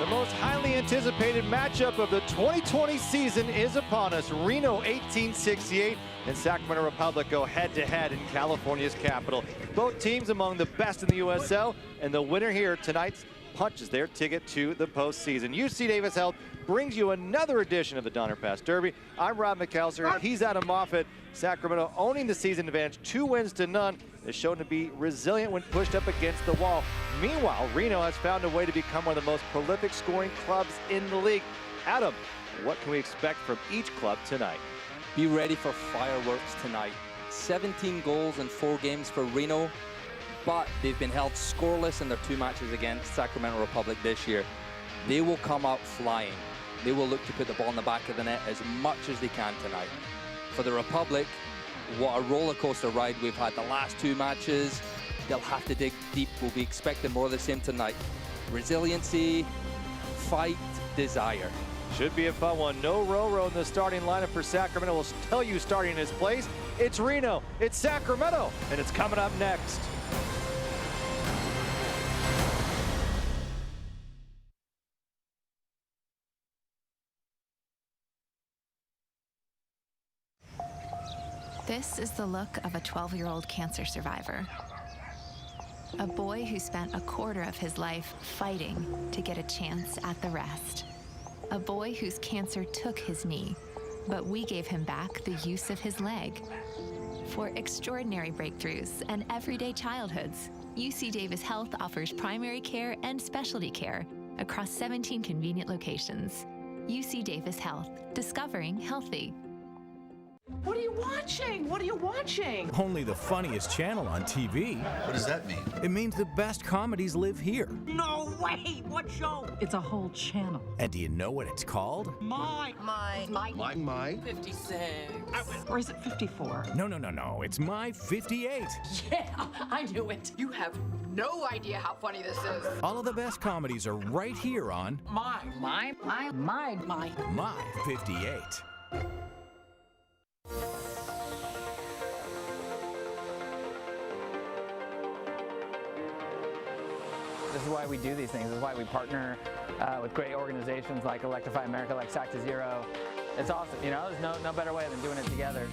The most highly anticipated matchup of the 2020 season is upon us. Reno 1868 and Sacramento Republic go head-to-head in California's capital. Both teams among the best in the USL, and the winner here tonight punches their ticket to the postseason. UC Davis Health brings you another edition of the Donner Pass Derby. I'm Rob McAllister. He's Adam Moffett. Sacramento owning the season advantage, 2 wins to none. Has shown to be resilient when pushed up against the wall. Meanwhile, Reno has found a way to become one of the most prolific scoring clubs in the league. Adam, what can we expect from each club tonight? Be ready for fireworks tonight. 17 goals in 4 games for Reno, but they've been held scoreless in their 2 matches against Sacramento Republic this year. They will come out flying. They will look to put the ball in the back of the net as much as they can tonight. For the Republic, what a roller coaster ride we've had the last 2 matches. They'll have to dig deep. We'll be expecting more of the same tonight. Resiliency, fight, desire. Should be a fun one. No Roro in the starting lineup for Sacramento. We'll tell you starting in his place. It's Reno, it's Sacramento, and it's coming up next. This is the look of a 12-year-old cancer survivor. A boy who spent a quarter of his life fighting to get a chance at the rest. A boy whose cancer took his knee, but we gave him back the use of his leg. For extraordinary breakthroughs and everyday childhoods, UC Davis Health offers primary care and specialty care across 17 convenient locations. UC Davis Health, discovering healthy. What are you watching? What are you watching? Only the funniest channel on TV. What does that mean? It means the best comedies live here. No way! What show? It's a whole channel. And do you know what it's called? My 56. Or is it 54? No. It's My 58. Yeah, I knew it. You have no idea how funny this is. All of the best comedies are right here on My 58. This is why we do these things. This is why we partner with great organizations like Electrify America, like Sac to Zero. It's awesome, you know, there's no better way than doing it together.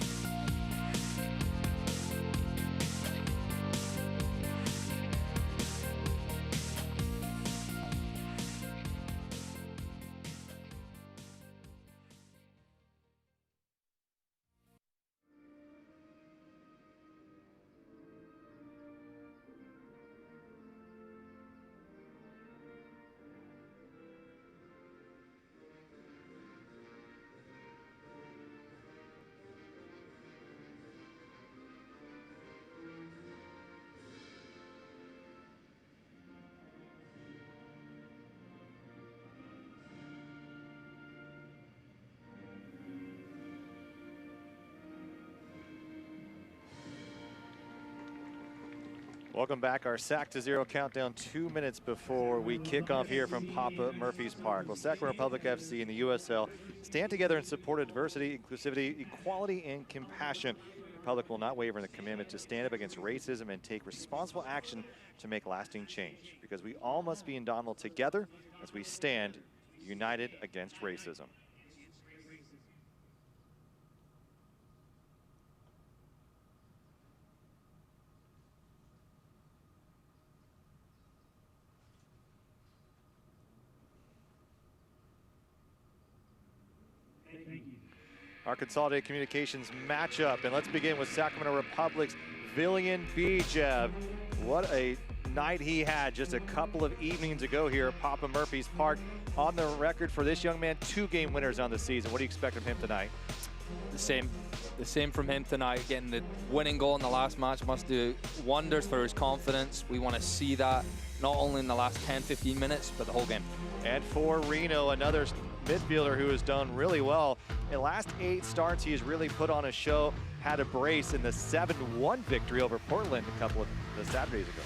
Welcome back. Our Sac to Zero countdown 2 minutes before we kick off here from Papa Murphy's Park. Well, Sacramento Republic FC and the USL stand together in support of diversity, inclusivity, equality, and compassion. The Republic will not waver in the commitment to stand up against racism and take responsible action to make lasting change, because we all must be indomitable together as we stand united against racism. Our consolidated communications matchup, and let's begin with Sacramento Republic's Villarreal Bijev. What a night he had just a couple of evenings ago here at Papa Murphy's Park. On the record for this young man, 2 game winners on the season. What do you expect from him tonight? The same from him tonight. Getting the winning goal in the last match must do wonders for his confidence. We want to see that not only in the last 10-15 minutes, but the whole game. And for Reno, another midfielder who has done really well. In the last 8 starts, he has really put on a show, had a brace in the 7-1 victory over Portland a couple of Saturdays ago.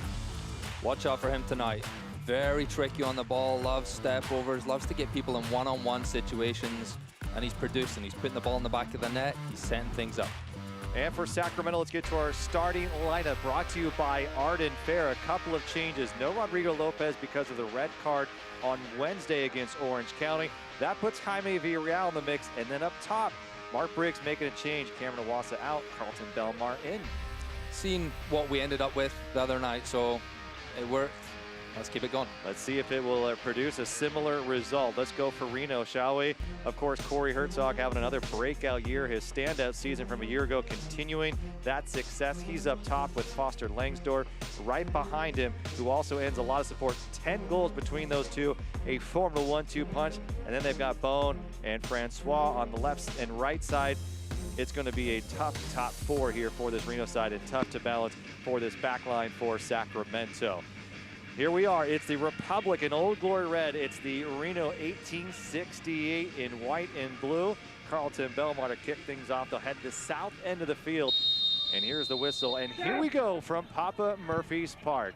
Watch out for him tonight. Very tricky on the ball, loves step overs, loves to get people in one-on-one situations, and he's producing. He's putting the ball in the back of the net, he's setting things up. And for Sacramento, let's get to our starting lineup, brought to you by Arden Fair. A couple of changes. No Rodrigo Lopez because of the red card on Wednesday against Orange County. That puts Jaime Villarreal in the mix. And then up top, Mark Briggs making a change. Cameron Awasa out, Carlton Belmar in. Seen what we ended up with the other night, so it worked. Let's keep it going. Let's see if it will produce a similar result. Let's go for Reno, shall we? Of course, Corey Herzog having another breakout year. His standout season from a year ago continuing that success. He's up top with Foster Langsdorff. Right behind him, who also ends a lot of support. 10 goals between those two. A formidable 1-2 punch. And then they've got Bone and Francois on the left and right side. It's going to be a tough top four here for this Reno side, and tough to balance for this back line for Sacramento. Here we are. It's the Republic in Old Glory Red. It's the Reno 1868 in white and blue. Carlton Belmar to kick things off. They'll head to the south end of the field. And here's the whistle. And here we go from Papa Murphy's Park.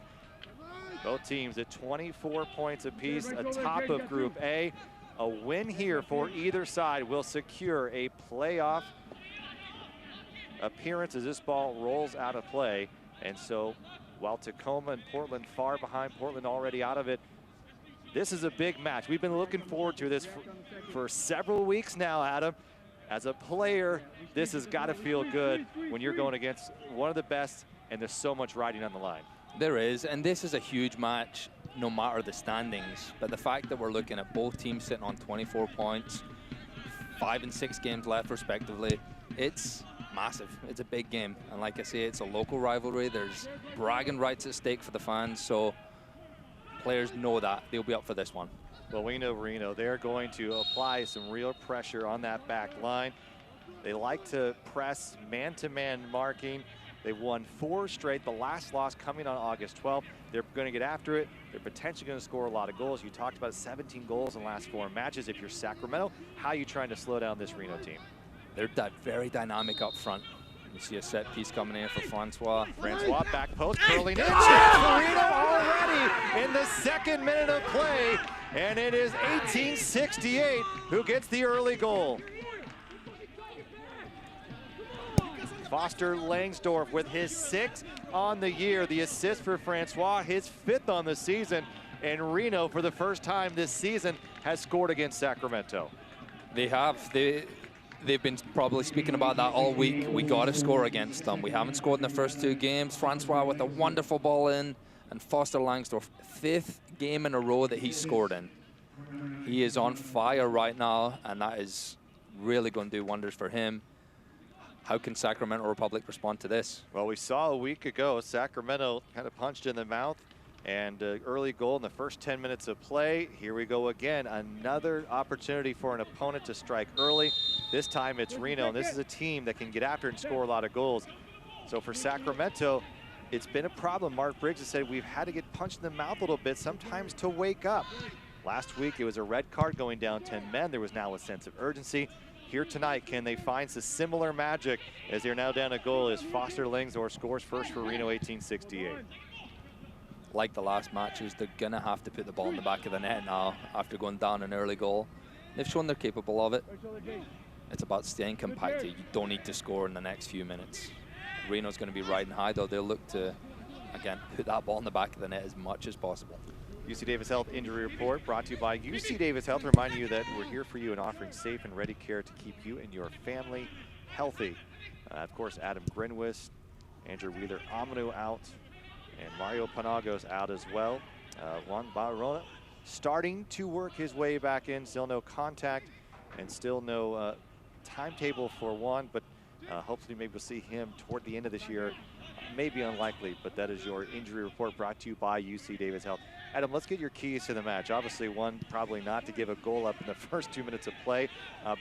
Both teams at 24 points apiece, atop of Group A. A win here for either side will secure a playoff appearance as this ball rolls out of play. And so, while Tacoma and Portland far behind, Portland already out of it, this is a big match. We've been looking forward to this for several weeks now, Adam. As a player, this has got to feel good when you're going against one of the best, and there's so much riding on the line. There is, and this is a huge match no matter the standings. But the fact that we're looking at both teams sitting on 24 points, 5 and 6 games left respectively, it's massive. It's a big game, and like I say, it's a local rivalry. There's bragging rights at stake for the fans, so players know that they'll be up for this one. Well, we know Reno, they're going to apply some real pressure on that back line. They like to press man-to-man marking. They've won 4 straight, the last loss coming on August 12th. They're going to get after it. They're potentially going to score a lot of goals. You talked about 17 goals in the last 4 matches. If you're Sacramento, how are you trying to slow down this Reno team? They're very dynamic up front. You see a set piece coming in for Francois. Francois back post, curling in. Chance for Reno already in the 2nd minute of play. And it is 1868 who gets the early goal. Foster Langsdorff with his 6th on the year. The assist for Francois, his 5th on the season. And Reno, for the first time this season, has scored against Sacramento. They have. They've been probably speaking about that all week. We got to score against them. We haven't scored in the first 2 games. Francois with a wonderful ball in, and Foster Langsdorff, 5th game in a row that he's scored in. He is on fire right now, and that is really going to do wonders for him. How can Sacramento Republic respond to this? Well, we saw a week ago, Sacramento kind of punched in the mouth, and early goal in the first 10 minutes of play. Here we go again, another opportunity for an opponent to strike early. This time it's Reno, and this is a team that can get after and score a lot of goals. So for Sacramento, it's been a problem. Mark Briggs has said we've had to get punched in the mouth a little bit sometimes to wake up. Last week it was a red card going down 10 men. There was now a sense of urgency. Here tonight, can they find some similar magic as they're now down a goal as Foster Langsdorff scores first for Reno 1868. Like the last matches, they're going to have to put the ball in the back of the net now after going down an early goal. They've shown they're capable of it. It's about staying compacted. You don't need to score in the next few minutes. Reno's going to be riding high, though. They'll look to, again, put that ball in the back of the net as much as possible. UC Davis Health Injury Report brought to you by UC Davis Health, reminding you that we're here for you and offering safe and ready care to keep you and your family healthy. Of course, Adam Grinwis, Andrew Wheeler-Amanu out, and Mario Panagos out as well. Juan Barona starting to work his way back in, still no contact and still no timetable for Juan, but hopefully maybe we'll see him toward the end of this year. Maybe unlikely, but that is your injury report brought to you by UC Davis Health. Adam, let's get your keys to the match. Obviously, one, probably not to give a goal up in the first 2 minutes of play,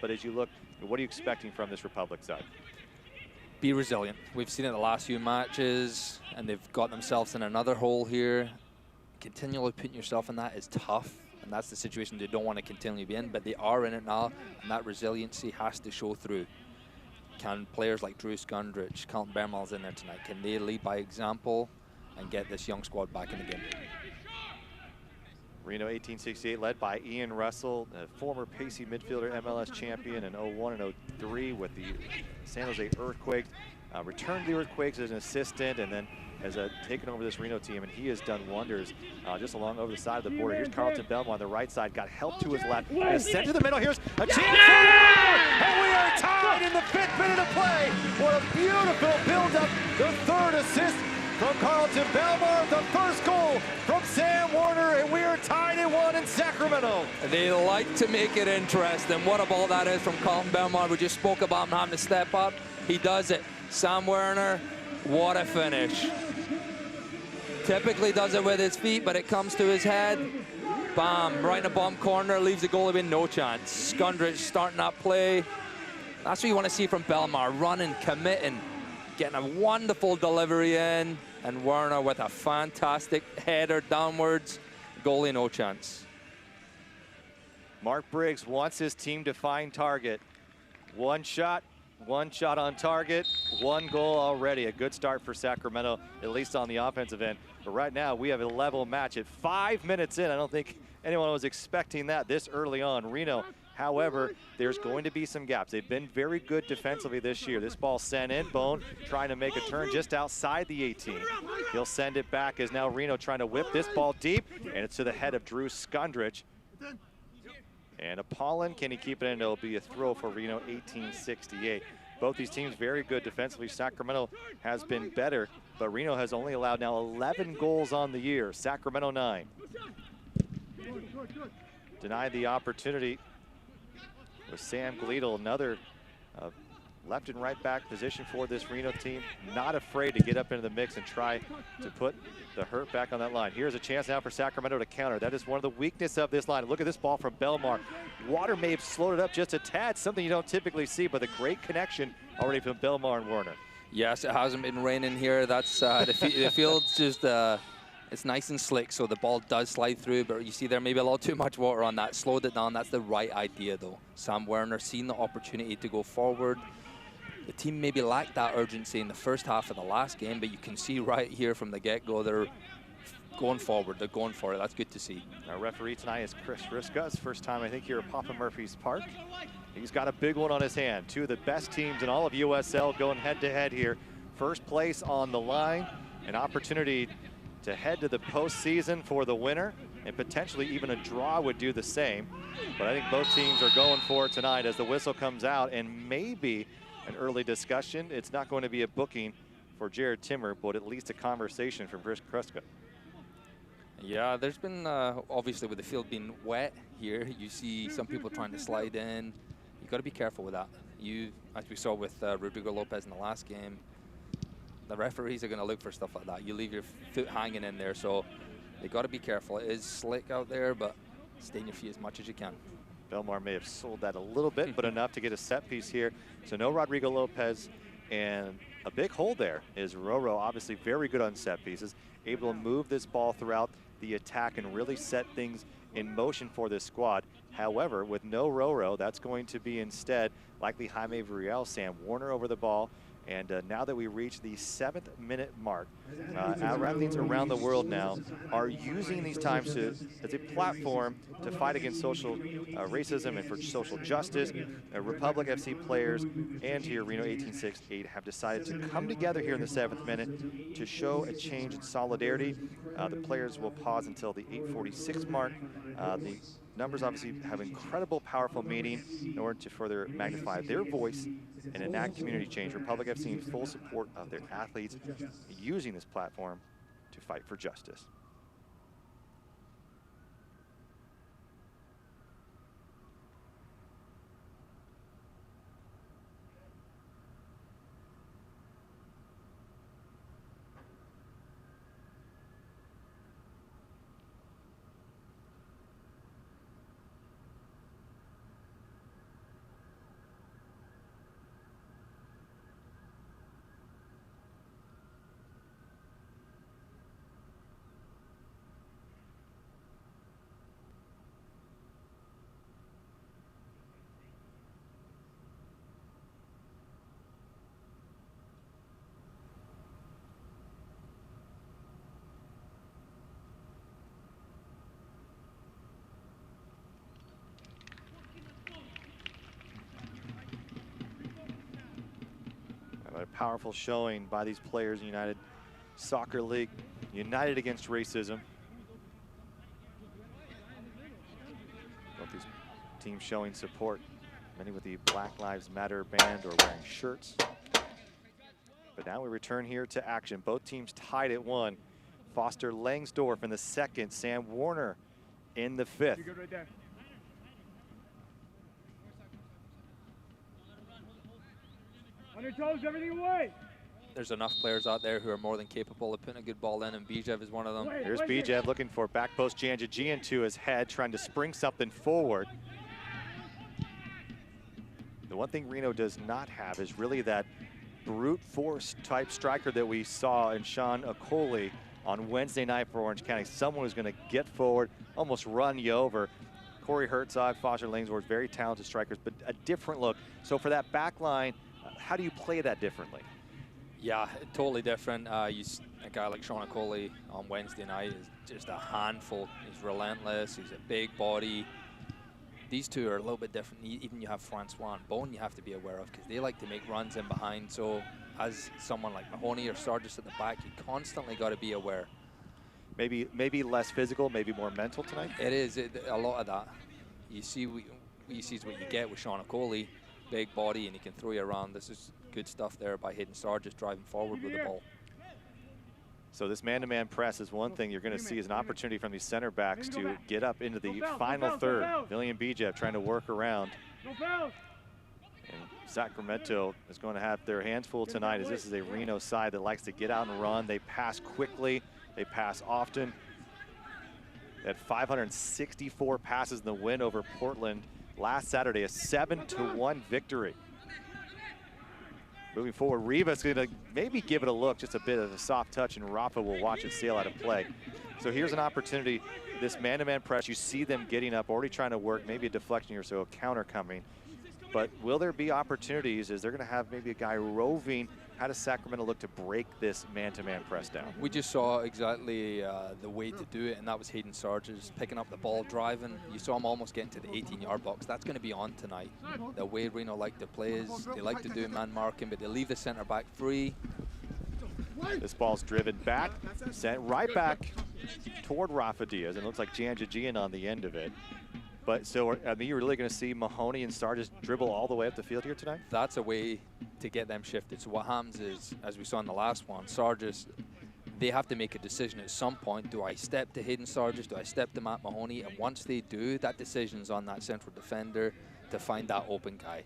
but as you look, what are you expecting from this Republic side? Be resilient. We've seen it the last few matches, and they've got themselves in another hole here. Continually putting yourself in that is tough, and that's the situation they don't want to continually be in, but they are in it now, and that resiliency has to show through. Can players like Drew Skundrich, Carlton Belmar's in there tonight, can they lead by example and get this young squad back in the game? Reno 1868 led by Ian Russell, a former pacey midfielder, MLS champion in 01 and 03 with the San Jose Earthquakes. returned to the Earthquakes as an assistant, and then has taken over this Reno team, and he has done wonders just along over the side of the border. Here's Carlton Belmar on the right side, got help to his left, and sent to the middle. Here's a chance for Reno, and we are tied in the 5th minute of play. What a beautiful build-up, the 3rd assist from Carlton Belmar, the 1st goal from Sam Warner, and we are tied at 1 in Sacramento. They like to make it interesting. What a ball that is from Carlton Belmar. We just spoke about him having to step up. He does it. Sam Warner, what a finish. Typically does it with his feet, but it comes to his head. Bam, right in the bottom corner, leaves the goalie with no chance. Skundrich starting that play. That's what you want to see from Belmar, running, committing, getting a wonderful delivery in, and Werner with a fantastic header downwards. Goalie no chance. Mark Briggs wants his team to find target. One shot on target, 1 goal already. A good start for Sacramento, at least on the offensive end. But right now, we have a level match at 5 minutes in. I don't think anyone was expecting that this early on. Reno, however, there's going to be some gaps. They've been very good defensively this year. This ball sent in, Bone trying to make a turn just outside the 18. He'll send it back as now Reno trying to whip this ball deep, and it's to the head of Drew Skundrich. And Apollon, can he keep it in? It'll be a throw for Reno, 1868. Both these teams very good defensively. Sacramento has been better, but Reno has only allowed now 11 goals on the year. Sacramento 9. Denied the opportunity with Sam Gleadle, another left and right back position for this Reno team. Not afraid to get up into the mix and try to put the hurt back on that line. Here's a chance now for Sacramento to counter. That is one of the weaknesses of this line. Look at this ball from Belmar. Water may have slowed it up just a tad, something you don't typically see, but a great connection already from Belmar and Warner. Yes, it hasn't been raining here. That's the field's just it's nice and slick, so the ball does slide through, but you see there maybe a little too much water on that. Slowed it down. That's the right idea, though. Sam Werner seen the opportunity to go forward. The team maybe lacked that urgency in the first half of the last game, but you can see right here from the get-go, they're going forward. They're going for it. That's good to see. Our referee tonight is Chris Riska. His first time, I think, here at Papa Murphy's Park. He's got a big one on his hand. 2 of the best teams in all of USL going head-to-head here. First place on the line. An opportunity to head to the postseason for the winner, and potentially even a draw would do the same. But I think both teams are going for it tonight as the whistle comes out, and maybe an early discussion. It's not going to be a booking for Jared Timmer, but at least a conversation from Chris Kruska. Yeah, there's been, obviously with the field being wet here, you see some people trying to slide in. You got to be careful with that. As we saw with Rodrigo Lopez in the last game, the referees are going to look for stuff like that. You leave your foot hanging in there, so they got to be careful. It is slick out there, but stay in your feet as much as you can. Belmar may have sold that a little bit, but enough to get a set piece here. So no Rodrigo Lopez, and a big hole there is Roro, obviously very good on set pieces, able to move this ball throughout the attack and really set things in motion for this squad. However, with no Roro, that's going to be instead likely Jaime Villarreal, Sam Warner over the ball. And now that we reach the 7th minute mark, athletes around the world now are using these times as a platform to fight against social racism and for social justice. Republic FC players and here Reno 1868 have decided to come together here in the 7th minute to show a change in solidarity. The players will pause until the 8:46 mark. The numbers obviously have incredible, powerful meaning in order to further magnify their voice and enact community change. Republic FC in full support of their athletes using this platform to fight for justice. powerful showing by these players in United Soccer League, united against racism. Both these teams showing support, many with the Black Lives Matter band or wearing shirts. But now we return here to action. Both teams tied at 1. Foster Langsdorff in the 2nd, Sam Warner in the 5th. On your toes, everything away. There's enough players out there who are more than capable of putting a good ball in, and Bijev is one of them. Here's Bijev looking for back post Janjigian to his head, trying to spring something forward. The one thing Reno does not have is really that brute force type striker that we saw in Sean Okoli on Wednesday night for Orange County. Someone who's going to get forward, almost run you over. Corey Herzog, Foster Langsdorff, very talented strikers, but a different look. So for that back line, how do you play that differently? Yeah, totally different. A guy like Sean Okoli on Wednesday night is just a handful. He's relentless. He's a big body. These two are a little bit different. Even you have Francois and Bone you have to be aware of, because they like to make runs in behind. So as someone like Mahoney or Sargis at the back, you constantly got to be aware. Maybe less physical, maybe more mental tonight? It is, a lot of that. You see what you get with Sean Okoli. Big body, and he can throw you around. This is good stuff there by Hayden Sargis driving forward with the ball. So this man-to-man press is one thing you're going to see as an opportunity from these center backs to get up into the final third. Villian Bijev trying to work around. And Sacramento is going to have their hands full tonight, as this is a Reno side that likes to get out and run. They pass quickly, they pass often. They had 564 passes in the win over Portland last Saturday, a 7-1 victory. Moving forward, Rivas going to maybe give it a look, just a bit of a soft touch, and Rafa will watch it sail out of play. So here's an opportunity, this man-to-man press, you see them getting up, already trying to work, maybe a deflection here, so a counter coming. But will there be opportunities? Is they're going to have maybe a guy roving? How does Sacramento look to break this man-to-man press down? We just saw exactly the way to do it, and that was Hayden Sargis picking up the ball, driving. You saw him almost getting to the 18-yard box. That's going to be on tonight. The way Reno like to play is they like to do man marking, but they leave the center back free. This ball's driven back, sent right back toward Rafa Diaz, and it looks like Janjigian on the end of it. But so, I mean, you're really going to see Mahoney and Sargis dribble all the way up the field here tonight? That's a way to get them shifted. So what happens is, as we saw in the last one, Sargis, they have to make a decision at some point. Do I step to Hayden Sargis? Do I step to Matt Mahoney? And once they do, that decision's on that central defender to find that open guy.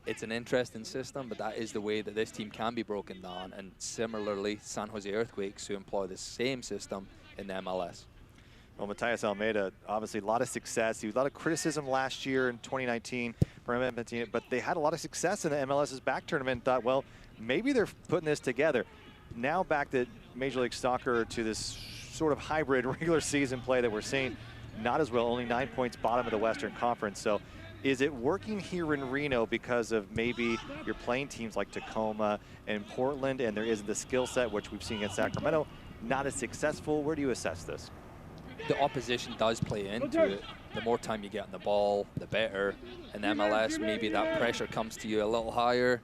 It's an interesting system, but that is the way that this team can be broken down. And similarly, San Jose Earthquakes, who employ the same system in the MLS. Well, Matias Almeida, obviously a lot of success. He was a lot of criticism last year in 2019 for MMT, but they had a lot of success in the MLS's back tournament and thought, well, maybe they're putting this together. Now back to Major League Soccer, to this sort of hybrid regular season play that we're seeing. Not as well, only 9 points bottom of the Western Conference. So is it working here in Reno because of maybe you're playing teams like Tacoma and Portland, and there isn't the skill set, which we've seen against Sacramento, not as successful? Where do you assess this? The opposition does play into it. The more time you get on the ball, the better. In MLS, maybe that pressure comes to you a little higher.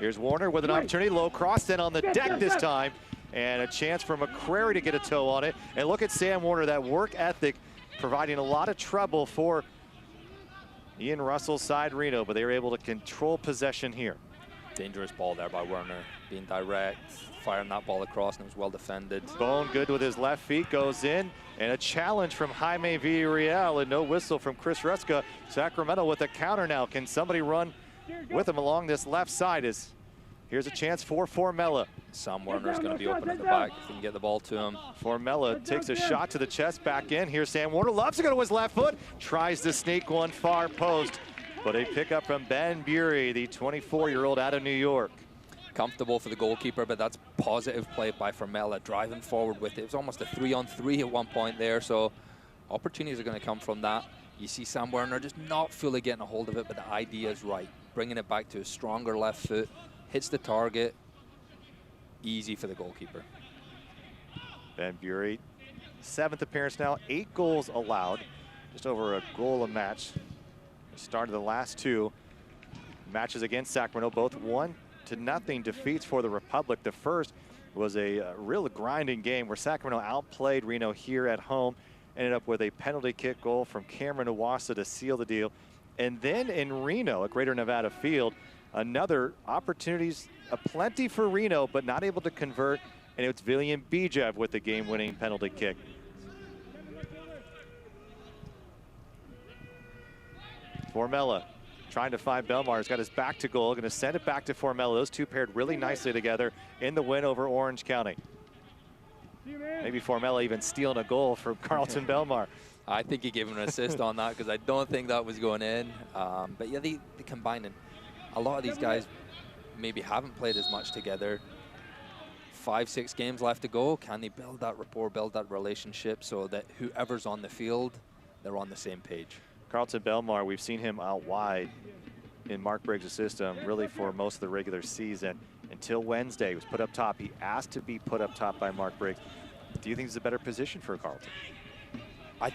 Here's Warner with an opportunity, low cross in on the deck this time, and a chance for McCrary to get a toe on it. And look at Sam Warner, that work ethic, providing a lot of trouble for Ian Russell's side Reno, but they were able to control possession here. Dangerous ball there by Warner, being direct, firing that ball across, and it was well defended. Bone good with his left feet, goes in, and a challenge from Jaime Villarreal, and no whistle from Chris Ruska. Sacramento with a counter now. Can somebody run with him along this left side? Here's a chance for Formella. Sam Warner's going to be open at the back if they can get the ball to him. Formella takes a shot to the chest, back in. Here's Sam Warner, loves to go to his left foot, tries to sneak one far post, but a pickup from Ben Bury, the 24-year-old out of New York. Comfortable for the goalkeeper, but that's positive play by Formella, driving forward with it. It was almost a 3-on-3 at one point there, so opportunities are going to come from that. You see Sam Warner just not fully getting a hold of it, but the idea is right. Bringing it back to a stronger left foot, hits the target, easy for the goalkeeper. Ben Bury, 7th appearance now, 8 goals allowed, just over a goal a match. Started the last 2 matches against Sacramento, both 1-2 4-0 defeats for the Republic. The first was a real grinding game where Sacramento outplayed Reno here at home. Ended up with a penalty kick goal from Cameron Iwasa to seal the deal. And then in Reno at Greater Nevada Field, another opportunities aplenty for Reno, but not able to convert. And it's Villarreal Bijev with the game-winning penalty kick. Formella trying to find Belmar. He's got his back to goal. Going to send it back to Formella. Those two paired really nicely together in the win over Orange County. Maybe Formella even stealing a goal from Carlton Belmar. I think he gave him an assist on that because I don't think that was going in. But yeah, they combine, and a lot of these guys maybe haven't played as much together. 5-6 games left to go. Can they build that rapport, build that relationship so that whoever's on the field, they're on the same page? Carlton Belmar, we've seen him out wide in Mark Briggs' system really for most of the regular season. Until Wednesday, he was put up top. He asked to be put up top by Mark Briggs. Do you think it's a better position for Carlton? I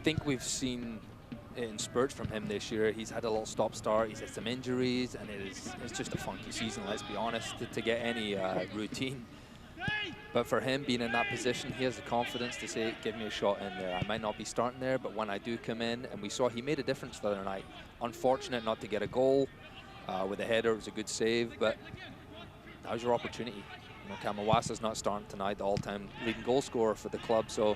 think we've seen in spurts from him this year. He's had a little stop-start. He's had some injuries, and it's just a funky season, let's be honest, to get any routine. But for him being in that position, he has the confidence to say, give me a shot in there. I might not be starting there, but when I do come in, and we saw he made a difference the other night. Unfortunate not to get a goal with a header. It was a good save, but that was your opportunity. You know, Cam Iwasa's not starting tonight, the all-time leading goal scorer for the club. So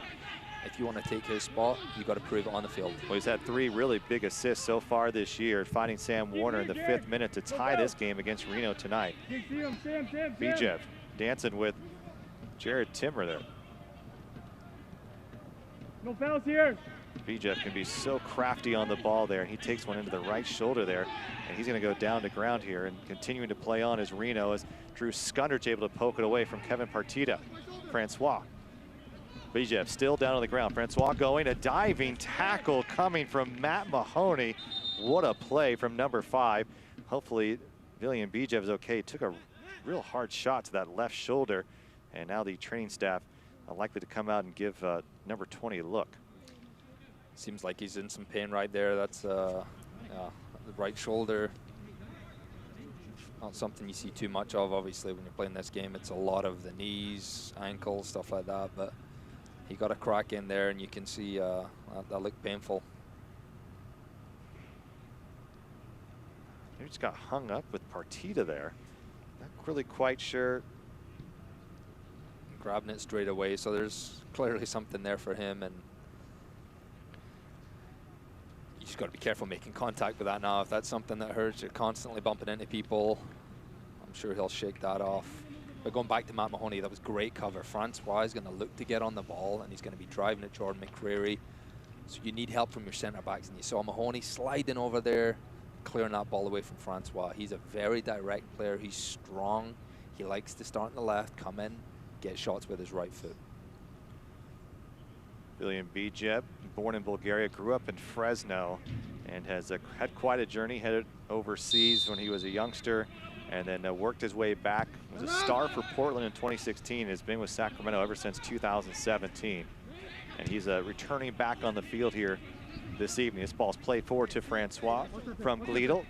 if you want to take his spot, you got to prove it on the field. Well, he's had 3 really big assists so far this year, finding Sam Warner in the 5th minute to tie this game against Reno tonight. Bijev dancing with Jared Timmer there. No fouls here. Bijev can be so crafty on the ball there, and he takes one into the right shoulder there, and he's going to go down to ground here and continuing to play on as Reno, as Drew Skundrich able to poke it away from Kevin Partita. Francois. Bijev still down on the ground. Francois going, a diving tackle coming from Matt Mahoney. What a play from number 5. Hopefully Villarreal Bijev is okay. Took a real hard shot to that left shoulder, and now the training staff are likely to come out and give number 20 a look. Seems like he's in some pain right there. That's the right shoulder. Not something you see too much of, obviously, when you're playing this game. It's a lot of the knees, ankles, stuff like that. But he got a crack in there, and you can see that looked painful. He just got hung up with Partita there. Not really quite sure. Grabbing it straight away, so there's clearly something there for him, and you just got to be careful making contact with that now. If that's something that hurts, you're constantly bumping into people, I'm sure he'll shake that off. But going back to Matt Mahoney, that was great cover. Francois is going to look to get on the ball, and he's going to be driving at Jordan McCreary. So you need help from your center backs, and you saw Mahoney sliding over there, clearing that ball away from Francois. He's a very direct player. He's strong. He likes to start on the left, come in, get shots with his right foot. Villarreal Bijev, born in Bulgaria, grew up in Fresno, and has had quite a journey. Headed overseas when he was a youngster, and then worked his way back. Was a star for Portland in 2016. Has been with Sacramento ever since 2017. And he's returning back on the field here this evening. This ball's played forward to Francois from Gleadle.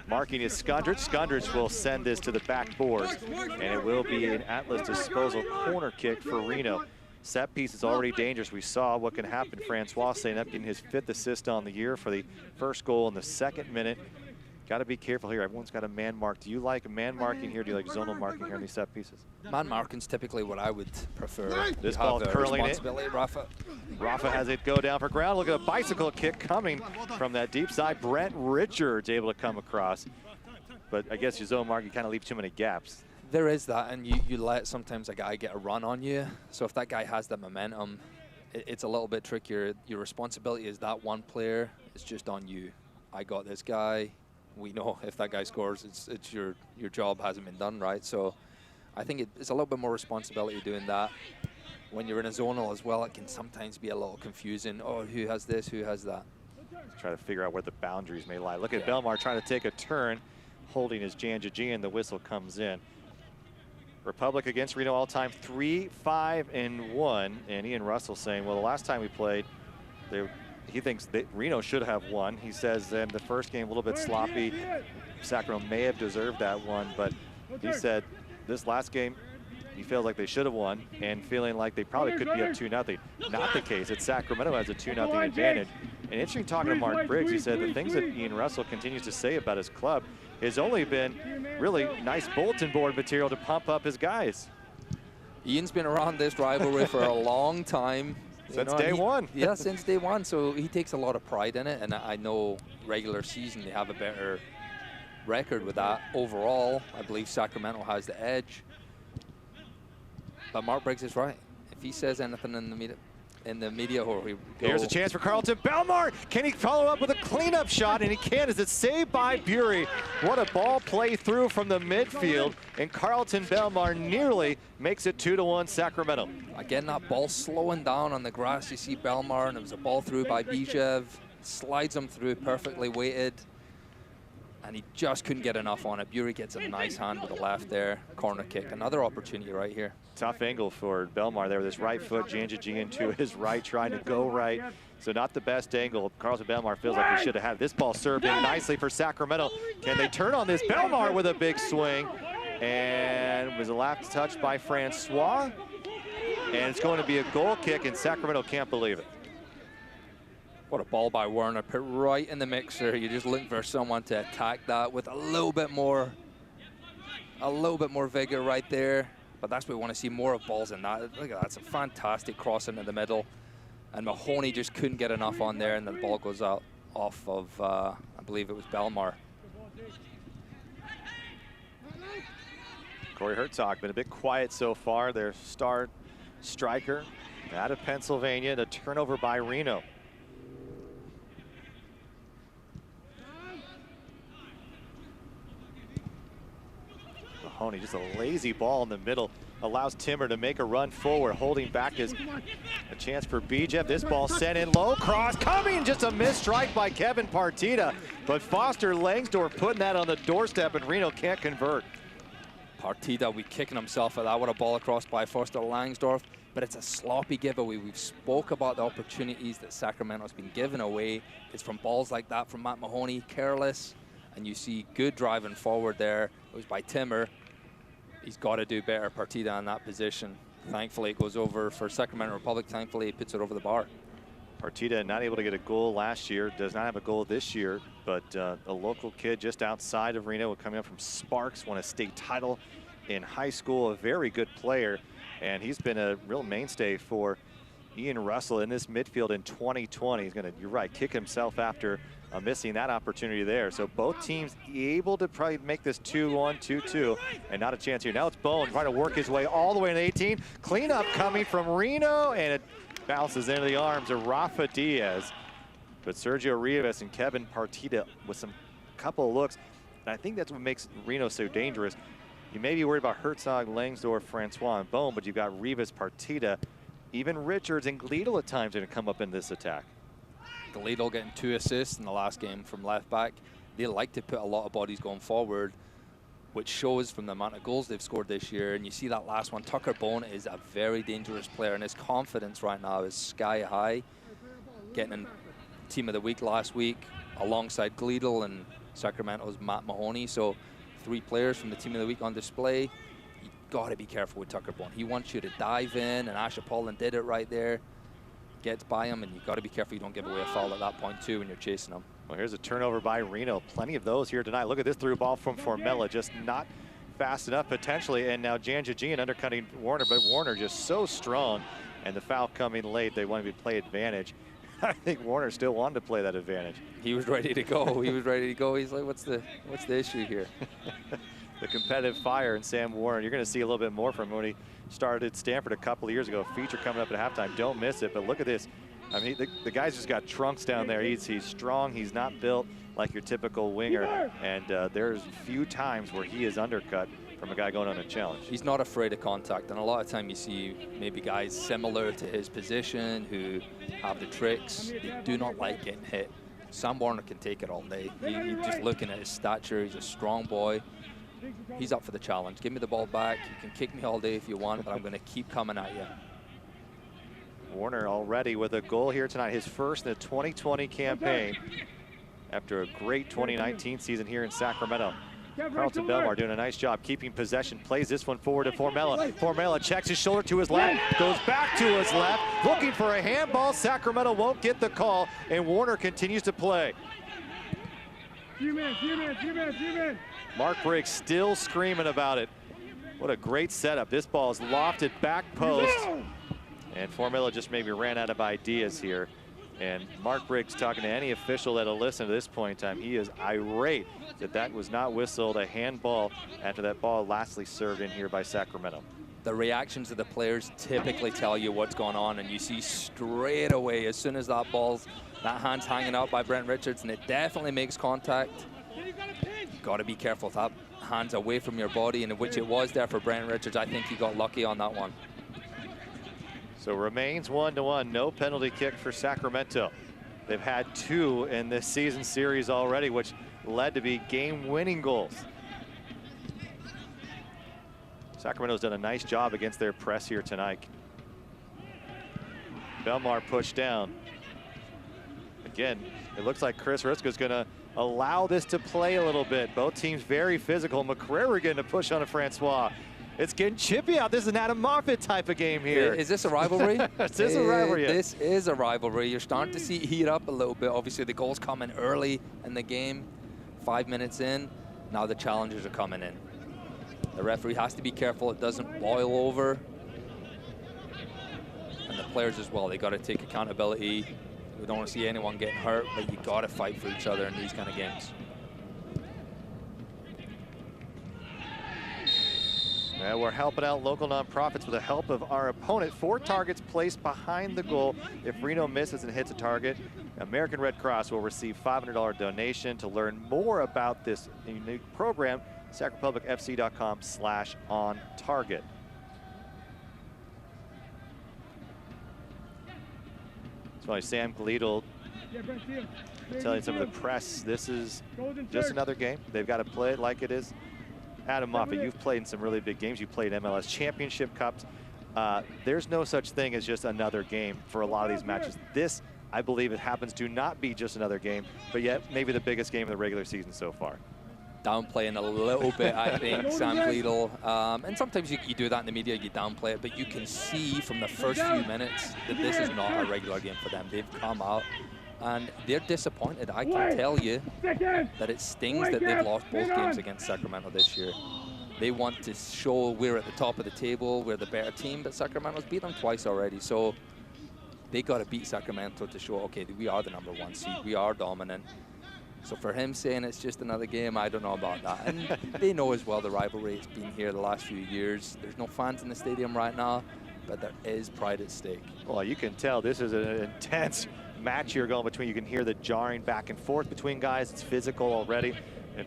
Marking is Skundrich. Skundrich will send this to the backboard, and it will be an Atlas disposal corner kick for Reno. Set piece is already dangerous. We saw what can happen. Francois ended up getting his 5th assist on the year for the first goal in the 2nd minute. Got to be careful here. Everyone's got a man mark. Do you like man marking here? Do you like zonal marking here on these set pieces? Man marking's typically what I would prefer. This ball curling it. Rafa. Rafa has it go down for ground. Look at a bicycle kick coming from that deep side. Brent Richards able to come across. But I guess your zone mark, you kind of leave too many gaps. There is that, and you let sometimes a guy get a run on you. So if that guy has that momentum, it's a little bit trickier. Your responsibility is that one player. It's just on you. I got this guy. We know if that guy scores, it's your job hasn't been done right. So I think it's a little bit more responsibility doing that. When you're in a zonal as well, it can sometimes be a little confusing. Oh, who has this? Who has that? Try to figure out where the boundaries may lie. Look at Belmar trying to take a turn, holding his Janjiji, and the whistle comes in. Republic against Reno all-time 3-5-1, and Ian Russell saying, well, the last time we played, he thinks that Reno should have won. He says in the first game, a little bit sloppy. Sacramento may have deserved that one, but he said this last game, he feels like they should have won and feeling like they probably could be up 2-0. Not the case. It's Sacramento has a 2-0 advantage. And interesting talking to Mark Briggs, he said the things that Ian Russell continues to say about his club has only been really nice bulletin board material to pump up his guys. Ian's been around this rivalry for a long time. Since day one. Yeah, since day one. So he takes a lot of pride in it. And I know regular season they have a better record with that. Overall, I believe Sacramento has the edge. But Mark Briggs is right. If he says anything in the media, or we go. Here's a chance for Carlton Belmar. Can he follow up with a cleanup shot? And he can, as it's saved by Bury. What a ball play through from the midfield. And Carlton Belmar nearly makes it 2-1 Sacramento. Again, that ball slowing down on the grass. You see Belmar, and it was a ball through by Bijev. Slides him through, perfectly weighted. And he just couldn't get enough on it. Bury gets a nice hand with the left there. Corner kick, another opportunity right here. Tough angle for Belmar there with his right foot, Janjigian to his right, trying to go right. So not the best angle. Carlton Belmar feels like he should have had this ball served in nicely for Sacramento. Can they turn on this? Belmar with a big swing. And was a last touch by Francois. And it's going to be a goal kick, and Sacramento can't believe it. What a ball by Werner, put right in the mixer. You're just looking for someone to attack that with a little bit more vigor right there. But that's what we want to see, more of balls in that. Look at that, it's a fantastic cross into the middle. And Mahoney just couldn't get enough on there, and the ball goes out off of, I believe it was Belmar. Corey Herzog been a bit quiet so far. Their star striker out of Pennsylvania, and a turnover by Reno. Mahoney, just a lazy ball in the middle, allows Timmer to make a run forward. Holding back is a chance for Bijev. This ball sent in low, cross coming, just a missed strike by Kevin Partita. But Foster Langsdorff putting that on the doorstep, and Reno can't convert. Partita, we kicking himself at that. What a ball across by Foster Langsdorff. But it's a sloppy giveaway. We've spoke about the opportunities that Sacramento's been giving away. It's from balls like that from Matt Mahoney, careless. And you see good driving forward there. It was by Timmer. He's got to do better, Partita, in that position. Thankfully, it goes over for Sacramento Republic. Thankfully, he puts it over the bar. Partita not able to get a goal last year, does not have a goal this year, but a local kid just outside of Reno, coming up from Sparks, won a state title in high school, a very good player, and he's been a real mainstay for Ian Russell in this midfield in 2020. He's gonna, you're right, kick himself after missing that opportunity there. So both teams able to probably make this 2-1, 2-2, and not a chance here. Now it's Bone trying to work his way all the way to 18. Cleanup coming from Reno, and it bounces into the arms of Rafa Diaz. But Sergio Rivas and Kevin Partita with some couple of looks. And I think that's what makes Reno so dangerous. You may be worried about Herzog, Langsdorff, Francois, and Bone, but you've got Rivas, Partita, even Richards and Gleadle at times are going to come up in this attack. Gleadle getting 2 assists in the last game from left back. They like to put a lot of bodies going forward, which shows from the amount of goals they've scored this year. And you see that last one. Tucker Bone is a very dangerous player, and his confidence right now is sky high. Getting in Team of the Week last week alongside Gleadle and Sacramento's Matt Mahoney. So 3 players from the Team of the Week on display. You got to be careful with Tucker Bone. He wants you to dive in, and Asher Paulin did it right there. Gets by him, and you got to be careful you don't give away a foul at that point too when you're chasing him. Well, here's a turnover by Reno. Plenty of those here tonight. Look at this through ball from Formella, just not fast enough potentially. And now Janjigian undercutting Warner, but Warner just so strong. And the foul coming late. They wanted to play advantage. I think Warner still wanted to play that advantage. He was ready to go. He was ready to go. He's like, what's the issue here? The competitive fire in Sam Warner. You're going to see a little bit more from him when he started at Stanford a couple of years ago. Feature coming up at halftime. Don't miss it. But look at this. I mean, the guy's just got trunks down there. He's strong. He's not built like your typical winger. And there's few times where he is undercut from a guy going on a challenge. He's not afraid of contact. And a lot of time you see maybe guys similar to his position who have the tricks. They do not like getting hit. Sam Warner can take it all day. You're just looking at his stature. He's a strong boy. He's up for the challenge. Give me the ball back. You can kick me all day if you want, but I'm going to keep coming at you. Warner already with a goal here tonight, his first in the 2020 campaign after a great 2019 season here in Sacramento. Carlton Belmar doing a nice job keeping possession, plays this one forward to Formella. Formella checks his shoulder to his left, goes back to his left, looking for a handball. Sacramento won't get the call, and Warner continues to play. Mark Briggs still screaming about it. What a great setup. This ball is lofted back post, and Formella just maybe ran out of ideas here. And Mark Briggs talking to any official that'll listen to this point in time. He is irate that that was not whistled a handball after that ball lastly served in here by Sacramento. The reactions of the players typically tell you what's going on, and you see straight away as soon as that hand's hanging out by Brent Richards, and it definitely makes contact. You've got to be careful if that hand's away from your body, and which it was there for Brent Richards. I think he got lucky on that one. So remains 1-1, no penalty kick for Sacramento. They've had 2 in this season series already, which led to be game-winning goals. Sacramento's done a nice job against their press here tonight. Belmar pushed down. Again, it looks like Chris Risko's gonna allow this to play a little bit. Both teams very physical. McCrary getting a push on a Francois. It's getting chippy out. This is an Adam Moffitt type of game here. Is this a rivalry? This is a rivalry. This is a rivalry. You're starting to see it heat up a little bit. Obviously, the goals coming early in the game, 5 minutes in. Now the challengers are coming in. The referee has to be careful it doesn't boil over. And the players as well, they got to take accountability. We don't want to see anyone getting hurt, but you got to fight for each other in these kind of games. Yeah, we're helping out local nonprofits with the help of our opponent. 4 targets placed behind the goal. If Reno misses and hits a target, American Red Cross will receive $500 donation. To learn more about this unique program, sacrepublicfc.com/on-target. It's funny, Sam Gleedle telling some of the press, this is just another game. They've got to play it like it is. Adam Moffitt, you've played in some really big games. You played MLS Championship Cups. There's no such thing as just another game for a lot of these matches. This, I believe it happens to not be just another game, but yet maybe the biggest game of the regular season so far. Downplaying a little bit, I think, Sam Gleedle. And sometimes you do that in the media, you downplay it, but you can see from the first few minutes that this is not a regular game for them. They've come out and they're disappointed. I can tell you that it stings that they've lost both games against Sacramento this year. They want to show we're at the top of the table, we're the better team, but Sacramento's beat them twice already. So they got to beat Sacramento to show, okay, we are the #1 seed, we are dominant. So for him saying it's just another game, I don't know about that. And they know as well the rivalry has been here the last few years. There's no fans in the stadium right now, but there is pride at stake. Well, you can tell this is an intense match here going between. You can hear the jarring back and forth between guys. It's physical already. And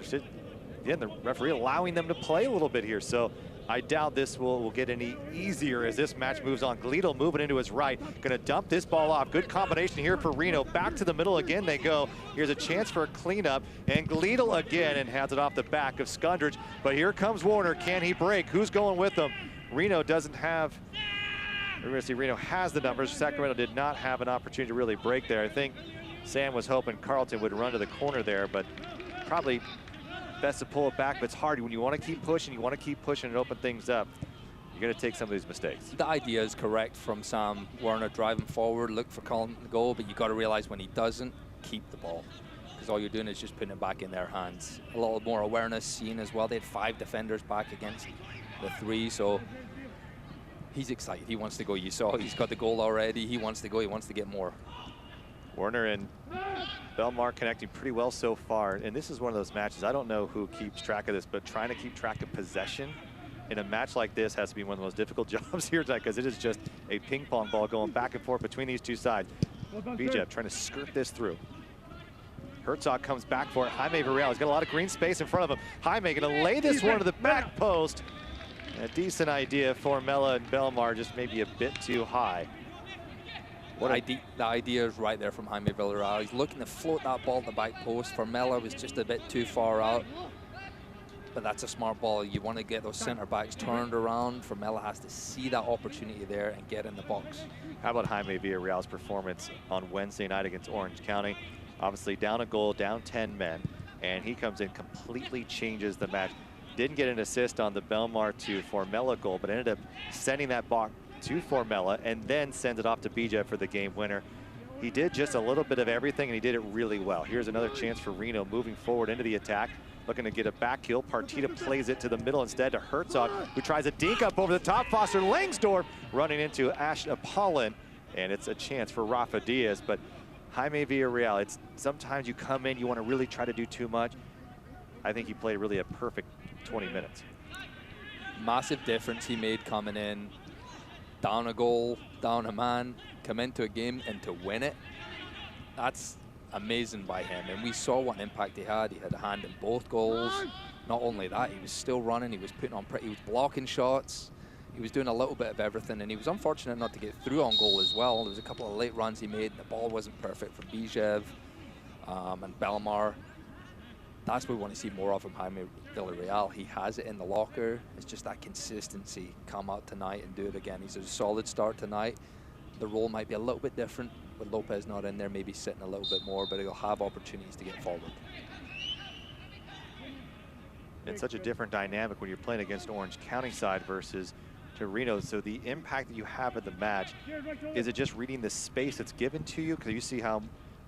again, the referee allowing them to play a little bit here. So I doubt this will get any easier as this match moves on. Gleedle moving into his right, gonna dump this ball off. Good combination here for Reno. Back to the middle again they go. Here's a chance for a cleanup, and Gleedle again and hands it off the back of Skundridge. But here comes Warner. Can he break? Who's going with him? Reno doesn't have. We're going to see Reno has the numbers. Sacramento did not have an opportunity to really break there. I think Sam was hoping Carlton would run to the corner there, but probably best to pull it back. But it's hard when you want to keep pushing. You want to keep pushing and open things up. You're going to take some of these mistakes. The idea is correct from Sam. Warner driving forward, look for Carlton to go, but you got to realize when he doesn't, keep the ball, because all you're doing is just putting it back in their hands. A little more awareness seen as well. They had 5 defenders back against the 3, so he's excited. He wants to go. You saw he's got the goal already. He wants to go. He wants to get more. Warner and Belmar connecting pretty well so far. And this is one of those matches, I don't know who keeps track of this, but trying to keep track of possession in a match like this has to be one of the most difficult jobs here tonight, because it is just a ping pong ball going back and forth between these two sides. Bijeb trying to skirt this through. Herzog comes back for it. Jaime Villarreal, he's got a lot of green space in front of him. Jaime gonna lay this one to the back post. A decent idea. Formella and Belmar just maybe a bit too high. The idea is right there from Jaime Villarreal. He's looking to float that ball to the back post. Formella was just a bit too far out. but that's a smart ball. You want to get those center backs turned around. Formella has to see that opportunity there and get in the box. How about Jaime Villarreal's performance on Wednesday night against Orange County? Obviously down a goal, down 10 men, and he comes in, completely changes the match. Didn't get an assist on the Belmar to Formella goal, but ended up sending that ball to Formella and then sends it off to Bijev for the game winner. He did just a little bit of everything, and he did it really well. Here's another chance for Reno moving forward into the attack, looking to get a back heel. Partita plays it to the middle instead to Herzog, who tries a dink up over the top. Foster Langsdorff running into Ash Apollon, and it's a chance for Rafa Diaz. But Jaime Villarreal, it's sometimes you come in, you want to really try to do too much. I think he played really a perfect 20 minutes. Massive difference he made coming in. Down a goal, down a man, come into a game and to win it. That's amazing by him. And we saw what impact he had. He had a hand in both goals. Not only that, he was still running. He was putting on, he was blocking shots. He was doing a little bit of everything, and he was unfortunate not to get through on goal as well. There was a couple of late runs he made. The ball wasn't perfect for Bijev and Belmar. That's what we want to see more of from Jaime Villarreal. He has it in the locker. It's just that consistency. Come out tonight and do it again. He's a solid start tonight. The role might be a little bit different with Lopez not in there, maybe sitting a little bit more, but he'll have opportunities to get forward. It's such a different dynamic when you're playing against Orange County side versus to Reno. So the impact that you have in the match, is it just reading the space that's given to you? Because you see how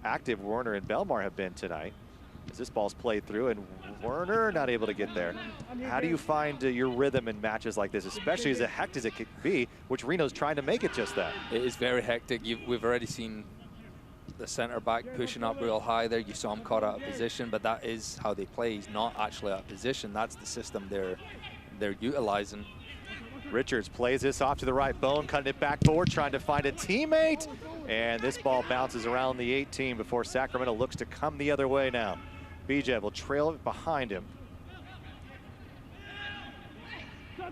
active Werner and Belmar have been tonight. As this ball's played through, and Werner not able to get there. How do you find your rhythm in matches like this, especially as hectic as it could be, which Reno's trying to make it just that? It is very hectic. We've already seen the center back pushing up real high there. You saw him caught out of position, but that is how they play. He's not actually out of position. That's the system they're utilizing. Richards plays this off to the right, Bone cutting it back forward, trying to find a teammate, and this ball bounces around the 18 before Sacramento looks to come the other way now. Bijev will trail it behind him. A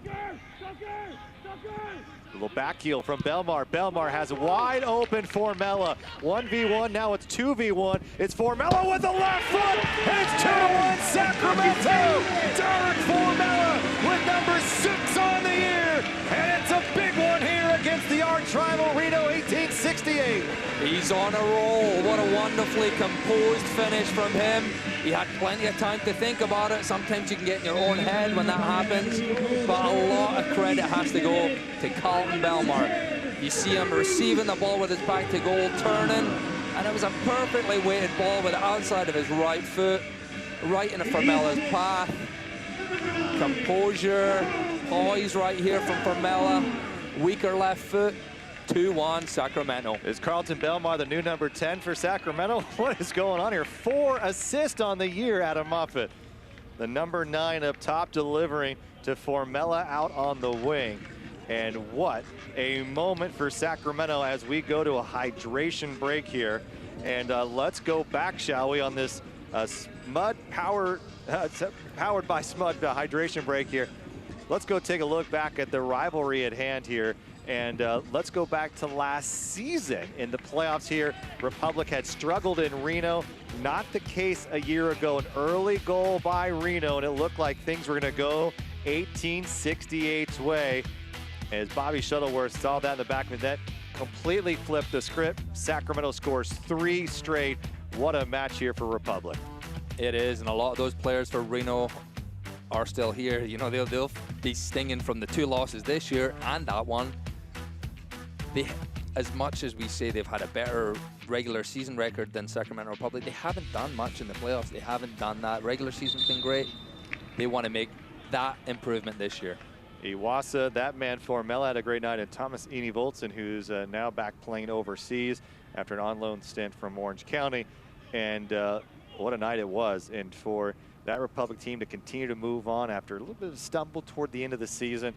little back heel from Belmar. Belmar has a wide open Formella. 1v1, now it's 2v1. It's Formella with the left foot, and it's 2-1 Sacramento! Derek Formella with number 6 on the year, and it's a big one here against the arch-rival Reno 1868. He's on a roll. What a wonderfully composed finish from him. He had plenty of time to think about it. Sometimes you can get in your own head when that happens, but a lot of credit has to go to Carlton Belmar. You see him receiving the ball with his back to goal, turning, and it was a perfectly weighted ball with the outside of his right foot, right into Formella's path. Composure, poise right here from Formella. Weaker left foot. 2-1 Sacramento. Is Carlton Belmar the new number 10 for Sacramento? What is going on here? 4 assists on the year, Adam Moffett. The number 9 up top, delivering to Formella out on the wing. And what a moment for Sacramento as we go to a hydration break here. And let's go back, shall we, on this powered by Smud hydration break here. Let's go take a look back at the rivalry at hand here. And let's go back to last season in the playoffs here. Republic had struggled in Reno. Not the case a year ago. An early goal by Reno, and it looked like things were going to go 1868's way. As Bobby Shuttleworth saw that in the back of the net, completely flipped the script. Sacramento scores 3 straight. What a match here for Republic. It is, and a lot of those players for Reno are still here. You know, they'll be stinging from the 2 losses this year and that one. As much as we say they've had a better regular season record than Sacramento Republic, they haven't done much in the playoffs. They haven't done that. Regular season's been great. They want to make that improvement this year. Iwasa, that man Formella had a great night, and Thomas Eni-Voltson, who's now back playing overseas after an on-loan stint from Orange County. And what a night it was. And for that Republic team to continue to move on after a little bit of stumble toward the end of the season,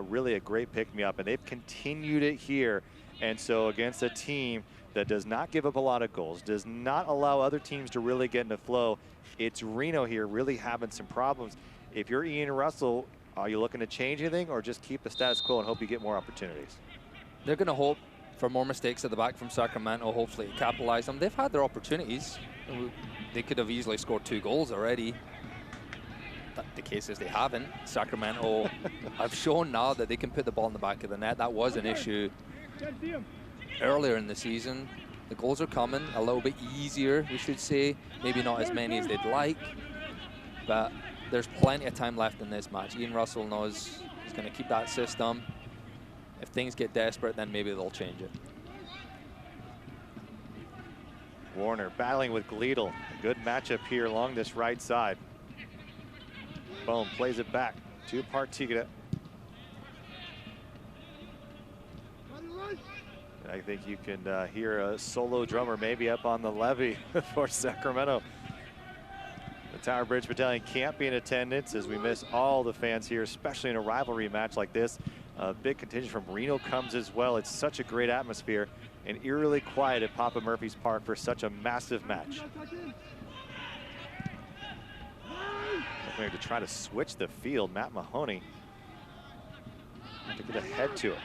really a great pick-me-up, and they've continued it here. And so against a team that does not give up a lot of goals, does not allow other teams to really get into flow, it's Reno here really having some problems. If you're Ian Russell, are you looking to change anything or just keep the status quo and hope you get more opportunities? They're going to hope for more mistakes at the back from Sacramento, hopefully capitalize them. They've had their opportunities. They could have easily scored 2 goals already. the case is they haven't. Sacramento have shown now that they can put the ball in the back of the net. That was an issue earlier in the season. The goals are coming a little bit easier, we should say. Maybe not as many as they'd like, but there's plenty of time left in this match. Ian Russell knows he's going to keep that system. If things get desperate, then maybe they'll change it. Warner battling with Gleedle. A good matchup here along this right side. Boom, plays it back to Partita. I think you can hear a solo drummer maybe up on the levee for Sacramento. The Tower Bridge Battalion can't be in attendance as we miss all the fans here, especially in a rivalry match like this. A big contingent from Reno comes as well. It's such a great atmosphere and eerily quiet at Papa Murphy's Park for such a massive match. Looking to try to switch the field. Matt Mahoney to get ahead to it.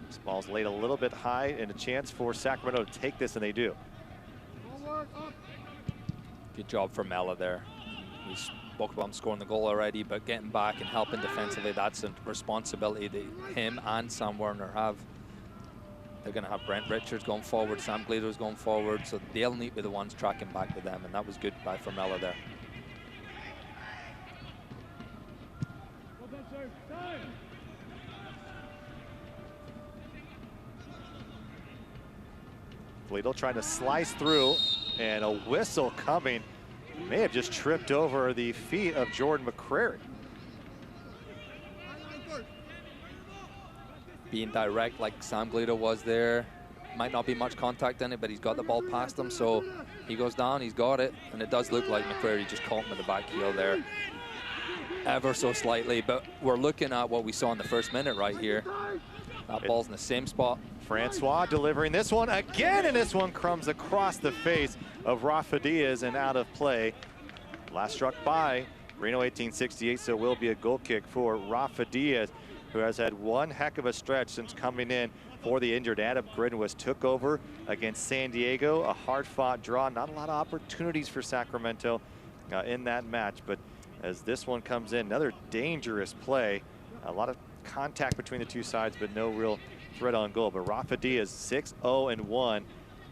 This ball's laid a little bit high and a chance for Sacramento to take this, and they do. Good job for Formella there. We spoke about him scoring the goal already, but getting back and helping defensively, that's a responsibility that him and Sam Werner have. They're going to have Brent Richards going forward, Sam Gleedle's going forward, so they'll need to be the ones tracking back with them, and that was good by Formella there. Gleedle trying to slice through, and a whistle coming. May have just tripped over the feet of Jordan McCrary. Being direct like Sam Gleedle was there. Might not be much contact in it, but he's got the ball past him, so he goes down, he's got it, and it does look like McCrary just caught him with the back heel there. Ever so slightly, but we're looking at what we saw in the first minute right here. That ball's in the same spot. Francois delivering this one again, and this one comes across the face of Rafa Diaz and out of play. Last struck by Reno 1868, so it will be a goal kick for Rafa Diaz, who has had one heck of a stretch since coming in for the injured. Adam Grinwis took over against San Diego, a hard-fought draw. Not a lot of opportunities for Sacramento in that match, but as this one comes in, another dangerous play. A lot of contact between the two sides, but no real threat on goal. But Rafa Diaz 6-0-1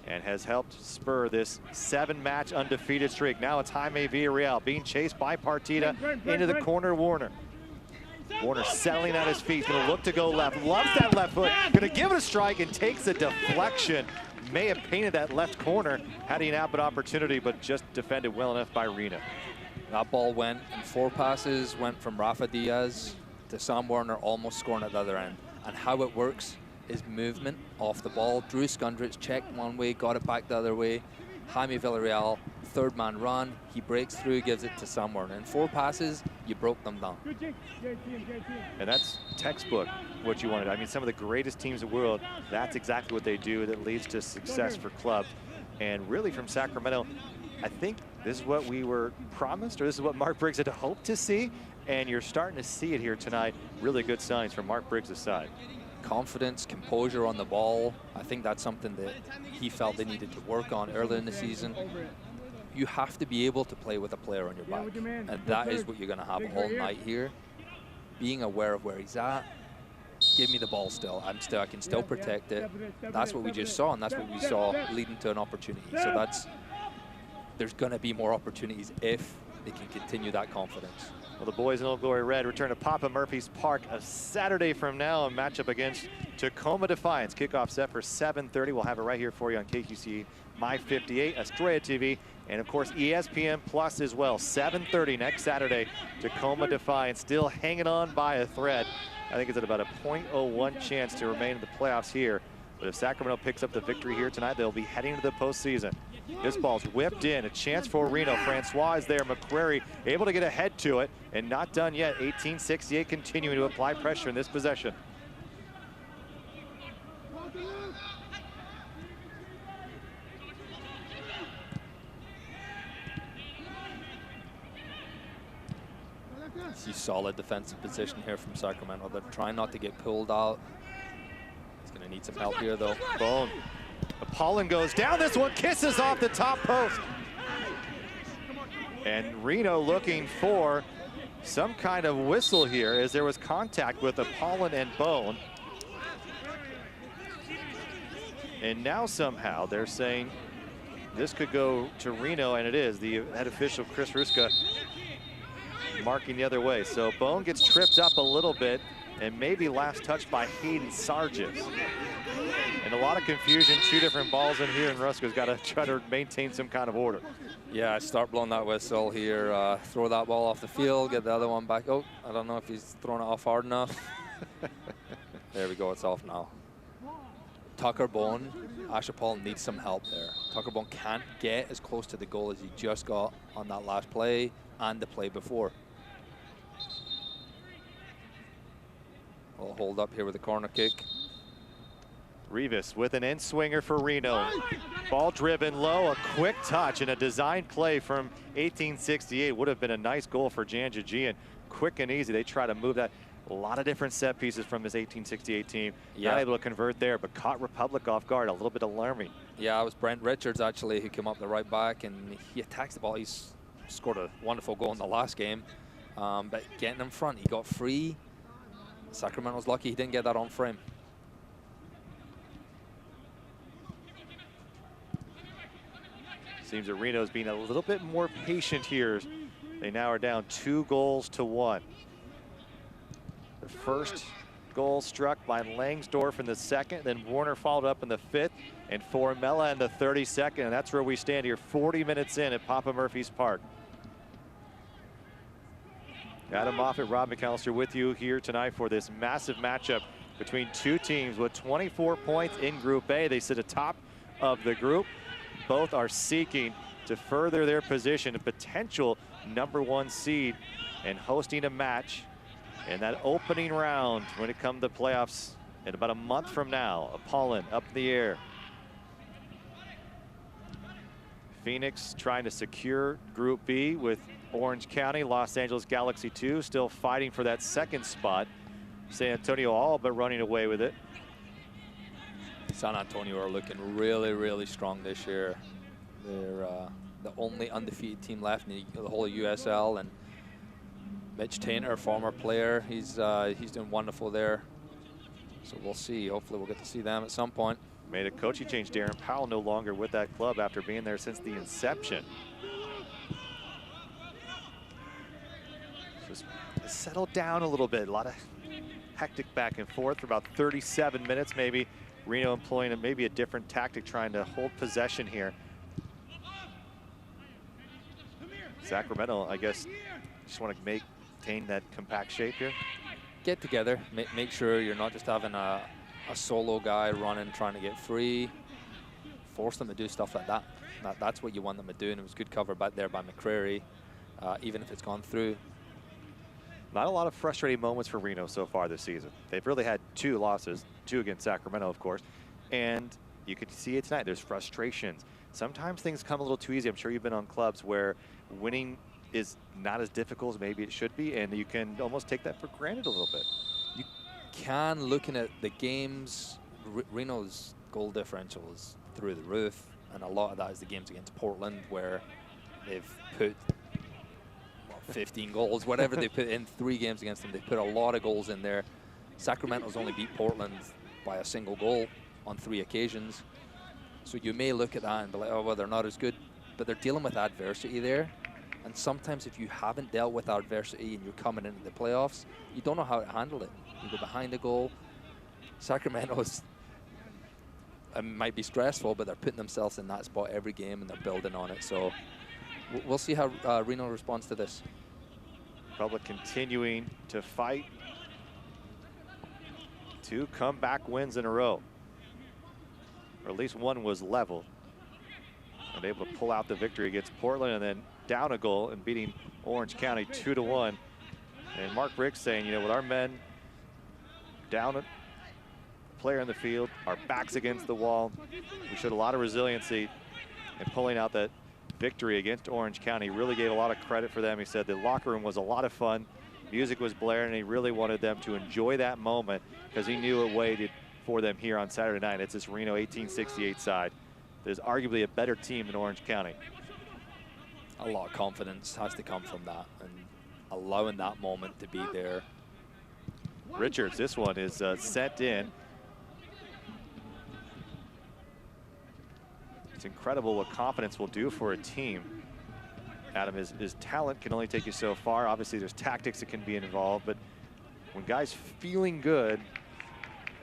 and has helped spur this 7-match undefeated streak. Now it's Jaime Villarreal being chased by Partita into the corner. Warner settling on his feet. He's going to look to go left. Loves that left foot. Going to give it a strike and takes a deflection. May have painted that left corner had he an output opportunity, but just defended well enough by Reno. That ball went in 4 passes, went from Rafa Diaz to Sam Werner, almost scoring at the other end. And how it works is movement off the ball. Drew Skundrich checked one way, got it back the other way. Jaime Villarreal, third man run. He breaks through, gives it to Sam Werner. In 4 passes, you broke them down. And that's textbook what you wanted. I mean, some of the greatest teams in the world, that's exactly what they do that leads to success for clubs. And really from Sacramento, I think this is what we were promised, or this is what Mark Briggs had hoped to see. And you're starting to see it here tonight. Really good signs from Mark Briggs' side. Confidence, composure on the ball. I think that's something that he felt they needed to work on earlier in the season. You have to be able to play with a player on your back, and that is what you're going to have all night here. Being aware of where he's at. Give me the ball still. I can still protect it. That's what we just saw, and that's what we saw leading to an opportunity. So there's going to be more opportunities if they can continue that confidence. Well, the boys in Old Glory Red return to Papa Murphy's Park a Saturday from now, a matchup against Tacoma Defiance. Kickoff set for 7:30. We'll have it right here for you on KQC My 58, Estrella TV, and of course ESPN Plus as well. 7:30 next Saturday. Tacoma Defiance still hanging on by a thread. I think it's at about a .01 chance to remain in the playoffs here. But if Sacramento picks up the victory here tonight, they'll be heading to the postseason. This ball's whipped in, a chance for Reno. Francois is there, McCrary able to get ahead to it, and not done yet. 1868 continuing to apply pressure in this possession. See solid defensive position here from Sacramento. They're trying not to get pulled out. He's going to need some help here, though. Bone. Apollon goes down. This one kisses off the top post. And Reno looking for some kind of whistle here as there was contact with Apollon and Bone. And now somehow they're saying this could go to Reno, and it is. The head official, Chris Ruska, marking the other way. So Bone gets tripped up a little bit and maybe last touched by Hayden Sargis. And a lot of confusion, 2 different balls in here, and Ruska's got to try to maintain some kind of order. Yeah, start blowing that whistle here, throw that ball off the field, get the other one back. Oh, I don't know if he's throwing it off hard enough. There we go, it's off now. Tucker Bone, Ashapal needs some help there. Tucker Bone can't get as close to the goal as he just got on that last play and the play before. We'll hold up here with a corner kick. Rivas with an end swinger for Reno. Ball driven low, a quick touch and a design play from 1868. Would have been a nice goal for Jan Jajian. Quick and easy, they try to move that. A lot of different set pieces from this 1868 team. Yeah. Not able to convert there, but caught Republic off guard, a little bit alarming. Yeah, it was Brent Richards actually who came up the right back and he attacks the ball. He's scored a wonderful goal in the last game, but getting in front, he got free. Sacramento's lucky he didn't get that on frame. Seems that Reno's being a little bit more patient here. They now are down 2-1. The first goal struck by Langsdorff in the second, then Warner followed up in the 5th, and Formella in the 32nd, and that's where we stand here 40 minutes in at Papa Murphy's Park. Adam Moffat, Rob McAllister with you here tonight for this massive matchup between 2 teams with 24 points in Group A. They sit atop of the group. Both are seeking to further their position, a potential #1 seed, and hosting a match in that opening round when it comes to playoffs in about a month from now. Apollon up in the air. Phoenix trying to secure Group B with Orange County. Los Angeles Galaxy 2 still fighting for that 2nd spot. San Antonio all but running away with it. San Antonio are looking really, really strong this year. They're the only undefeated team left in the whole of USL, and Mitch Tainter, former player, he's doing wonderful there. So we'll see. Hopefully we'll get to see them at some point. Made a coaching change. Darren Powell no longer with that club after being there since the inception. Just settled down a little bit. A lot of hectic back and forth for about 37 minutes maybe. Reno employing maybe a different tactic, trying to hold possession here. Sacramento, I guess, just want to maintain that compact shape here. Get together, make sure you're not just having a solo guy running, trying to get free. Force them to do stuff like that. That's what you want them to do, and it was good cover back there by McCrary, even if it's gone through. Not a lot of frustrating moments for Reno so far this season. They've really had 2 losses, 2 against Sacramento, of course. And you can see it tonight. There's frustrations. Sometimes things come a little too easy. I'm sure you've been on clubs where winning is not as difficult as maybe it should be, and you can almost take that for granted a little bit. You can, looking at the games, Reno's goal differential is through the roof, and a lot of that is the games against Portland where they've put 15 goals, whatever they put in 3 games against them. They put a lot of goals in there. Sacramento's only beat Portland by a single goal on 3 occasions. So you may look at that and be like, oh, well, they're not as good, but they're dealing with adversity there. And sometimes if you haven't dealt with adversity and you're coming into the playoffs, you don't know how to handle it. You go behind the goal. Sacramento's, it might be stressful, but they're putting themselves in that spot every game and they're building on it. So we'll see how Reno responds to this. Republic continuing to fight. 2 comeback wins in a row. Or at least one was level. And able to pull out the victory against Portland and then down a goal and beating Orange County 2-1. And Mark Ricks saying, you know, with our men down a player in the field, our backs against the wall, we showed a lot of resiliency in pulling out that victory against Orange County. Really gave a lot of credit for them. He said the locker room was a lot of fun. Music was blaring, and he really wanted them to enjoy that moment because he knew it waited for them here on Saturday night. It's this Reno 1868 side. There's arguably a better team than Orange County. A lot of confidence has to come from that, and allowing that moment to be there. Richards, this one is sent in. It's incredible what confidence will do for a team. Adam, his talent can only take you so far. Obviously, there's tactics that can be involved, but when guys feeling good,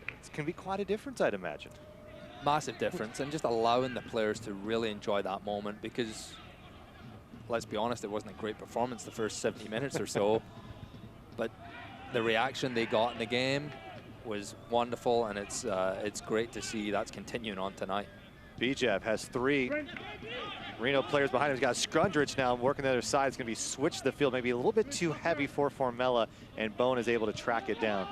it can be quite a difference, I'd imagine. Massive difference, and just allowing the players to really enjoy that moment, because let's be honest, it wasn't a great performance the first 70 minutes or so, but the reaction they got in the game was wonderful, and it's great to see that's continuing on tonight. Bijev has 3 Reno players behind him. He's got Skrundrich now working the other side. It's going to be switched to the field, maybe a little bit too heavy for Formella, and Bone is able to track it down.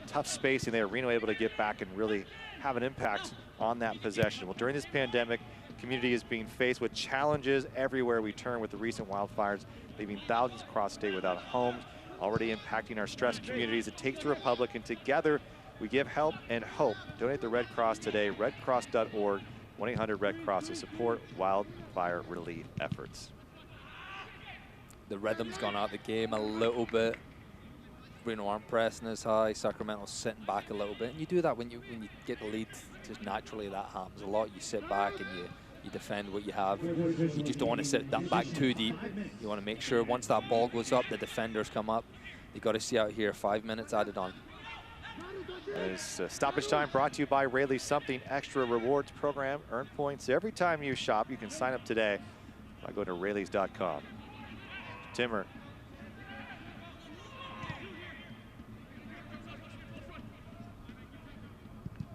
Tough spacing there. Reno able to get back and really have an impact on that possession. Well, during this pandemic, community is being faced with challenges everywhere we turn with the recent wildfires, leaving thousands across state without homes, already impacting our stressed communities. It takes the Republic, and together we give help and hope. Donate the Red Cross today, redcross.org, 1-800-RED-CROSS to support wildfire relief efforts. The rhythm's gone out of the game a little bit. Reno aren't pressing as high. Sacramento's sitting back a little bit. And you do that when you get the lead, just naturally that happens a lot. You sit back and you defend what you have. You just don't want to sit that back too deep. You want to make sure once that ball goes up, the defenders come up. You got to see out here 5 minutes added on. This stoppage time brought to you by Rayleigh's Something Extra Rewards program. Earn points every time you shop. You can sign up today by going to rayleighs.com. Timmer.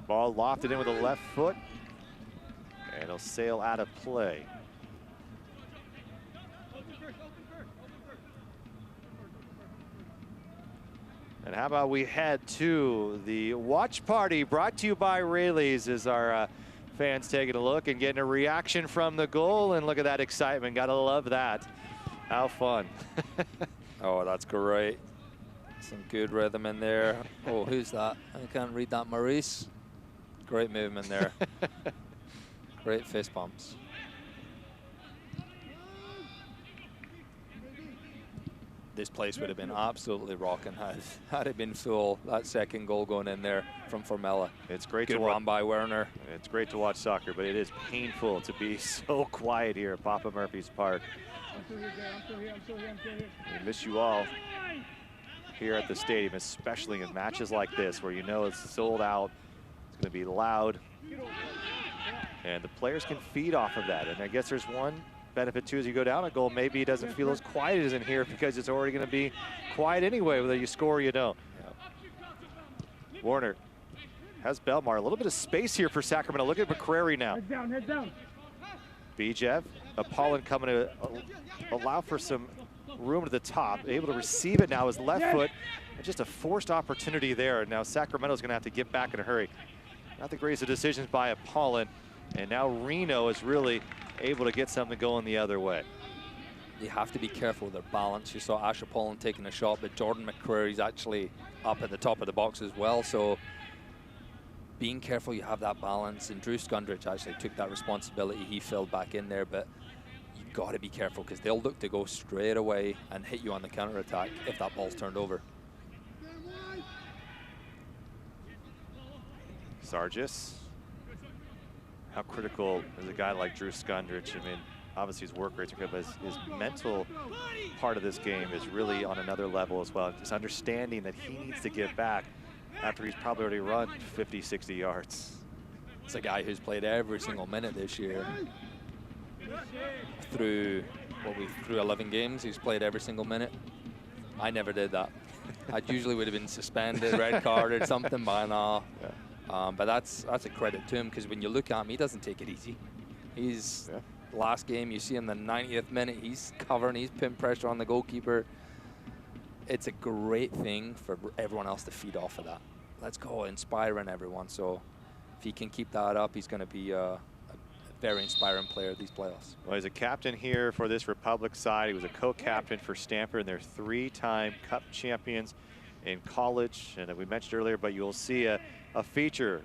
Ball lofted in with the left foot, and it'll sail out of play. And how about we head to the watch party brought to you by Rayleigh's as our fans taking a look and getting a reaction from the goal. And look at that excitement. Gotta love that. How fun. Oh, that's great. Some good rhythm in there. Oh, who's that? I can't read that. Maurice. Great movement there. Great fist bumps. This place would have been absolutely rocking had it been full. That second goal going in there from Formella. It's great Good to watch. run by Werner. It's great to watch soccer, but it is painful to be so quiet here at Papa Murphy's Park. We miss you all here at the stadium, especially in matches like this where you know it's sold out. It's going to be loud, and the players can feed off of that. And I guess there's one benefit too, as you go down a goal, maybe it doesn't feel as quiet as in here because it's already going to be quiet anyway, whether you score or you don't. Yeah. Warner has Belmar. A little bit of space here for Sacramento. Look at McCrary now. Head down, head down. Bijev, Apollon coming to allow for some room to the top, able to receive it now, his left foot. And just a forced opportunity there. Now Sacramento's going to have to get back in a hurry. Not the greatest of decisions by Apollon. And now Reno is really able to get something going the other way. You have to be careful with their balance. You saw Ash Apollon taking a shot, but Jordan McCrary's actually up at the top of the box as well. So being careful, you have that balance. And Drew Skundrich actually took that responsibility. He filled back in there, but you got to be careful because they'll look to go straight away and hit you on the counter-attack if that ball's turned over. Sargis. How critical is a guy like Drew Skundrich? I mean, obviously his work rates are good, but his mental part of this game is really on another level as well. Just understanding that he needs to get back after he's probably already run 50, 60 yards. It's a guy who's played every single minute this year. Through 11 games, he's played every single minute. I never did that. I usually would have been suspended, red carded, something by now. Yeah. But that's a credit to him because when you look at him, he doesn't take it easy. He's last game, you see him the 90th minute, he's covering, he's putting pressure on the goalkeeper. It's a great thing for everyone else to feed off of that. Let's go, inspiring everyone. So if he can keep that up, he's going to be a very inspiring player these playoffs. Well, he's a captain here for this Republic side. He was a co-captain for Stamford, and they're three-time Cup champions in college. And we mentioned earlier, but you'll see a feature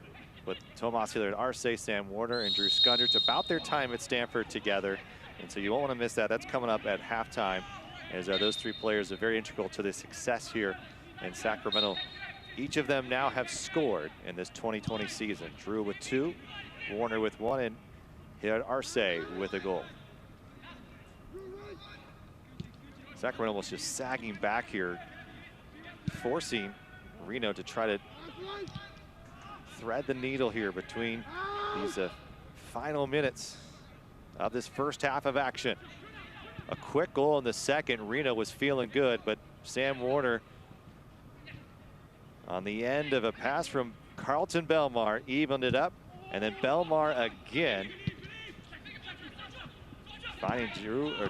with Tomas Hilliard, Arce, Sam Warner, and Drew Skundrich about their time at Stanford together. And so you won't want to miss that. That's coming up at halftime, as those three players are very integral to the success here in Sacramento. Each of them now have scored in this 2020 season. Drew with 2, Warner with 1, and here Arce with a goal. Sacramento almost just sagging back here, forcing Reno to try to thread the needle here between these final minutes of this first half of action. A quick goal in the second. Reno was feeling good, but Sam Warner on the end of a pass from Carlton Belmar evened it up, and then Belmar again finding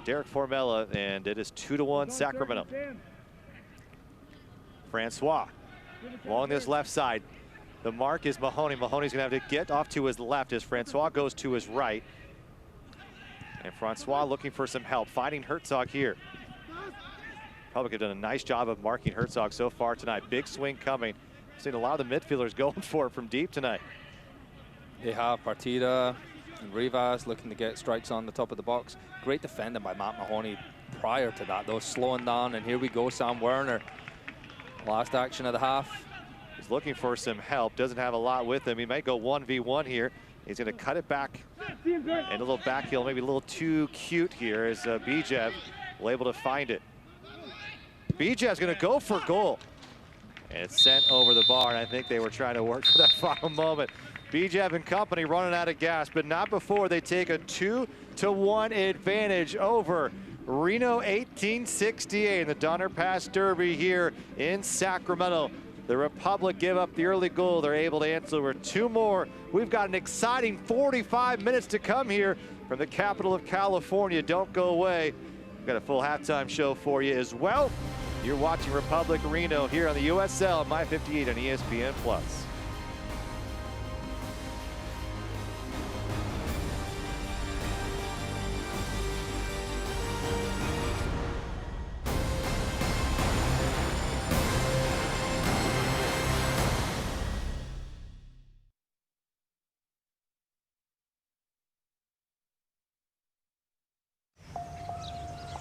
Derek Formella, and it is 2-1 Sacramento. Francois along this left side. The mark is Mahoney. Mahoney's gonna have to get off to his left as Francois goes to his right. And Francois looking for some help, finding Herzog here. Probably have done a nice job of marking Herzog so far tonight. Big swing coming. Seen a lot of the midfielders going for it from deep tonight. They have Partida and Rivas looking to get strikes on the top of the box. Great defending by Matt Mahoney prior to that, though, slowing down. And here we go, Sam Werner. Last action of the half. He's looking for some help, doesn't have a lot with him. He might go 1v1 here. He's gonna cut it back and a little back heel, maybe a little too cute here as Bijev will able to find it. Bijev's gonna go for goal. And it's sent over the bar, and I think they were trying to work for that final moment. Bijev and company running out of gas, but not before they take a 2-1 advantage over Reno 1868 in the Donner Pass Derby here in Sacramento. The Republic give up the early goal. They're able to answer with 2 more. We've got an exciting 45 minutes to come here from the capital of California. Don't go away. We've got a full halftime show for you as well. You're watching Republic Reno here on the USL, My 58 on ESPN+.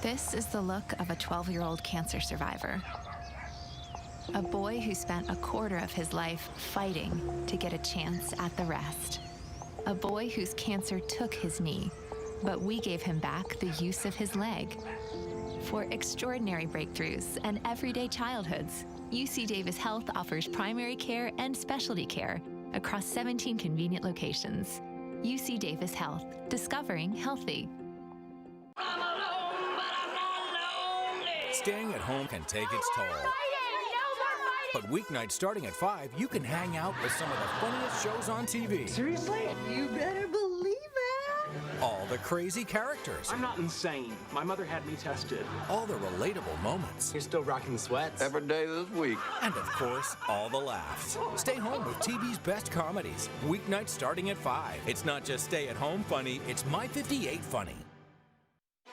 This is the look of a 12-year-old cancer survivor. A boy who spent a quarter of his life fighting to get a chance at the rest. A boy whose cancer took his knee, but we gave him back the use of his leg. For extraordinary breakthroughs and everyday childhoods, UC Davis Health offers primary care and specialty care across 17 convenient locations. UC Davis Health, discovering healthy. Staying at home can take its toll. But weeknights starting at 5, you can hang out with some of the funniest shows on TV. Seriously? You better believe it. All the crazy characters. I'm not insane. My mother had me tested. All the relatable moments. You're still rocking the sweats. Every day this week. And of course, all the laughs. Stay home with TV's best comedies. Weeknights starting at 5. It's not just stay at home funny, it's My 58 funny.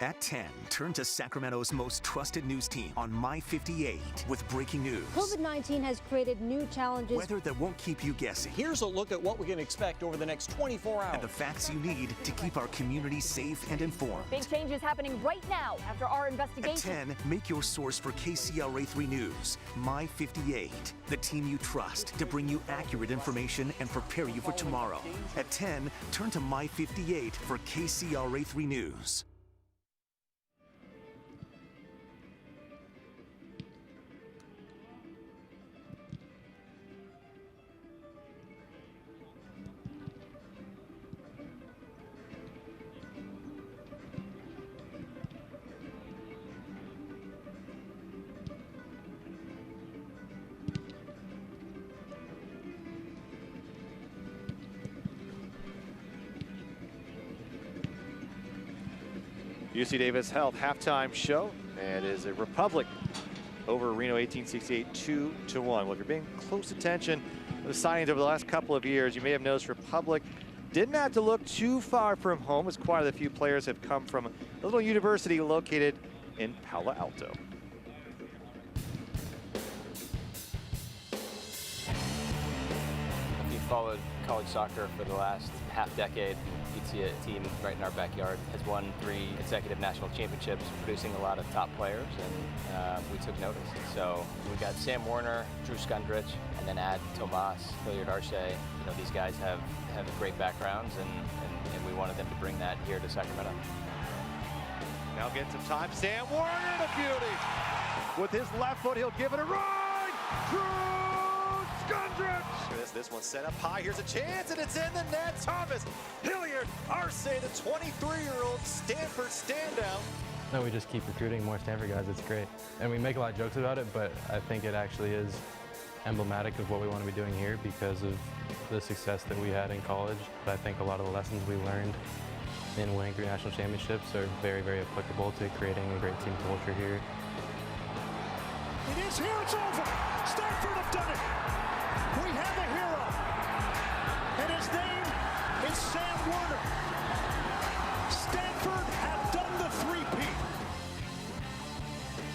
At 10, turn to Sacramento's most trusted news team on My 58 with breaking news. COVID-19 has created new challenges. Weather that won't keep you guessing. Here's a look at what we can expect over the next 24 hours. And the facts you need to keep our community safe and informed. Big changes happening right now after our investigation. At 10, make your source for KCLA 3 News, My 58, the team you trust to bring you accurate information and prepare you for tomorrow. At 10, turn to My 58 for KCLA 3 News. UC Davis Health halftime show, and it is a Republic over Reno 1868 2-1. Well, if you're paying close attention to the signings over the last couple of years, you may have noticed Republic didn't have to look too far from home, as quite a few players have come from a little university located in Palo Alto. If you followed college soccer for the last half decade, You'd see a team right in our backyard has won 3 consecutive national championships, producing a lot of top players, and we took notice. So we got Sam Warner, Drew Skundrich, and then add Tomas, Villarreal. You know, these guys have great backgrounds, and we wanted them to bring that here to Sacramento. Now get some time. Sam Warner, the beauty. With his left foot, he'll give it a ride. Drew Skundrich. This one's set up high. Here's a chance, and it's in the net. Thomas Hilliard Arce, the 23-year-old Stanford standout. No, we just keep recruiting more Stanford guys. It's great. And we make a lot of jokes about it, but I think it actually is emblematic of what we want to be doing here because of the success that we had in college. But I think a lot of the lessons we learned in winning 3 national championships are very, very applicable to creating a great team culture here. It is here, it's over. Stanford have done it. We have a hero, and his name is Sam Warner. Stanford have done the three-peat.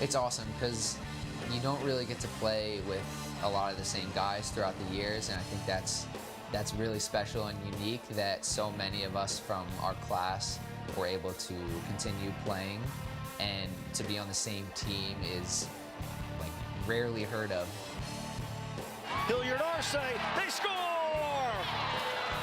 It's awesome because you don't really get to play with a lot of the same guys throughout the years, and I think that's really special and unique that so many of us from our class were able to continue playing, and to be on the same team is like rarely heard of. Hilliard Arce, they score!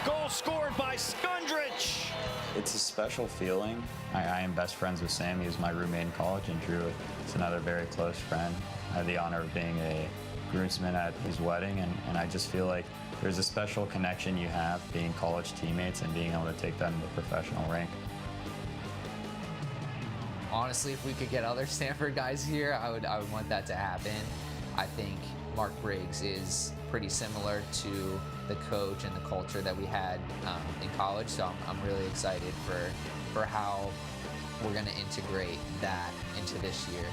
Goal scored by Skundrich. It's a special feeling. I am best friends with Sam. He was my roommate in college, and Drew is another very close friend. I had the honor of being a groomsman at his wedding, and I just feel like there's a special connection you have being college teammates and being able to take that into the professional rank. Honestly, if we could get other Stanford guys here, I would want that to happen. I think Mark Briggs is pretty similar to the coach and the culture that we had in college, so I'm really excited for how we're going to integrate that into this year.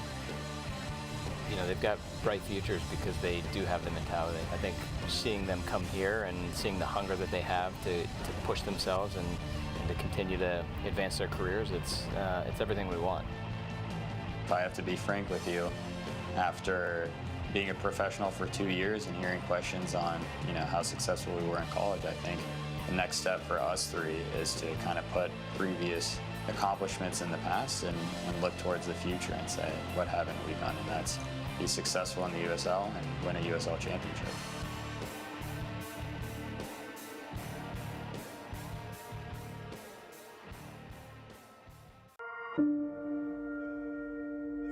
You know, they've got bright futures because they do have the mentality. I think seeing them come here and seeing the hunger that they have to push themselves and to continue to advance their careers, it's everything we want. If I have to be frank with you, after being a professional for 2 years and hearing questions on, you know, how successful we were in college, I think the next step for us 3 is to kind of put previous accomplishments in the past and look towards the future and say, what haven't we done? And that's be successful in the USL and win a USL championship.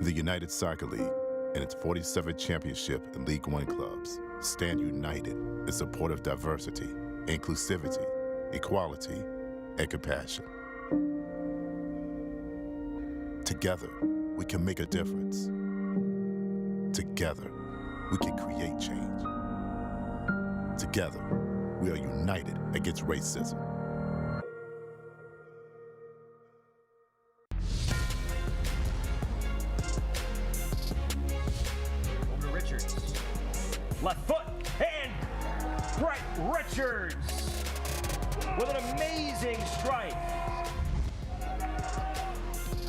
The United Soccer League and its 47th championship in League One clubs stand united in support of diversity, inclusivity, equality, and compassion. Together, we can make a difference. Together, we can create change. Together, we are united against racism. Over to Richards. Left foot, and Bright Richards with an amazing strike.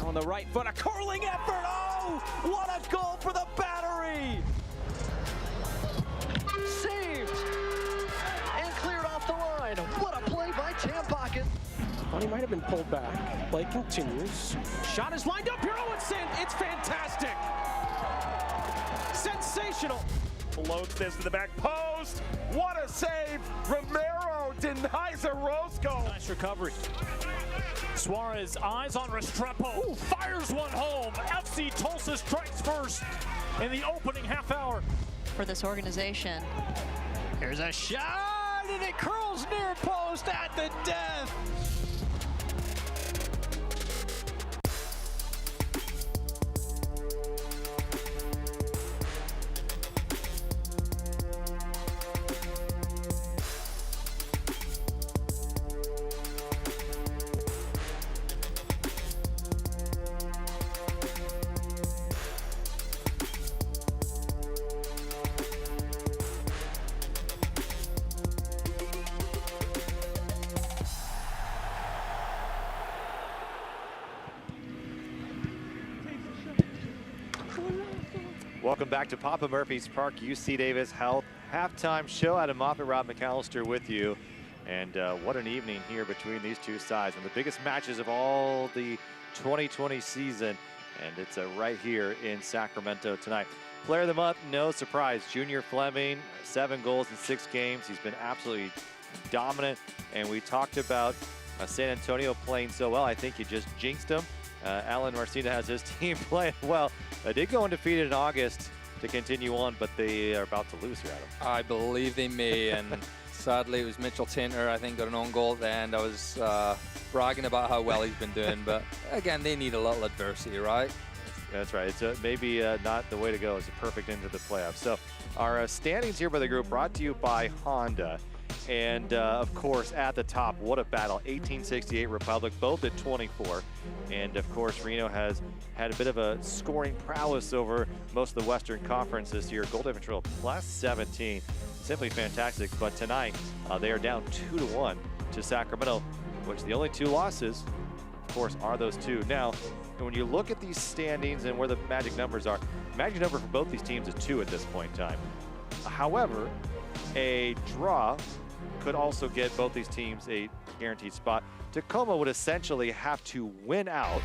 On the right foot, a curling effort. Oh, what a goal for the Battery! Saved and cleared off the line. What a play by Tampocket. Thought he might have been pulled back. Play continues. Shot is lined up here. Oh, it's fantastic. Sensational. Floats this to the back post. What a save. Romero denies a Roscoe. Nice recovery. Suarez eyes on Restrepo. Ooh, fires one home. FC Tulsa strikes first in the opening half hour. For this organization. Here's a shot, and it curls near post at the death. Welcome back to Papa Murphy's Park, UC Davis Health halftime show. Adam Moffat, Rob McAllister with you. And what an evening here between these two sides. And the biggest matches of all the 2020 season. And it's right here in Sacramento tonight. Player of the month, no surprise, Junior Fleming, 7 goals in 6 games. He's been absolutely dominant. And we talked about San Antonio playing so well. I think you just jinxed them. Alan Marcina has his team playing well. They did go undefeated in August to continue on, but they are about to lose here, Adam. I believe they may, and sadly it was Mitchell Tinter, I think, got an own goal at the end. I was bragging about how well he's been doing, but again, they need a little adversity, right? That's right. It's maybe not the way to go. It's a perfect into the playoffs. So our standings here by the group brought to you by Honda. And of course, at the top, what a battle. 1868 Republic, both at 24. And of course, Reno has had a bit of a scoring prowess over most of the Western Conference this year. Goal differential plus 17. Simply fantastic. But tonight, they are down 2-1 to Sacramento, which the only 2 losses, of course, are those 2. Now, when you look at these standings and where the magic numbers are, magic number for both these teams is 2 at this point in time. However, a draw could also get both these teams a guaranteed spot. Tacoma would essentially have to win out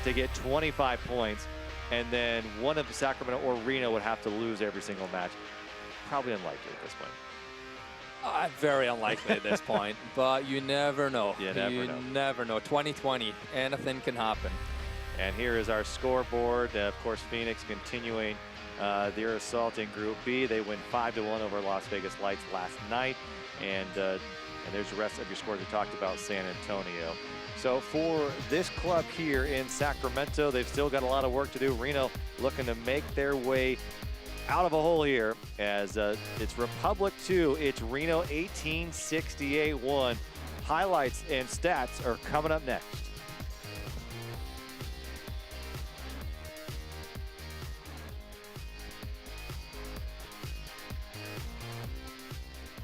to get 25 points, and then one of Sacramento or Reno would have to lose every single match. Probably unlikely at this point. Very unlikely at this point, but you never know. You never know. 2020, anything can happen. And here is our scoreboard. Of course, Phoenix continuing their assault in Group B. They win 5-1 over Las Vegas Lights last night. And there's the rest of your scores we talked about, San Antonio. So for this club here in Sacramento, they've still got a lot of work to do. Reno looking to make their way out of a hole here as it's Republic 2, it's Reno 1868 1. Highlights and stats are coming up next.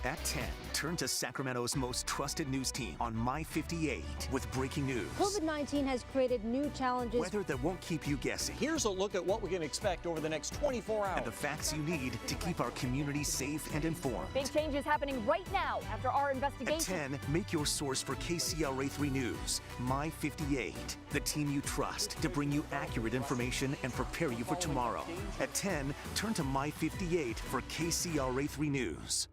At 10, turn to Sacramento's most trusted news team on My 58 with breaking news. COVID-19 has created new challenges. Weather that won't keep you guessing. Here's a look at what we can expect over the next 24 hours. And the facts you need to keep our community safe and informed. Big changes happening right now after our investigation. At 10, make your source for KCRA3 News, My 58, the team you trust to bring you accurate information and prepare you for tomorrow. At 10, turn to My 58 for KCRA3 News.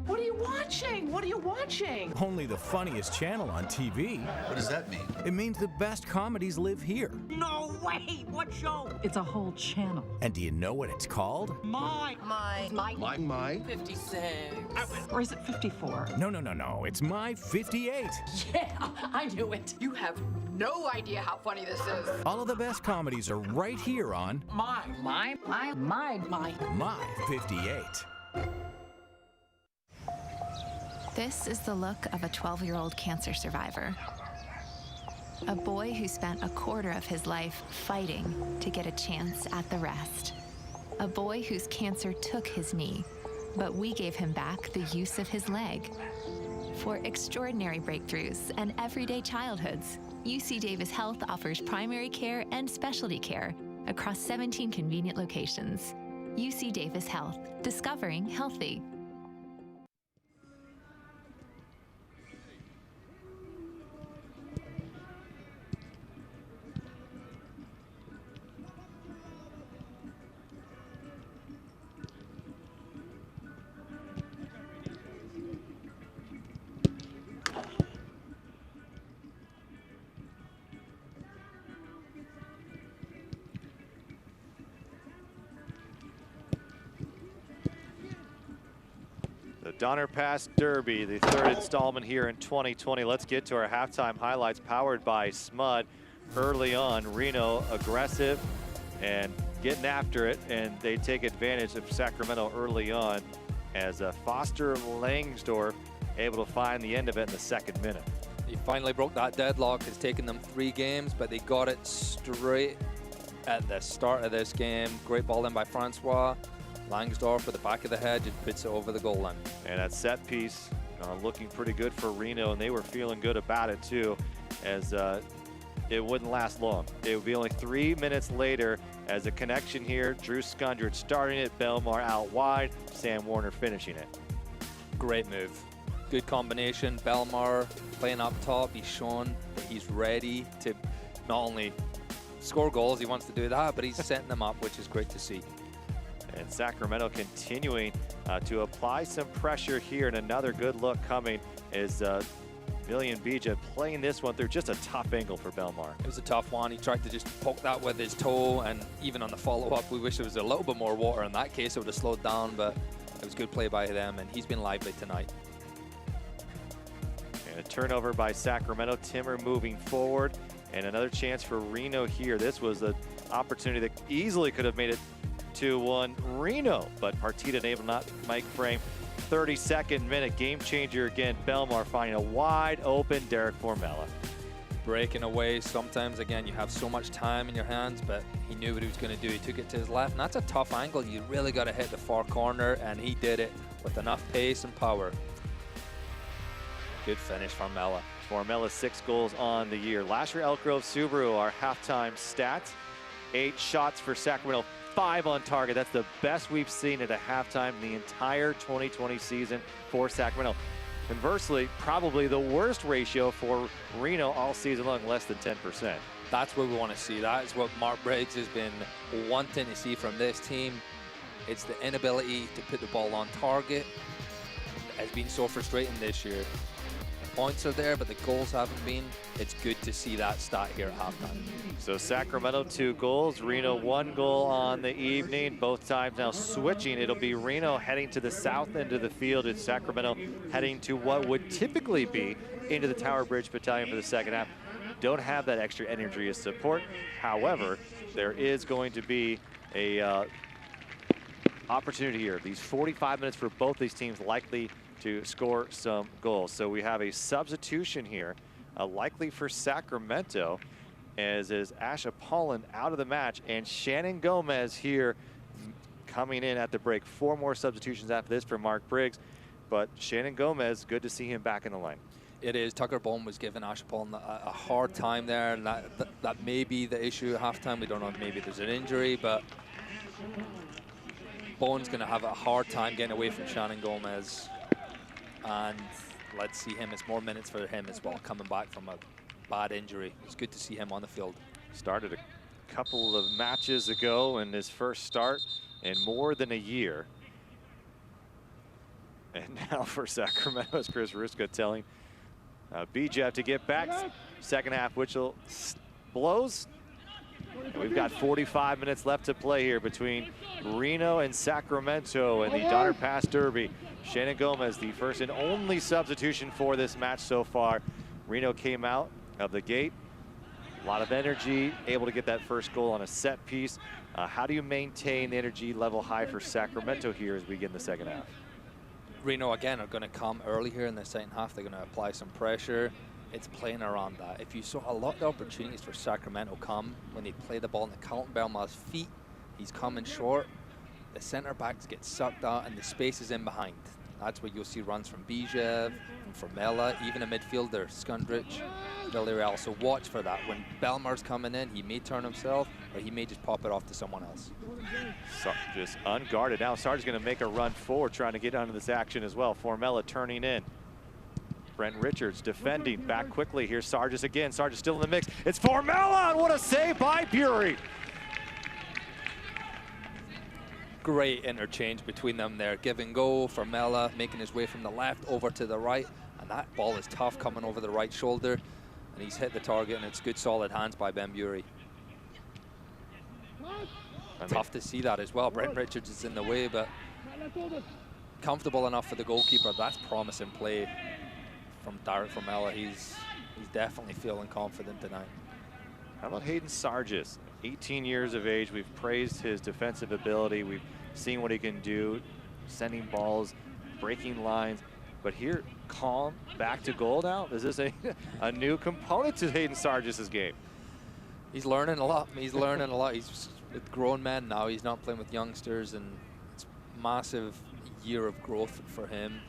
What are you watching? What are you watching? Only the funniest channel on TV. What does that mean? It means the best comedies live here. No way! What show? It's a whole channel. And do you know what it's called? My 56. Or is it 54? No. It's My 58. Yeah, I knew it. You have no idea how funny this is. All of the best comedies are right here on My 58. This is the look of a 12-year-old cancer survivor. A boy who spent a quarter of his life fighting to get a chance at the rest. A boy whose cancer took his knee, but we gave him back the use of his leg. For extraordinary breakthroughs and everyday childhoods, UC Davis Health offers primary care and specialty care across 17 convenient locations. UC Davis Health, discovering healthy. Donner Pass Derby, the 3rd installment here in 2020. Let's get to our halftime highlights powered by Smud. Early on, Reno aggressive and getting after it, and they take advantage of Sacramento early on as Foster Langsdorff able to find the end of it in the 2nd minute. He finally broke that deadlock. It's taken them 3 games, but they got it straight at the start of this game. Great ball in by Francois. Langsdorff with the back of the head just puts it over the goal line. And that set piece looking pretty good for Reno, and they were feeling good about it too, as it wouldn't last long. It would be only 3 minutes later as a connection here. Drew Skundrich starting it, Belmar out wide, Sam Warner finishing it. Great move. Good combination. Belmar playing up top. He's shown that he's ready to not only score goals, he wants to do that, but he's setting them up, which is great to see. And Sacramento continuing to apply some pressure here, and another good look coming is Villarreal Bija playing this one through just a tough angle for Belmar. It was a tough one. He tried to just poke that with his toe, and even on the follow-up, we wish there was a little bit more water. In that case, it would have slowed down, but it was good play by them, and he's been lively tonight. And a turnover by Sacramento. Timmer moving forward, and another chance for Reno here. This was an opportunity that easily could have made it 2-1 Reno, but Partita able not make frame. 32nd minute, game changer again. Belmar finding a wide open Derek Formella. Breaking away. Sometimes, again, you have so much time in your hands, but he knew what he was going to do. He took it to his left, and that's a tough angle. You really got to hit the far corner, and he did it with enough pace and power. Good finish from Formella. Formella 6 goals on the year. Last year, Elk Grove Subaru, our halftime stats. 8 shots for Sacramento, 5 on target. That's the best we've seen at a halftime in the entire 2020 season for Sacramento. Conversely, probably the worst ratio for Reno all season long, less than 10%. That's what we want to see. That is what Mark Briggs has been wanting to see from this team. It's the inability to put the ball on target. It has been so frustrating this year. The points are there, but the goals haven't been. It's good to see that stat here at halftime. So Sacramento 2 goals, Reno 1 goal on the evening. Both times now switching. It'll be Reno heading to the south end of the field, and Sacramento heading to what would typically be into the Tower Bridge Battalion for the second half. Don't have that extra energy as support. However, there is going to be a opportunity here. These 45 minutes for both these teams likely to score some goals. So we have a substitution here, likely for Sacramento, as is Asha Paulin out of the match, and Shannon Gomez here coming in at the break. 4 more substitutions after this for Mark Briggs, but Shannon Gomez, good to see him back in the line. It is. Tucker Bone was giving Asha Paulin a hard time there, and that may be the issue at halftime. We don't know if maybe there's an injury, but Bone's going to have a hard time getting away from Shannon Gomez. And let's see him. It's more minutes for him as well, coming back from a bad injury. It's good to see him on the field. Started a couple of matches ago in his first start in more than a year. And now for Sacramento, as Chris Ruska telling Bija to get back. Second half, Witchell blows. And we've got 45 minutes left to play here between Reno and Sacramento in the Donner Pass Derby. Shannon Gomez, the first and only substitution for this match so far. Reno came out of the gate, a lot of energy, able to get that first goal on a set piece. How do you maintain the energy level high for Sacramento here as we get in the second half? Reno, again, are going to come early here in the second half. They're going to apply some pressure. It's playing around that. If you saw a lot of the opportunities for Sacramento come when they play the ball in the Carlton Belmar's feet, he's coming short. The center backs get sucked out and the space is in behind. That's where you'll see runs from Bija, from Formella, even a midfielder, Skundrich, Villarreal. So watch for that. When Belmar's coming in, he may turn himself or he may just pop it off to someone else. So just unguarded. Now Sarge's going to make a run forward, trying to get onto this action as well. Formella turning in. Brent Richards defending back quickly. Here's Sargis again. Sargis still in the mix. It's Formella, and what a save by Bury. Great interchange between them there. Give and go. Formella making his way from the left over to the right, and that ball is tough coming over the right shoulder, and he's hit the target, and it's good solid hands by Ben Bury. Tough to see that as well. Brent Richards is in the way, but comfortable enough for the goalkeeper. That's promising play from Derek Formella. He's definitely feeling confident tonight. How about Hayden Sargis? 18 years of age. We've praised his defensive ability. We've seen what he can do, sending balls, breaking lines. But here, calm, back to goal now. Is this a new component to Hayden Sargis' game? He's learning a lot. He's learning a lot. He's with grown men now. He's not playing with youngsters, and it's a massive year of growth for him.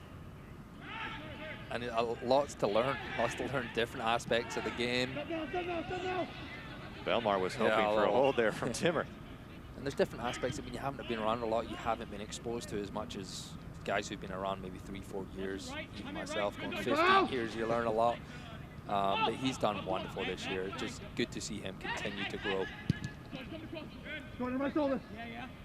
And lots to learn. Lots to learn different aspects of the game. Belmar was hoping for a hold there from Timmer. And there's different aspects that when you haven't been around a lot, you haven't been exposed to as much as guys who've been around maybe 3-4 years, even myself going 15 years, you learn a lot. But he's done wonderful this year. Just good to see him continue to grow.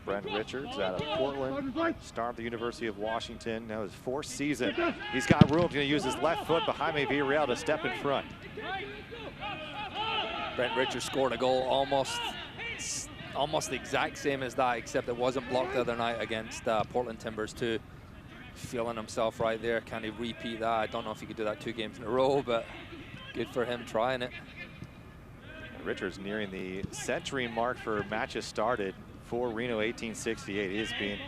Brent Richards out of Portland, star of the University of Washington. Now his 4th season. He's got room. He's going to use his left foot behind Villarreal to step in front. Brent Richards scored a goal almost the exact same as that, except it wasn't blocked the other night against Portland Timbers too. Feeling himself right there. Can he repeat that? I don't know if he could do that 2 games in a row, but good for him trying it. Richards nearing the century mark for matches started for Reno 1868. He has been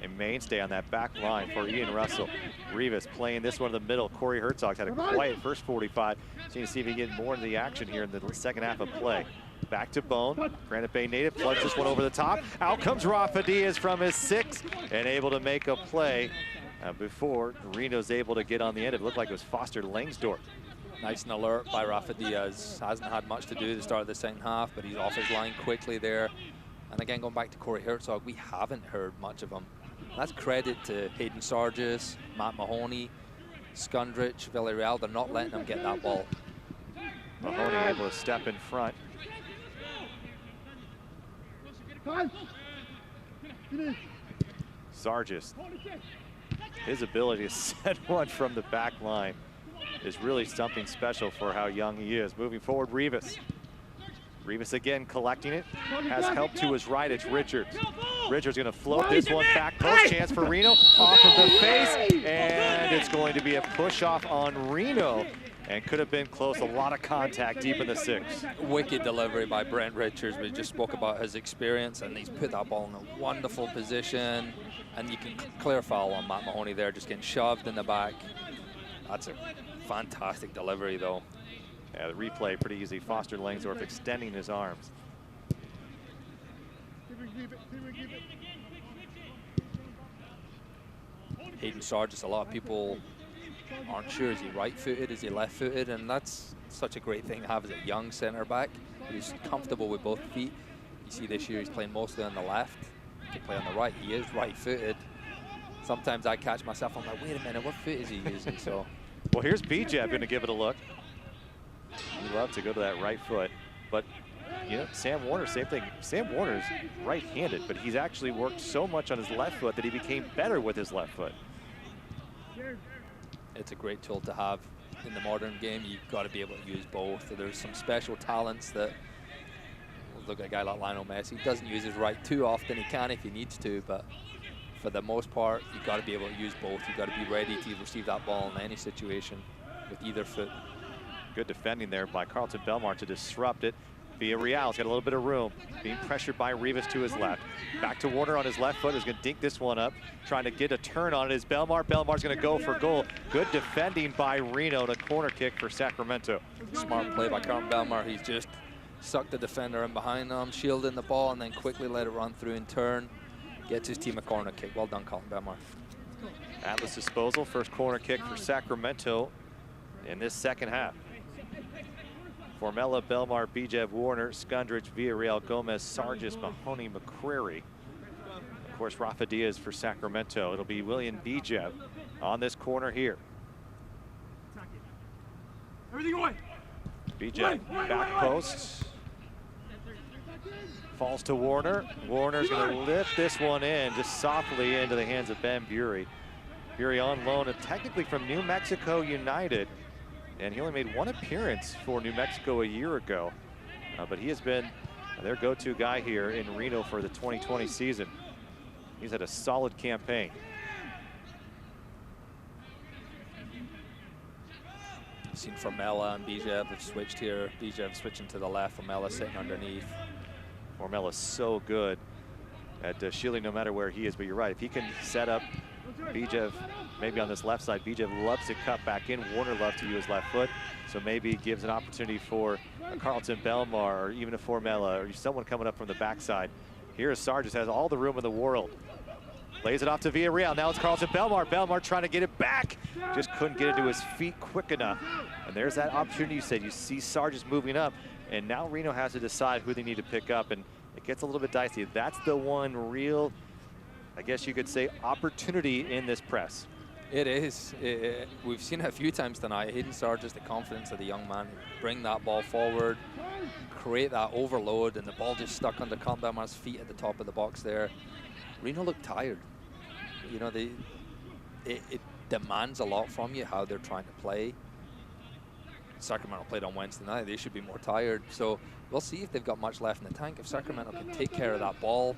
a mainstay on that back line for Ian Russell. Rivas playing this one in the middle. Corey Herzog's had a quiet first 45. So you can see if he can get more into the action here in the second half of play. Back to Bone. Granite Bay native plugs this one over the top. Out comes Rafa Diaz from his 6 and able to make a play before Reno's able to get on the end. It looked like it was Foster Langsdorff. Nice and alert by Rafa Diaz. Hasn't had much to do at the start of the second half, but he's off his line quickly there. And again, going back to Corey Herzog, we haven't heard much of him. That's credit to Hayden Sargis, Matt Mahoney, Skundrich, Villarreal. They're not letting him get that ball. Mahoney able to step in front. Sargis, his ability to set one from the back line is really something special for how young he is. Moving forward, Rivas. Rivas again collecting it. Has help to his right, it's Richards. Richards gonna float this one back. Post chance for Reno. Off of the face, and it's going to be a push off on Reno. And could have been close, a lot of contact deep in the 6. Wicked delivery by Brent Richards. We just spoke about his experience, and he's put that ball in a wonderful position. And you can clear foul on Matt Mahoney there, just getting shoved in the back. That's a fantastic delivery, though. Yeah, the replay pretty easy. Foster Langsdorff extending his arms. Hayden Sargis, a lot of people aren't sure, is he right-footed, is he left-footed, and that's such a great thing to have as a young centre back. He's comfortable with both feet. You see this year he's playing mostly on the left. He can play on the right. He is right-footed. Sometimes I catch myself, I'm like, wait a minute, what foot is he using? So, well, here's Bijev going to give it a look. He loves to go to that right foot, but you know, Sam Warner, same thing. Sam Warner's right-handed, but he's actually worked so much on his left foot that he became better with his left foot. It's a great tool to have in the modern game. You've got to be able to use both. There's some special talents that, look at a guy like Lionel Messi. He doesn't use his right too often. He can if he needs to, but for the most part, you've got to be able to use both. You've got to be ready to receive that ball in any situation with either foot. Good defending there by Carlton Belmar to disrupt it. Villarreal's got a little bit of room, being pressured by Rivas to his left. Back to Warner on his left foot, who's going to dink this one up. Trying to get a turn on it is Belmar. Belmar's going to go for goal. Good defending by Reno, and a corner kick for Sacramento. Smart play by Carlton Belmar. He's just sucked the defender in behind him, shielding the ball, and then quickly let it run through and turn. Gets his team a corner kick. Well done, Carlton Belmar. Atlas disposal, first corner kick for Sacramento in this second half. Formella, Belmar, Bijev, Warner, Skundrich, Villarreal, Gomez, Sargis, Mahoney, McCrary. Of course, Rafa Diaz for Sacramento. It'll be William Bijev on this corner here. Everything away. Bijev, back post. Falls to Warner. Warner's going to lift this one in just softly into the hands of Ben Bury. Bury on loan, and technically from New Mexico United. And he only made one appearance for New Mexico a year ago. But he has been their go-to guy here in Reno for the 2020 season. He's had a solid campaign. Seen Formella and Bijev have switched here. Bijev switching to the left, Formella sitting underneath. Formella's so good at shielding no matter where he is, but you're right. If he can set up Bijev maybe on this left side, Bijev loves to cut back in. Warner loves to use left foot, so maybe gives an opportunity for a Carlton Belmar or even a Formella or someone coming up from the backside. Here is Sargis, has all the room in the world. Lays it off to Villarreal. Now it's Carlton Belmar. Belmar trying to get it back. Just couldn't get it to his feet quick enough. And there's that opportunity you said. You see Sargis moving up, and now Reno has to decide who they need to pick up, and it gets a little bit dicey. That's the one real I guess you could say, opportunity in this press. It is. We've seen it a few times tonight. Hayden Sarge, just the confidence of the young man. Bring that ball forward, create that overload, and the ball just stuck under Belmar's feet at the top of the box there. Reno looked tired. You know, it demands a lot from you how they're trying to play. Sacramento played on Wednesday night. They should be more tired. So we'll see if they've got much left in the tank. If Sacramento can take care of that ball,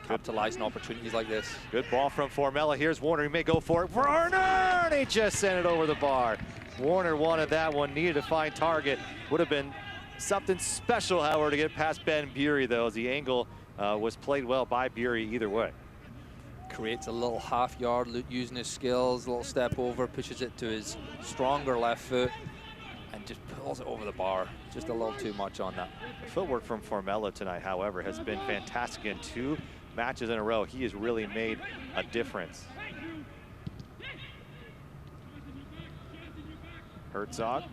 capitalize on opportunities like this. Good ball from Formella. Here's Warner. He may go for it. Warner! And he just sent it over the bar. Warner wanted that one. Needed to find target. Would have been something special, however, to get past Ben Bury, though, as the angle was played well by Bury either way. Creates a little half yard using his skills, a little step over, pushes it to his stronger left foot, and just pulls it over the bar. Just a little too much on that. The footwork from Formella tonight, however, has been fantastic. In 2 matches in a row, he has really made a difference. Herzog.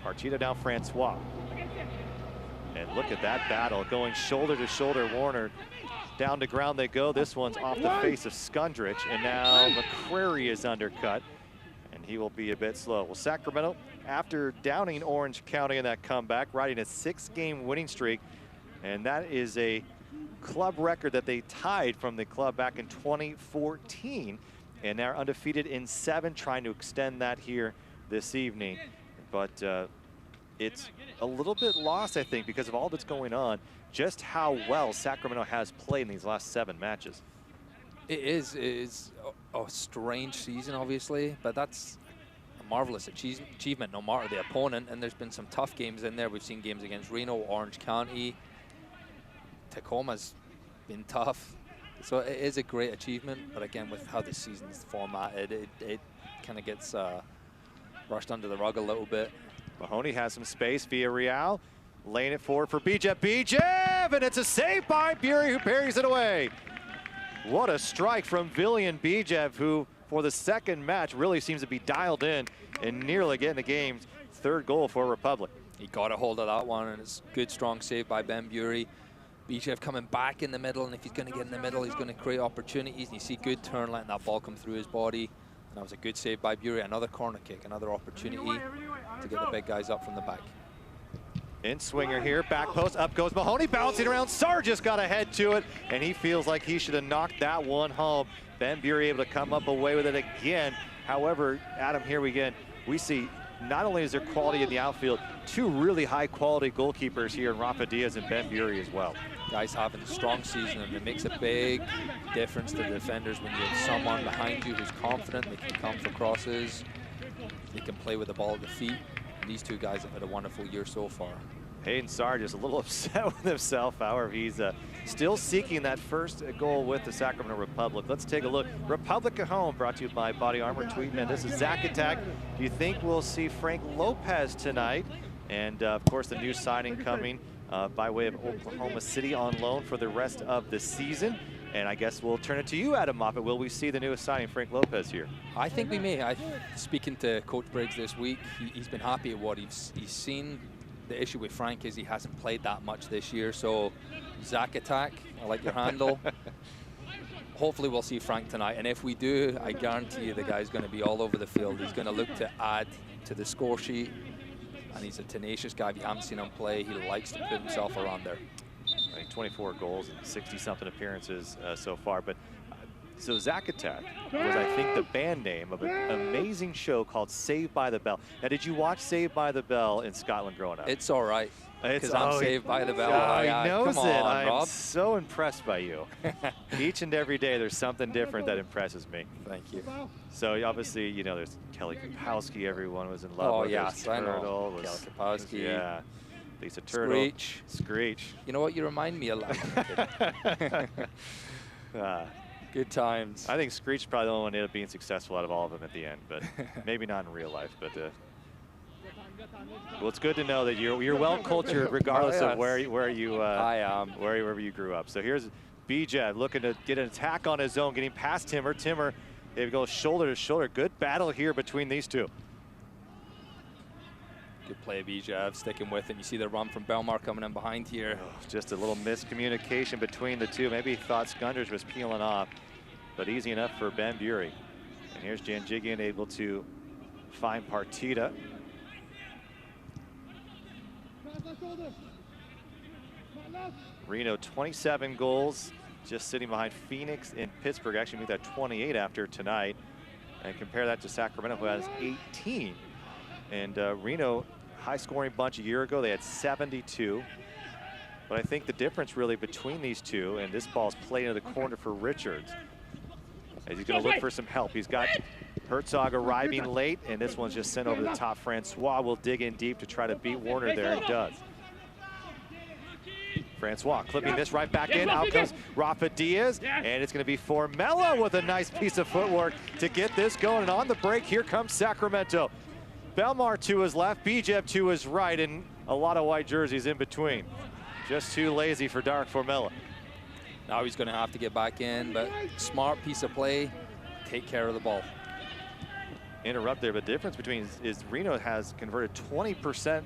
Partita down Francois. And look at that battle, going shoulder to shoulder. Warner down to ground they go. This one's off the face of Skundrich, and now McCrary is undercut, and he will be a bit slow. Well, Sacramento, after downing Orange County in that comeback, riding a 6-game winning streak, and that is a club record that they tied from the club back in 2014, and they're undefeated in 7, trying to extend that here this evening. But it's a little bit lost, I think, because of all that's going on, just how well Sacramento has played in these last 7 matches. It is a strange season, obviously, but that's a marvelous achievement no matter the opponent. And there's been some tough games in there. We've seen games against Reno, Orange County. Tacoma's been tough. So it is a great achievement, but again, with how this season's formatted, it kind of gets brushed under the rug a little bit. Mahoney has some space. Villarreal laying it forward for Bijev. Bijev, and it's a save by Bury, who parries it away. What a strike from Villian Bijev, who for the 2nd match really seems to be dialed in and nearly getting the game's 3rd goal for Republic. He got a hold of that one, and it's a good, strong save by Ben Bury. Bijev coming back in the middle, and if he's going to get in the middle, he's going to create opportunities. And you see good turn, letting that ball come through his body. And that was a good save by Bury. Another corner kick, another opportunity to get the big guys up from the back. In swinger here, back post, up goes Mahoney, bouncing around. Sarge just got ahead to it, and he feels like he should have knocked that one home. Ben Bury able to come up away with it again. However, Adam, here we see not only is there quality in the outfield, 2 really high quality goalkeepers here in Rafa Diaz and Ben Bury as well. Guys having a strong season, and it makes a big difference to the defenders when you have someone behind you who's confident. They can come for crosses, they can play with the ball at the feet. And these 2 guys have had a wonderful year so far. Hayden Sarge is a little upset with himself. However, he's still seeking that 1st goal with the Sacramento Republic. Let's take a look. Republic at home, brought to you by Body Armor Tweetman. This is Zach Attack. Do you think we'll see Frank Lopez tonight? And of course, the new signing coming by way of Oklahoma City on loan for the rest of the season. And I guess we'll turn it to you, Adam Moffat. Will we see the newest signing, Frank Lopez, here? I think we may. Speaking to Coach Briggs this week, he's been happy at what he's seen. The issue with Frank is he hasn't played that much this year. So, Zach Attack, I like your handle. Hopefully we'll see Frank tonight. And if we do, I guarantee you the guy's going to be all over the field. He's going to look to add to the score sheet. And he's a tenacious guy. If you haven't seen him play, he likes to put himself around there. I think 24 goals and 60-something appearances so far. But so Zach Attack was, I think, the band name of an amazing show called Saved by the Bell. Now, did you watch Saved by the Bell in Scotland growing up? It's all right. Because I'm saved by the bell. He knows Come on, I'm Rob. so impressed by you. Each and every day, there's something different that impresses me. Thank you. So obviously, you know, there's Kelly Kapowski. Everyone was in love with. Yes, I know. Kelly Kapowski. Yeah. Lisa Turtle. Screech. You know what? You remind me a lot. Good times. I think Screech probably the only one who ended up being successful out of all of them at the end, but maybe not in real life. But well, it's good to know that you're well cultured regardless of where you I am, wherever you grew up. So here's Bijev looking to get an attack on his own, getting past Timmer. Timmer, they go shoulder to shoulder. Good battle here between these 2. Good play, Bijev, sticking with it. You see the run from Belmar coming in behind here. Oh, just a little miscommunication between the two. Maybe he thought Skundrich was peeling off, but easy enough for Ben Bury. And here's Janjigian able to find Partita. Reno 27 goals, just sitting behind Phoenix and Pittsburgh. Actually made that 28 after tonight. And compare that to Sacramento, who has 18. And Reno, high scoring bunch a year ago, they had 72. But I think the difference really between these two, and this ball's played into the corner for Richards, as he's going to look for some help. He's got Herzog arriving late, and this one's just sent over the top. Francois will dig in deep to try to beat Warner there, and does. Francois clipping this right back in. Out comes Rafa Diaz, and it's going to be Formella with a nice piece of footwork to get this going. And on the break, here comes Sacramento. Belmar to his left, Bijev to his right, and a lot of white jerseys in between. Just too lazy for Dark Formella. Now he's going to have to get back in, but smart piece of play, take care of the ball. Interrupt there, but the difference between is Reno has converted 20%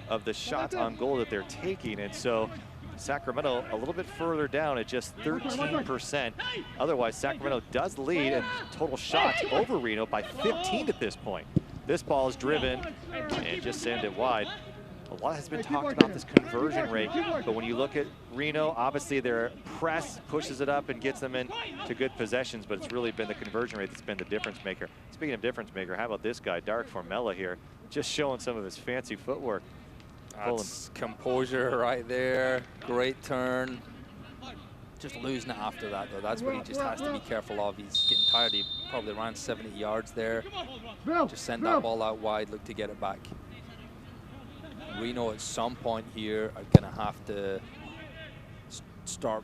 of the shots on goal that they're taking, and so Sacramento a little bit further down at just 13%. Otherwise, Sacramento does lead in total shots over Reno by 15 at this point. This ball is driven and just send it wide. A lot has been talked about this conversion rate, but when you look at Reno, obviously their press pushes it up and gets them into good possessions, but it's really been the conversion rate that's been the difference maker. Speaking of difference maker, how about this guy, Dark Formella here, just showing some of his fancy footwork. That's composure right there. Great turn. Just losing it after that, though. That's what he just has to be careful of. He's getting tired. He probably ran 70 yards there. Just send that ball out wide, look to get it back. Reno at some point here are going to have to start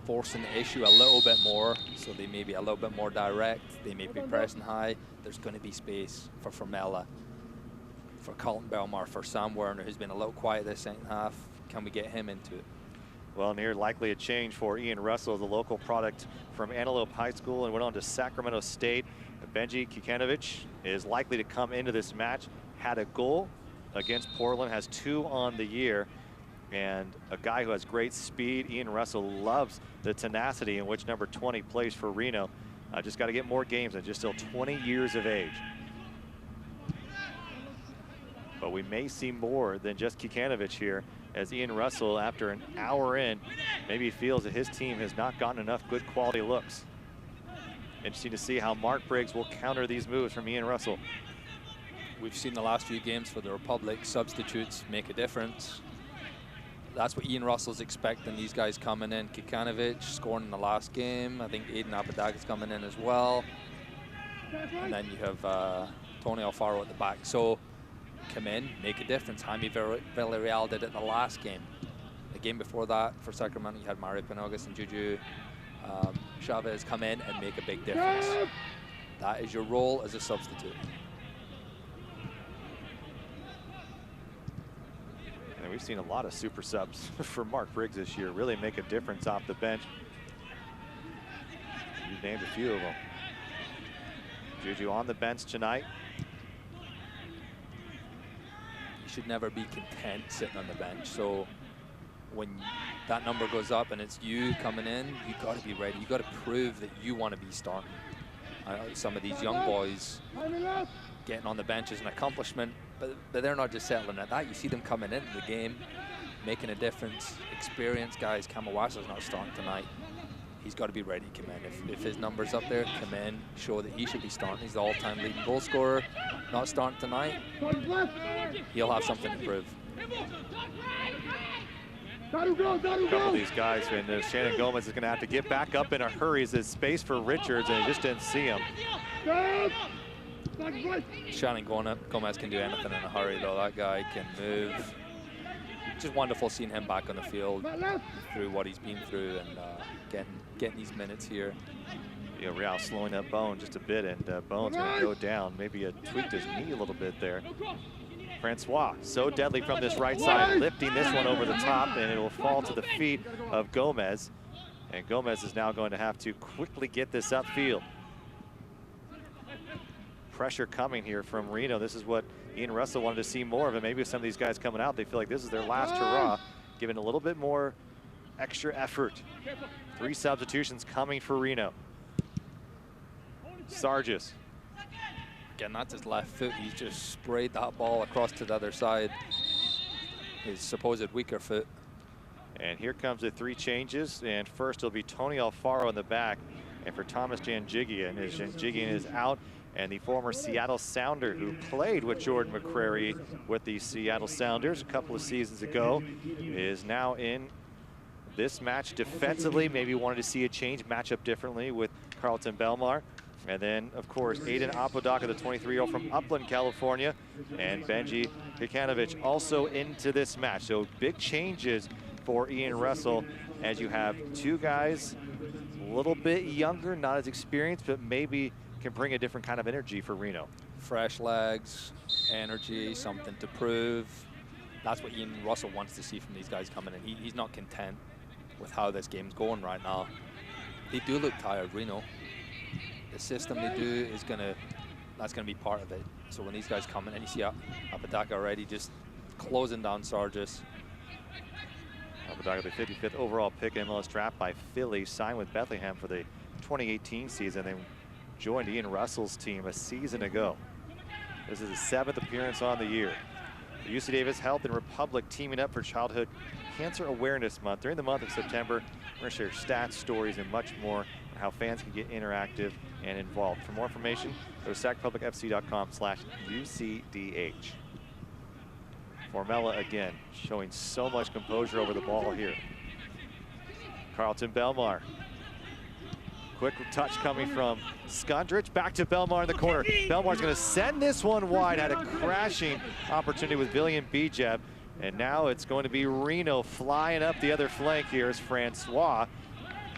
forcing the issue a little bit more. So they may be a little bit more direct. They may be pressing high. There's going to be space for Formella, for Colton Belmar, for Sam Werner, who's been a little quiet this second half. Can we get him into it? Well, and here likely a change for Ian Russell, the local product from Antelope High School and went on to Sacramento State. Benji Kikanovic is likely to come into this match. Had a goal against Portland, has 2 on the year, and a guy who has great speed. Ian Russell loves the tenacity in which number 20 plays for Reno. Just got to get more games, and just still 20 years of age. But we may see more than just Kikanovic here, as Ian Russell, after an hour in, maybe feels that his team has not gotten enough good quality looks. Interesting to see how Mark Briggs will counter these moves from Ian Russell. We've seen the last few games for the Republic, substitutes make a difference. That's what Ian Russell's expecting, these guys coming in. Kikanovic scoring in the last game. I think Aiden Apodaca's coming in as well. And then you have Tony Alfaro at the back. So come in, make a difference. Jaime Villarreal did it the last game. The game before that, for Sacramento, you had Mario Panogas and Juju Chavez come in and make a big difference. That is your role as a substitute. And we've seen a lot of super subs for Mark Briggs this year, really make a difference off the bench. You named a few of them. Juju on the bench tonight. You should never be content sitting on the bench. So when that number goes up and it's you coming in, you got to be ready. You got to prove that you want to be starting. Some of these young boys getting on the bench is an accomplishment, but they're not just settling at that. You see them coming into the game, making a difference. Experienced guys. Kamawasa's not starting tonight. He's got to be ready to come in. If his number's up there, come in, show that he should be starting. He's the all-time leading goal scorer. Not starting tonight, he'll have something to prove. A couple of these guys, and Shannon Gomez is going to have to get back up in a hurry. There's space for Richards, and he just didn't see him. Shannon Gomez can do anything in a hurry, though. That guy can move. Just wonderful seeing him back on the field through what he's been through and getting these minutes here. Yeah, Real slowing up Bone just a bit, and Bone's going to go down. Maybe tweaked his knee a little bit there. Francois, so deadly from this right side, lifting this one over the top, and it will fall to the feet of Gomez. And Gomez is now going to have to quickly get this upfield. Pressure coming here from Reno. This is what Ian Russell wanted to see more of it. Maybe with some of these guys coming out, they feel like this is their last hurrah, giving a little bit more extra effort. 3 substitutions coming for Reno. Sargis. Again, that's his left foot. He's just sprayed that ball across to the other side. His supposed weaker foot. And here comes the 3 changes. And first it'll be Tony Alfaro in the back. And for Thomas Janjigian, as Janjigian is out, and the former Seattle Sounder who played with Jordan McCrary with the Seattle Sounders a couple of seasons ago is now in this match defensively. Maybe wanted to see a change, match up differently with Carlton Belmar. And then, of course, Aiden Apodaca, the 23-year-old from Upland, California, and Benji Kikanovic also into this match. So big changes for Ian Russell as you have 2 guys a little bit younger, not as experienced, but maybe can bring a different kind of energy for Reno. Fresh legs, energy, something to prove. That's what Ian Russell wants to see from these guys coming in. He's not content with how this game's going right now. They do look tired, Reno. The system they do is that's gonna be part of it. So when these guys come in, and you see Apodaca already just closing down Sargis. Apodaca, the 55th overall pick in MLS draft by Philly, signed with Bethlehem for the 2018 season. Then joined Ian Russell's team a season ago. This is his 7th appearance on the year. The UC Davis Health and Republic teaming up for Childhood Cancer Awareness Month. During the month of September, we're going to share stats, stories, and much more on how fans can get interactive and involved. For more information, go to sacpublicfc.com/UCDH. Formella again, showing so much composure over the ball here. Carlton Belmar. Quick touch coming from Skundrich, back to Belmar in the corner. Belmar's gonna send this one wide, had a crashing opportunity with William Bijeb, and now it's going to be Reno flying up the other flank here as Francois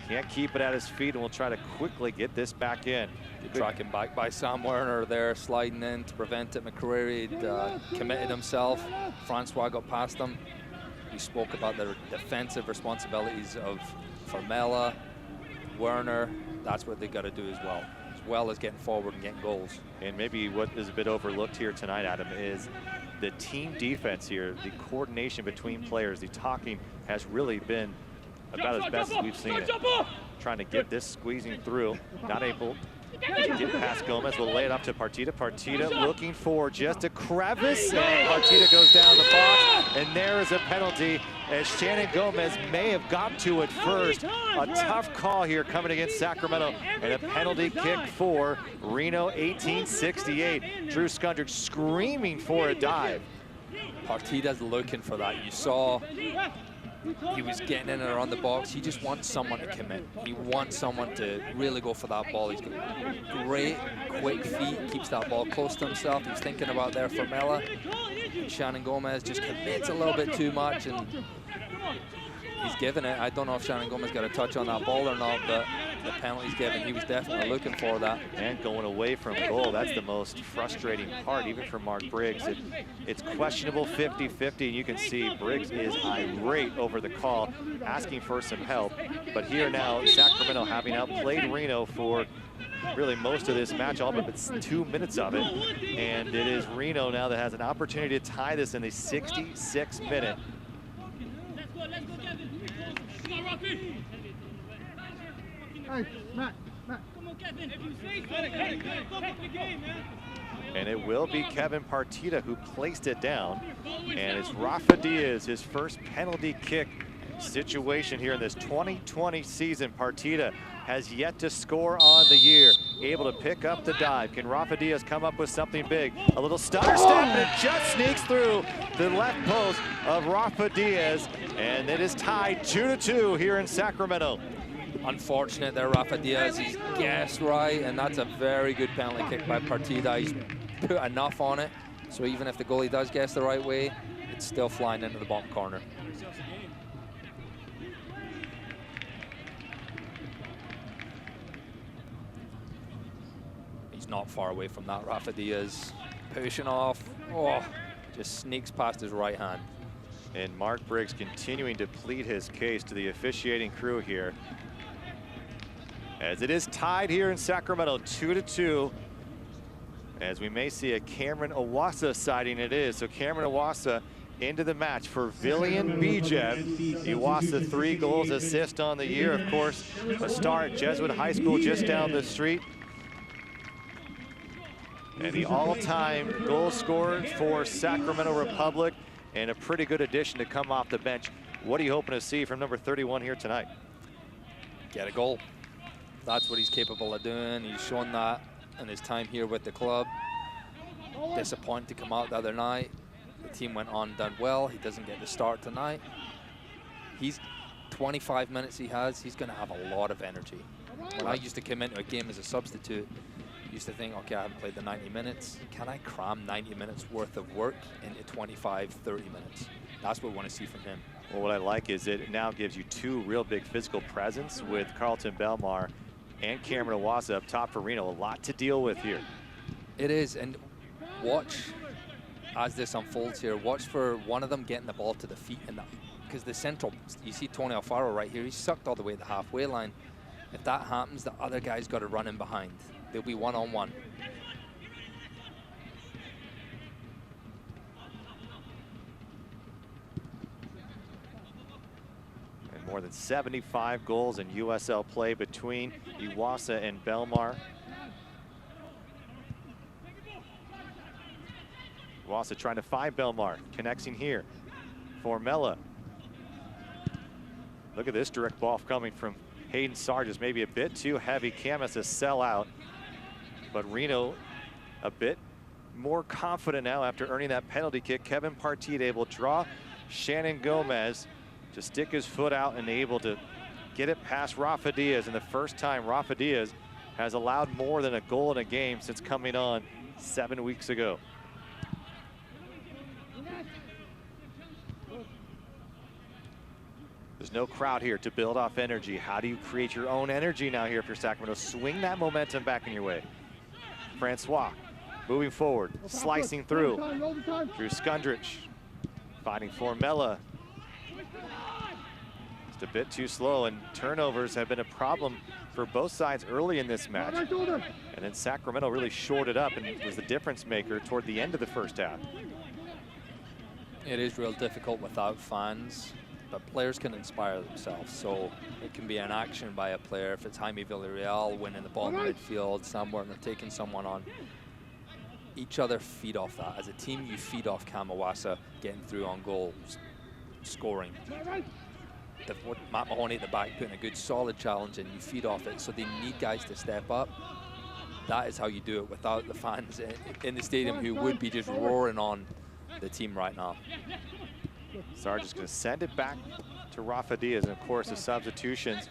can't keep it at his feet, and we'll try to quickly get this back in. Good tracking back by Sam Werner there, sliding in to prevent it. McCrary committed himself. Francois got past him. We spoke about the defensive responsibilities of Formella, Werner. That's what they got to do as well as getting forward and getting goals. And maybe what is a bit overlooked here tonight, Adam, is the team defense here, the coordination between players. The talking has really been about as best as we've seen it. Trying to get this squeezing through, not able to get past Gomez. We'll lay it up to Partida. Partida looking for just a crevice, and Partida goes down the box, and there is a penalty as Shannon Gomez may have got to it first. A tough call here coming against Sacramento, and a penalty kick for Reno, 1868. Drew Skundrich screaming for a dive. Partida's looking for that. You saw he was getting in and around the box. He just wants someone to commit. He wants someone to really go for that ball. He's got great, quick feet, keeps that ball close to himself. He's thinking about there for Mella. Shannon Gomez just commits a little bit too much, and he's given it. I don't know if Shannon Gomez got a touch on that ball or not, but the penalty's given. He was definitely looking for that. And going away from goal, that's the most frustrating part, even for Mark Briggs. It's questionable 50-50, and you can see Briggs is irate over the call, asking for some help. But here now, Sacramento having outplayed Reno for really most of this match, all but it's 2 minutes of it. And it is Reno now that has an opportunity to tie this in the 66th minute. And it will be Kevin Partida who placed it down. And it's Rafa Diaz, his first penalty kick situation here in this 2020 season. Partida has yet to score on the year. Able to pick up the dive. Can Rafa Diaz come up with something big? A little stutter step, and it just sneaks through the left post of Rafa Diaz. And it is tied 2-2 here in Sacramento. Unfortunate there, Rafa Diaz. He's guessed right, and that's a very good penalty kick by Partida. He's put enough on it, so even if the goalie does guess the right way, it's still flying into the bottom corner. He's not far away from that. Rafa Diaz pushing off. Oh, just sneaks past his right hand. And Mark Briggs continuing to plead his case to the officiating crew here, as it is tied here in Sacramento, 2-2. as we may see a Cameron Iwasa sighting. It is. So Cameron Iwasa into the match for Villian Bijev. Iwasa 3 goals, assist on the year. Of course, a star at Jesuit High School just down the street. And the all-time goal scorer for Sacramento Republic, and a pretty good addition to come off the bench. What are you hoping to see from number 31 here tonight? Get a goal. That's what he's capable of doing. He's shown that in his time here with the club. Disappointed to come out the other night. The team went on and done well. He doesn't get the start tonight. He's 25 minutes he's going to have a lot of energy. When I used to come into a game as a substitute, I used to think, okay, I haven't played the 90 minutes. Can I cram 90 minutes worth of work into 25, 30 minutes? That's what we want to see from him. Well, what I like is it now gives you 2 real big physical presence with Carlton Belmar and Cameron Iwasa up top for Reno. A lot to deal with here. It is, and watch as this unfolds here. Watch for one of them getting the ball to the feet, and because the central, you see Tony Alfaro right here, he's sucked all the way to the halfway line. If that happens, the other guy's got to run in behind. They'll be one-on-one. And more than 75 goals in USL play between Iwasa and Belmar. Iwasa trying to find Belmar, connecting here. Formella. Look at this direct ball coming from Hayden Sargis, maybe a bit too heavy. Camus a sellout, but Reno a bit more confident now after earning that penalty kick. Kevin Partide able to draw Shannon Gomez to stick his foot out and able to get it past Rafa Diaz. And the first time Rafa Diaz has allowed more than a goal in a game since coming on 7 weeks ago. There's no crowd here to build off energy. How do you create your own energy now here if you're Sacramento? Swing that momentum back in your way. Francois moving forward, slicing through. Drew Skundrich fighting Formella. Just a bit too slow, and turnovers have been a problem for both sides early in this match. And then Sacramento really shored it up and was the difference maker toward the end of the first half. It is real difficult without fans, but players can inspire themselves. So it can be an action by a player. If it's Jaime Villarreal winning the ball in the midfield, Sam Werner taking someone on. Each other feed off that. As a team, you feed off Cam Iwasa getting through on goals, scoring. Matt Mahoney at the back putting a good solid challenge in, you feed off it. So they need guys to step up. That is how you do it without the fans in the stadium who would be just roaring on the team right now. Sarge is going to send it back to Rafa Diaz, and of course the substitutions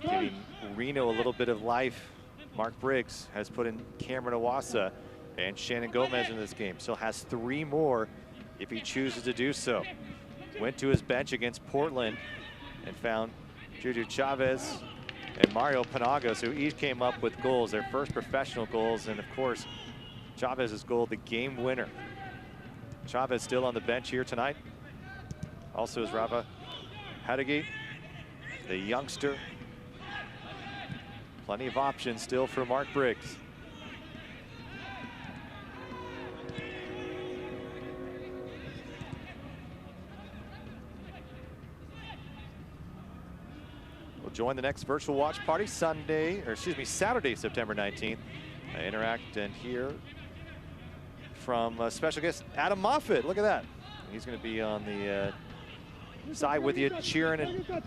giving Reno a little bit of life. Mark Briggs has put in Cameron Iwasa and Shannon Gomez in this game. Still has 3 more if he chooses to do so. Went to his bench against Portland and found Juju Chavez and Mario Panagos, who each came up with goals, their first professional goals, and of course Chavez's goal, the game winner. Chavez still on the bench here tonight. Also is Rafa Hadagi, the youngster. Plenty of options still for Mark Briggs. We'll join the next virtual watch party Saturday, September 19th. Interact and hear from special guest Adam Moffett. Look at that. He's going to be on the side with you, cheering and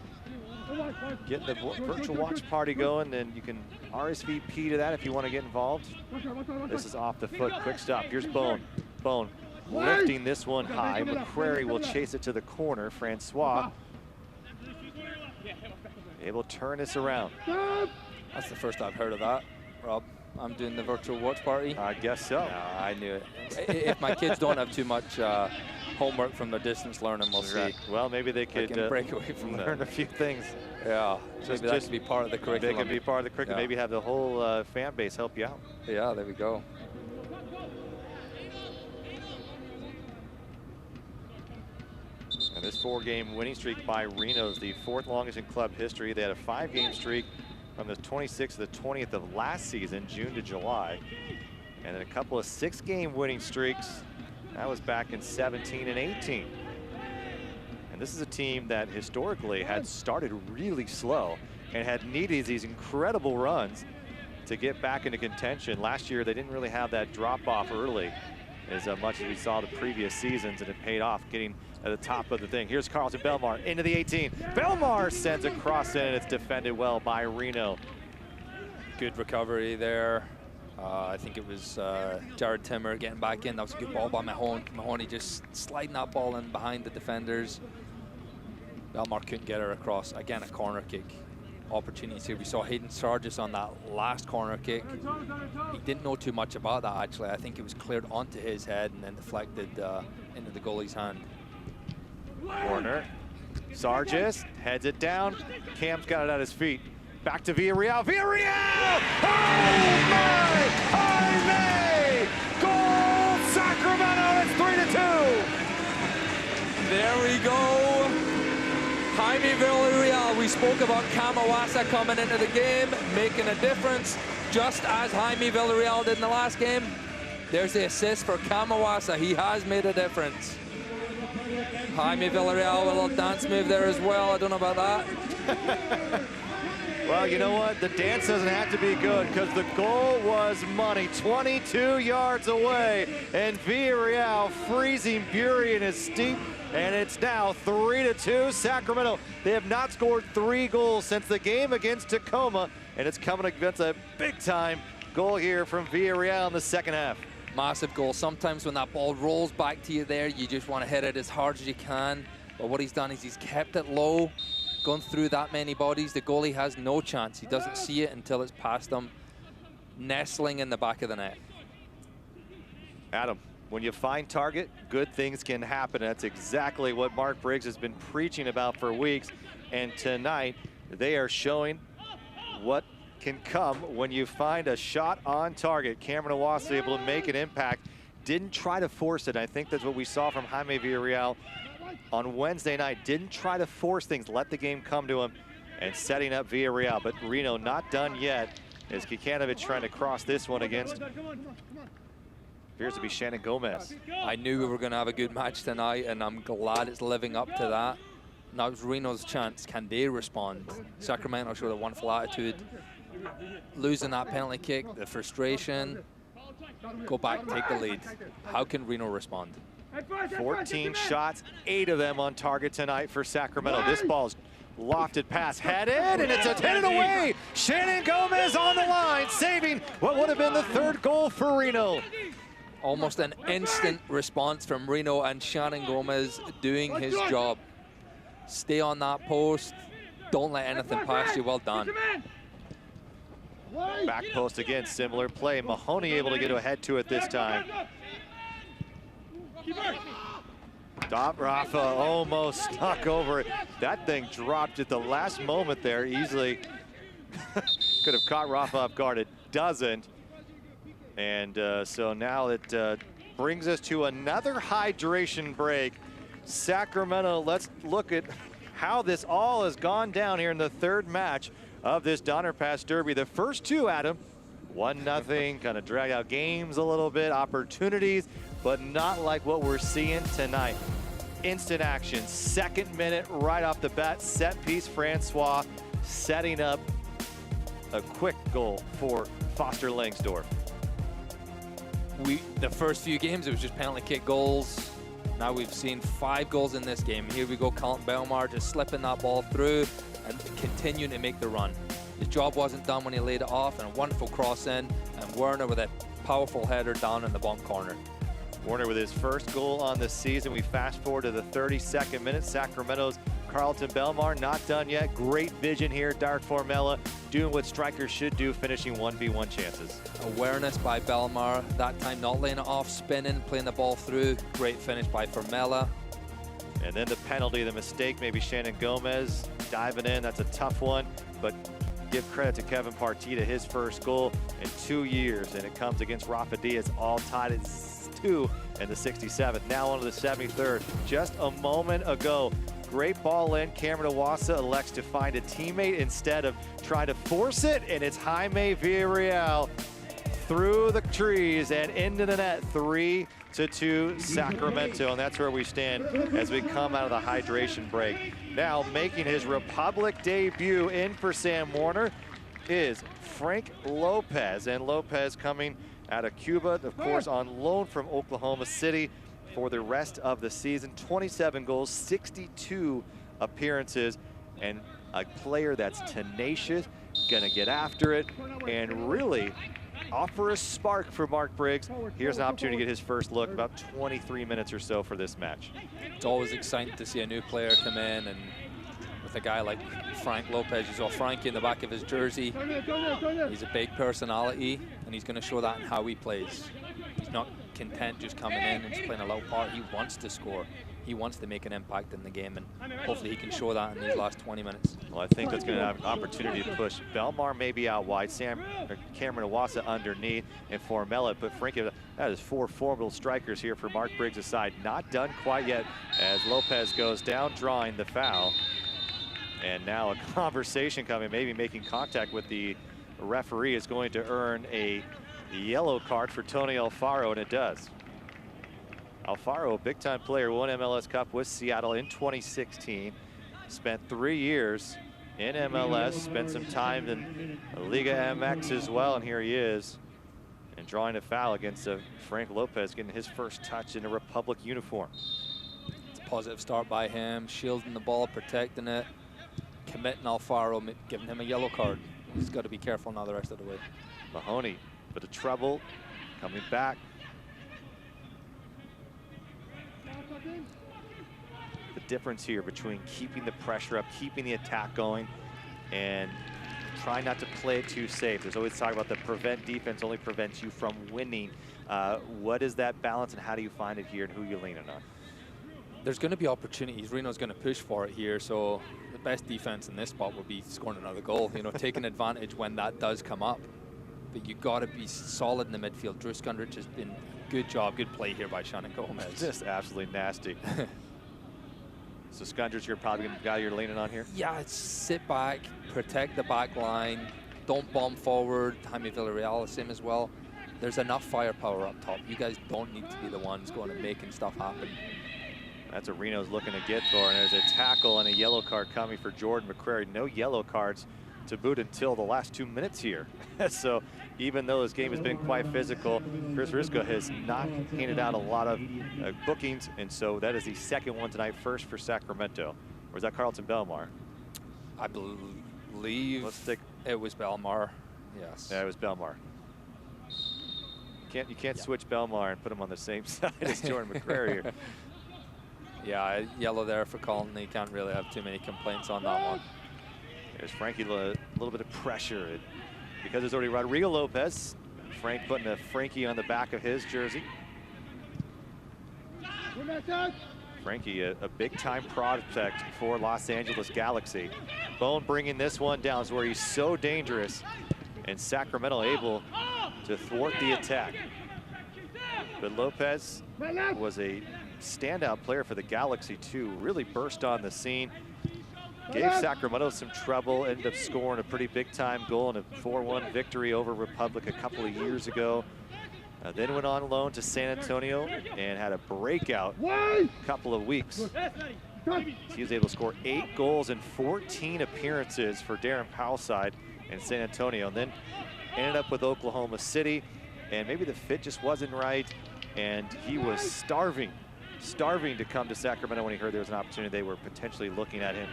getting the virtual watch party going. And you can RSVP to that if you want to get involved. This is off the foot, quick stop. Here's Bone. Bone lifting this one high. McCrary will chase it to the corner. Francois able to turn this around. That's the first I've heard of that, Rob. I'm doing the virtual watch party. I guess so. Yeah, I knew it. If my kids don't have too much homework from their distance learning, we'll see. Well, maybe they could break away from learn a few things. Yeah, maybe that could be part of the curriculum. They could be part of the curriculum. Yeah. Maybe have the whole fan base help you out. Yeah, there we go. And this 4-game winning streak by Reno is the 4th longest in club history. They had a 5-game streak from the 26th to the 20th of last season, June to July. And then a couple of 6-game winning streaks. That was back in 17 and 18. And this is a team that historically had started really slow and had needed these incredible runs to get back into contention. Last year, they didn't really have that drop-off early as much as we saw the previous seasons, and it paid off getting at the top of the thing. Here's Carlton Belmar into the 18. Belmar sends a cross in, and it's defended well by Reno. Good recovery there. I think it was Jared Timmer getting back in. That was a good ball by Mahoney just sliding that ball in behind the defenders. Belmar couldn't get her across. Again, a corner kick. Opportunities here. We saw Hayden Sargis on that last corner kick. He didn't know too much about that, actually. I think it was cleared onto his head and then deflected into the goalie's hand. Corner. Sargis heads it down. Cam's got it at his feet. Back to Villarreal. Villarreal! Oh my! Jaime! Goal! Sacramento! It's 3-2. There we go. Jaime Villarreal. We spoke about Kamawasa coming into the game, making a difference, just as Jaime Villarreal did in the last game. There's the assist for Kamawasa. He has made a difference. Jaime Villarreal, a little dance move there as well. I don't know about that. Well, you know what? The dance doesn't have to be good because the goal was money. 22 yards away, and Villarreal freezing Bury in his steep, and it's now 3-2 Sacramento. They have not scored 3 goals since the game against Tacoma, and it's coming against a big-time goal here from Villarreal in the second half. Massive goal. Sometimes when that ball rolls back to you there, you just want to hit it as hard as you can. But what he's done is he's kept it low. Gone through that many bodies, the goalie has no chance. He doesn't see it until it's past him, nestling in the back of the net. Adam, when you find target, good things can happen. That's exactly what Mark Briggs has been preaching about for weeks. And tonight, they are showing what can come when you find a shot on target. Cameron Awasa able to make an impact. Didn't try to force it. I think that's what we saw from Jaime Villarreal on Wednesday night. Didn't try to force things, let the game come to him, and setting up Villarreal. But Reno not done yet as Kikanovic trying to cross this one against, appears to be Shannon Gomez. I knew we were going to have a good match tonight, and I'm glad it's living up to that. Now it's Reno's chance. Can they respond? Sacramento showed a wonderful attitude. Losing that penalty kick, the frustration, go back, take the lead. How can Reno respond? 14 shots, 8 of them on target tonight for Sacramento. This ball's lofted pass, headed, and it's headed away. Shannon Gomez on the line, saving what would have been the 3rd goal for Reno. Almost an instant response from Reno, and Shannon Gomez doing his job. Stay on that post. Don't let anything pass you. Well done. Back post again, similar play. Mahoney able to get ahead to it this time. Rafa almost stuck over it. That thing dropped at the last moment there. Easily could have caught Rafa off guard. It doesn't. And so now it brings us to another hydration break. Sacramento, let's look at how this all has gone down here in the 3rd match of this Donner Pass Derby. The first 2, Adam, 1-0, kind of drag out games a little bit, opportunities, but not like what we're seeing tonight. Instant action, 2nd minute, right off the bat, set piece Francois setting up a quick goal for Foster Langsdorff. The first few games, it was just penalty kick goals. Now we've seen 5 goals in this game. Here we go, Carlton Belmar just slipping that ball through and continuing to make the run. His job wasn't done when he laid it off, and a wonderful cross in, and Werner with a powerful header down in the bottom corner. Werner with his first goal on the season. We fast forward to the 32nd minute. Sacramento's Carlton Belmar not done yet. Great vision here. Dark Formella doing what strikers should do, finishing 1v1 chances. Awareness by Belmar. That time not laying it off, spinning, playing the ball through. Great finish by Formella. And then the penalty, the mistake, maybe Shannon Gomez diving in. That's a tough one, but give credit to Kevin Partita, his first goal in 2 years, and it comes against Rafa Diaz, all tied at 2 in the 67th. Now on to the 73rd. Just a moment ago, great ball in. Cameron Awasa elects to find a teammate instead of trying to force it, and it's Jaime Villarreal through the trees and into the net. 3-2 Sacramento, and that's where we stand as we come out of the hydration break. Now making his Republic debut in for Sam Warner is Frank Lopez, and Lopez coming out of Cuba, of course, on loan from Oklahoma City for the rest of the season. 27 goals, 62 appearances, and a player that's tenacious, gonna get after it, and really offer a spark for Mark Briggs. Here's an opportunity to get his first look, about 23 minutes or so for this match. It's always exciting to see a new player come in, and with a guy like Frank Lopez, you saw Frankie in the back of his jersey. He's a big personality, and he's going to show that in how he plays. He's not content just coming in and just playing a little part. He wants to score. He wants to make an impact in the game, and hopefully he can show that in these last 20 minutes. Well, I think that's going to have an opportunity to push Belmar maybe out wide, Cameron Iwasa underneath, and Formella. But Frankie, that is 4 formidable strikers here for Mark Briggs' side. Not done quite yet as Lopez goes down, drawing the foul. And now a conversation coming, maybe making contact with the referee is going to earn a yellow card for Tony Alfaro, and it does. Alfaro, a big-time player, won MLS Cup with Seattle in 2016. Spent 3 years in MLS, spent some time in Liga MX as well, and here he is. And drawing a foul against Frank Lopez, getting his first touch in a Republic uniform. It's a positive start by him, shielding the ball, protecting it, committing Alfaro, giving him a yellow card. He's got to be careful now the rest of the way. Mahoney, bit of trouble, coming back. The difference here between keeping the pressure up, keeping the attack going, and trying not to play it too safe. There's always talk about the prevent defense only prevents you from winning. What is that balance, and how do you find it here, and who you leaning on? There's going to be opportunities. Reno's going to push for it here, so the best defense in this spot will be scoring another goal. You know, taking advantage when that does come up. But you got to be solid in the midfield. Drew Skundrich has been good job, good play here by Shannon Gomez. Just absolutely nasty. So Skundrich, you're probably the guy you're leaning on here? Yeah, it's sit back, protect the back line, don't bomb forward. Jaime Villarreal, the same as well. There's enough firepower up top. You guys don't need to be the ones going and making stuff happen. That's what Reno's looking to get for, and there's a tackle and a yellow card coming for Jordan McCrary. No yellow cards to boot until the last 2 minutes here. So even though this game has been quite physical, Chris Risco has not handed out a lot of bookings, and so that is the second one tonight, first for Sacramento. Or is that Carlton Belmar? I believe it was Belmar, yes. Yeah, it was Belmar. You can't switch Belmar and put him on the same side as Jordan McCrary here. Yeah, yellow there for Colton. He can't really have too many complaints on that one. There's Frankie, a little bit of pressure. Because there's already Rodrigo Lopez. Frank putting a Frankie on the back of his jersey. Frankie, a big-time prospect for Los Angeles Galaxy. Bone bringing this one down is where he's so dangerous, and Sacramento able to thwart the attack. But Lopez was a standout player for the Galaxy too. Really burst on the scene. Gave Sacramento some trouble, ended up scoring a pretty big-time goal in a 4-1 victory over Republic a couple of years ago. Then went on loan to San Antonio and had a breakout couple of weeks. He was able to score 8 goals in 14 appearances for Darren Powell's side in San Antonio. And then ended up with Oklahoma City, and maybe the fit just wasn't right, and he was starving to come to Sacramento when he heard there was an opportunity. They were potentially looking at him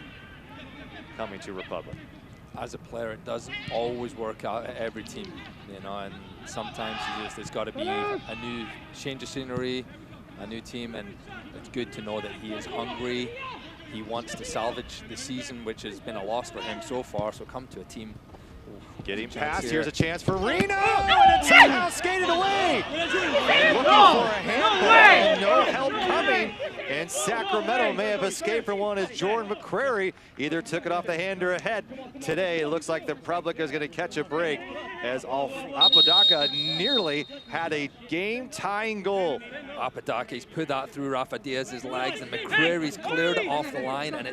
coming to Republic. As a player, it doesn't always work out at every team, you know, and sometimes there's got to be a new change of scenery, a new team, and it's good to know that he is hungry. He wants to salvage the season, which has been a loss for him so far, so come to a team. Getting past, here's a chance for Reno, and it's somehow skated away. Looking for a handball, no help coming, and Sacramento may have escaped from one as Jordan McCrary either took it off the hand or ahead. Today, it looks like the Republic is going to catch a break as Apodaca nearly had a game-tying goal. Apodaca's put that through Rafa Diaz's legs, and McCrary's cleared it off the line, and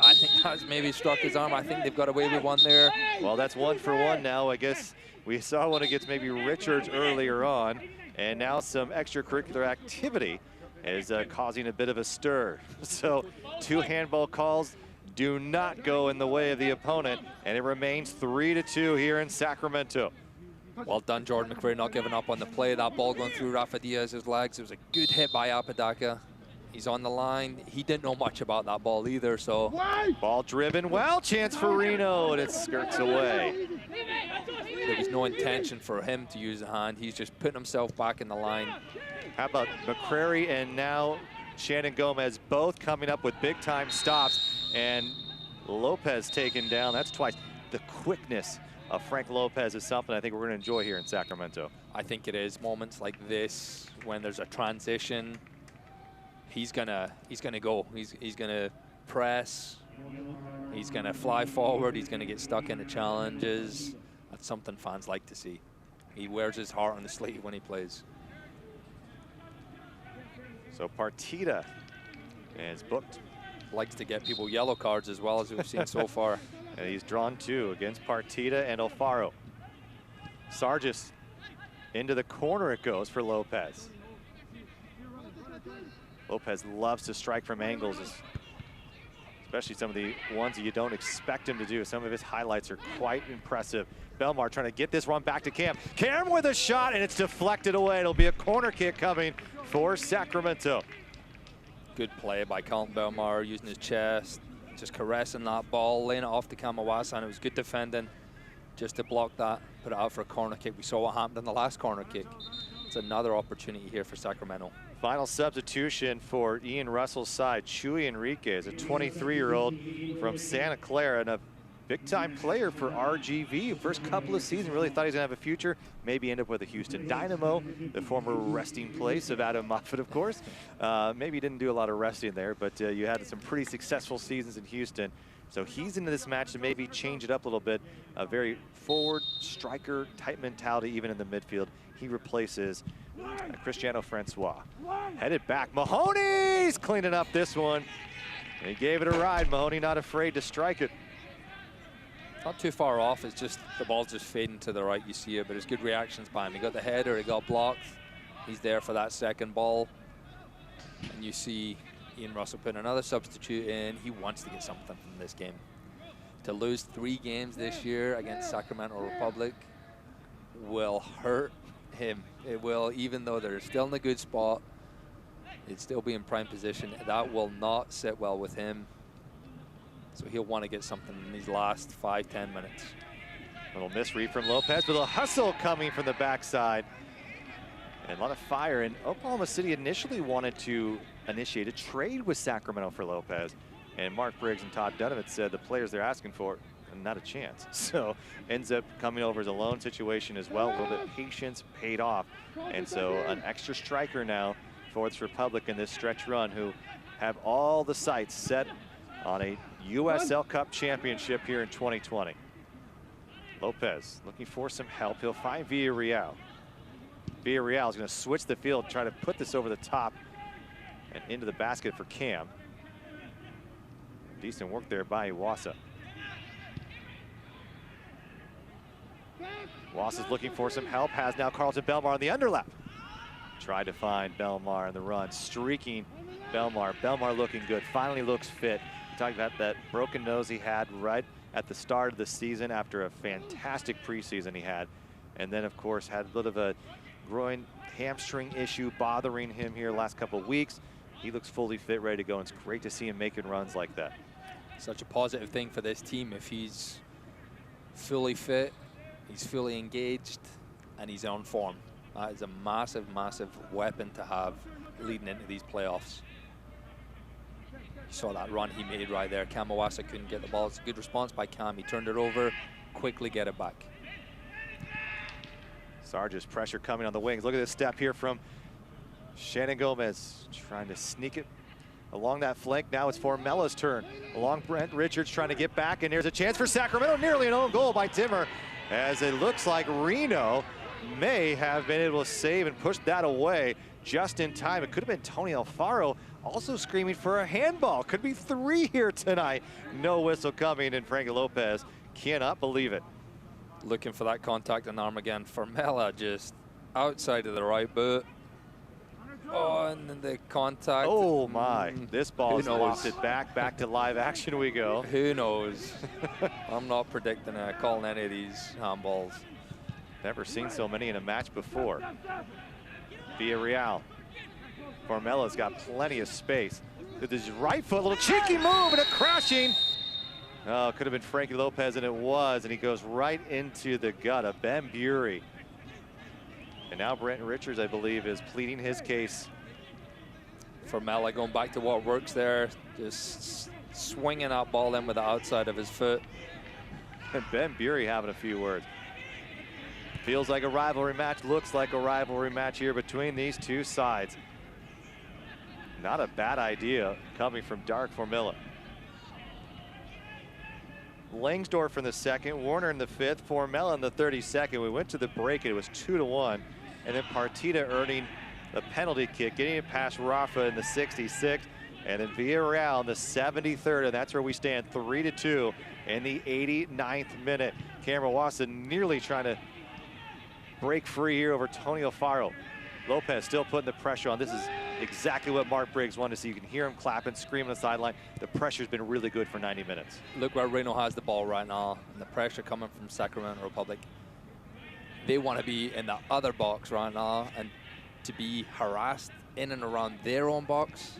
I think that's maybe struck his arm. I think they've got away with one there. Well, that's 1 for 1 now. I guess We saw one against maybe Richards earlier on, and now some extracurricular activity is causing a bit of a stir. So 2 handball calls do not go in the way of the opponent, and it remains 3-2 here in Sacramento. Well done, Jordan McRae, not giving up on the play. That ball going through Rafa Diaz's legs. It was a good hit by Apodaca. He's on the line. He didn't know much about that ball either, so. Ball driven well, chance for Reno, and it skirts away. There was no intention for him to use a hand. He's just putting himself back in the line. How about McCrary and now Shannon Gomez both coming up with big time stops, and Lopez taken down. That's twice. The quickness of Frank Lopez is something I think we're going to enjoy here in Sacramento. I think it is moments like this when there's a transition. He's gonna go. He's gonna press. He's gonna fly forward. He's gonna get stuck into challenges. That's something fans like to see. He wears his heart on the sleeve when he plays. So Partita is booked. Likes to get people yellow cards as well, as we've seen so far. And he's drawn 2 against Partita and Alfaro. Sargis into the corner it goes for Lopez. Lopez loves to strike from angles, especially some of the ones that you don't expect him to do. Some of his highlights are quite impressive. Belmar trying to get this one back to Cam. Cam with a shot, and it's deflected away. It'll be a corner kick coming for Sacramento. Good play by Colin Belmar, using his chest, just caressing that ball, laying it off to Kamawasa, and it was good defending just to block that, put it out for a corner kick. We saw what happened in the last corner kick. It's another opportunity here for Sacramento. Final substitution for Ian Russell's side. Chuy Enriquez, a 23-year-old from Santa Clara and a big-time player for RGV. First couple of seasons, really thought he was going to have a future. Maybe end up with the Houston Dynamo, the former resting place of Adam Moffett, of course. Maybe he didn't do a lot of resting there, but you had some pretty successful seasons in Houston. So he's into this match to maybe change it up a little bit. A very forward striker type mentality, even in the midfield. He replaces Cristiano Francois. Headed back, Mahoney's cleaning up this one. And he gave it a ride. Mahoney not afraid to strike it. Not too far off, it's just the ball's just fading to the right, you see it, but it's good reactions by him. He got the header, he got blocked. He's there for that second ball. And you see Ian Russell put another substitute in. He wants to get something from this game. To lose 3 games this year against Sacramento Republic will hurt him. It will, even though they're still in a good spot, it'd still be in prime position. That will not sit well with him. So he'll want to get something in these last 5-10 minutes. Little misread from Lopez, but a hustle coming from the backside. And a lot of fire. And Oklahoma City initially wanted to initiate a trade with Sacramento for Lopez. And Mark Briggs and Todd Donovan said the players they're asking for, not a chance. So ends up coming over as a loan situation as well. A little bit of patience paid off. And so an extra striker now for the Republic in this stretch run, who have all the sights set on a USL Cup championship here in 2020. Lopez looking for some help. He'll find Villarreal. Villarreal is going to switch the field, try to put this over the top and into the basket for Cam. Decent work there by Iwasa. Iwasa's looking for some help. Has now Carlton Belmar on the underlap. Tried to find Belmar in the run. Streaking Belmar. Belmar looking good. Finally looks fit. Talking about that broken nose he had right at the start of the season after a fantastic preseason he had. And then, of course, had a little of a groin hamstring issue bothering him here last couple of weeks. He looks fully fit, ready to go, and it's great to see him making runs like that. Such a positive thing for this team if he's fully fit, he's fully engaged, and he's on form. That is a massive, massive weapon to have leading into these playoffs. You saw that run he made right there. Kamawasa couldn't get the ball. It's a good response by Cam. He turned it over, quickly get it back. Sargis pressure coming on the wings. Look at this step here from Shannon Gomez, trying to sneak it along that flank. Now it's Formella's turn. Along Brent Richards trying to get back, and here's a chance for Sacramento. Nearly an own goal by Timmer, as it looks like Reno may have been able to save and push that away just in time. It could have been Tony Alfaro also screaming for a handball. Could be 3 here tonight. No whistle coming, and Frank Lopez cannot believe it. Looking for that contact on arm again. Formella just outside of the right boot. Oh, and then the contact. Oh my, this ball is lifted back to live action we go. Who knows? I'm not predicting calling any of these handballs. Never seen so many in a match before. Villarreal. Formella's got plenty of space. With his right foot, little cheeky move and a crashing. Oh, it could have been Frankie Lopez, and it was, and he goes right into the gut of Ben Bury. And now Brenton Richards, I believe, is pleading his case. Formella going back to what works there, just swinging that ball in with the outside of his foot. And Ben Bury having a few words. Feels like a rivalry match, looks like a rivalry match here between these two sides. Not a bad idea coming from Dark Formella. Langsdorff in the second, Warner in the fifth, Formella in the 32nd. We went to the break, and it was 2-1. And then Partida earning the penalty kick, getting it past Rafa in the 66th. And then Villarreal in the 73rd, and that's where we stand, 3-2 in the 89th minute. Cameron Watson nearly trying to break free here over Tony Alfaro. Lopez still putting the pressure on. This is exactly what Mark Briggs wanted to see. You can hear him clapping, screaming on the sideline. The pressure's been really good for 90 minutes. Look where Reno has the ball right now, and the pressure coming from Sacramento Republic. They want to be in the other box right now, and to be harassed in and around their own box,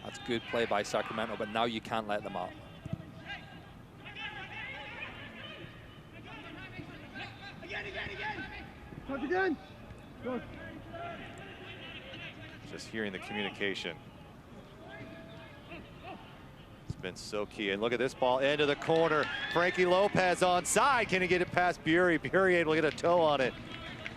that's good play by Sacramento, but now you can't let them out. Again. Go. Just hearing the communication. It's been so key. And look at this ball into the corner. Frankie Lopez onside. Can he get it past Bury? Bury able to get a toe on it.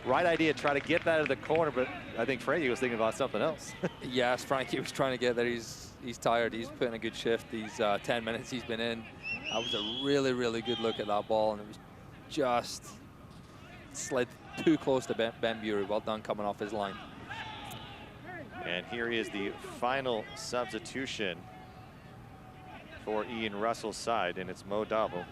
Right idea, try to get that out of the corner, but I think Frankie was thinking about something else. Yes, Frankie was trying to get there. He's tired. He's putting a good shift these 10 minutes he's been in. That was a really, really good look at that ball, and it was just slid too close to Ben Bury. Well done coming off his line. And here is the final substitution for Ian Russell's side, and it's Mo Dabo.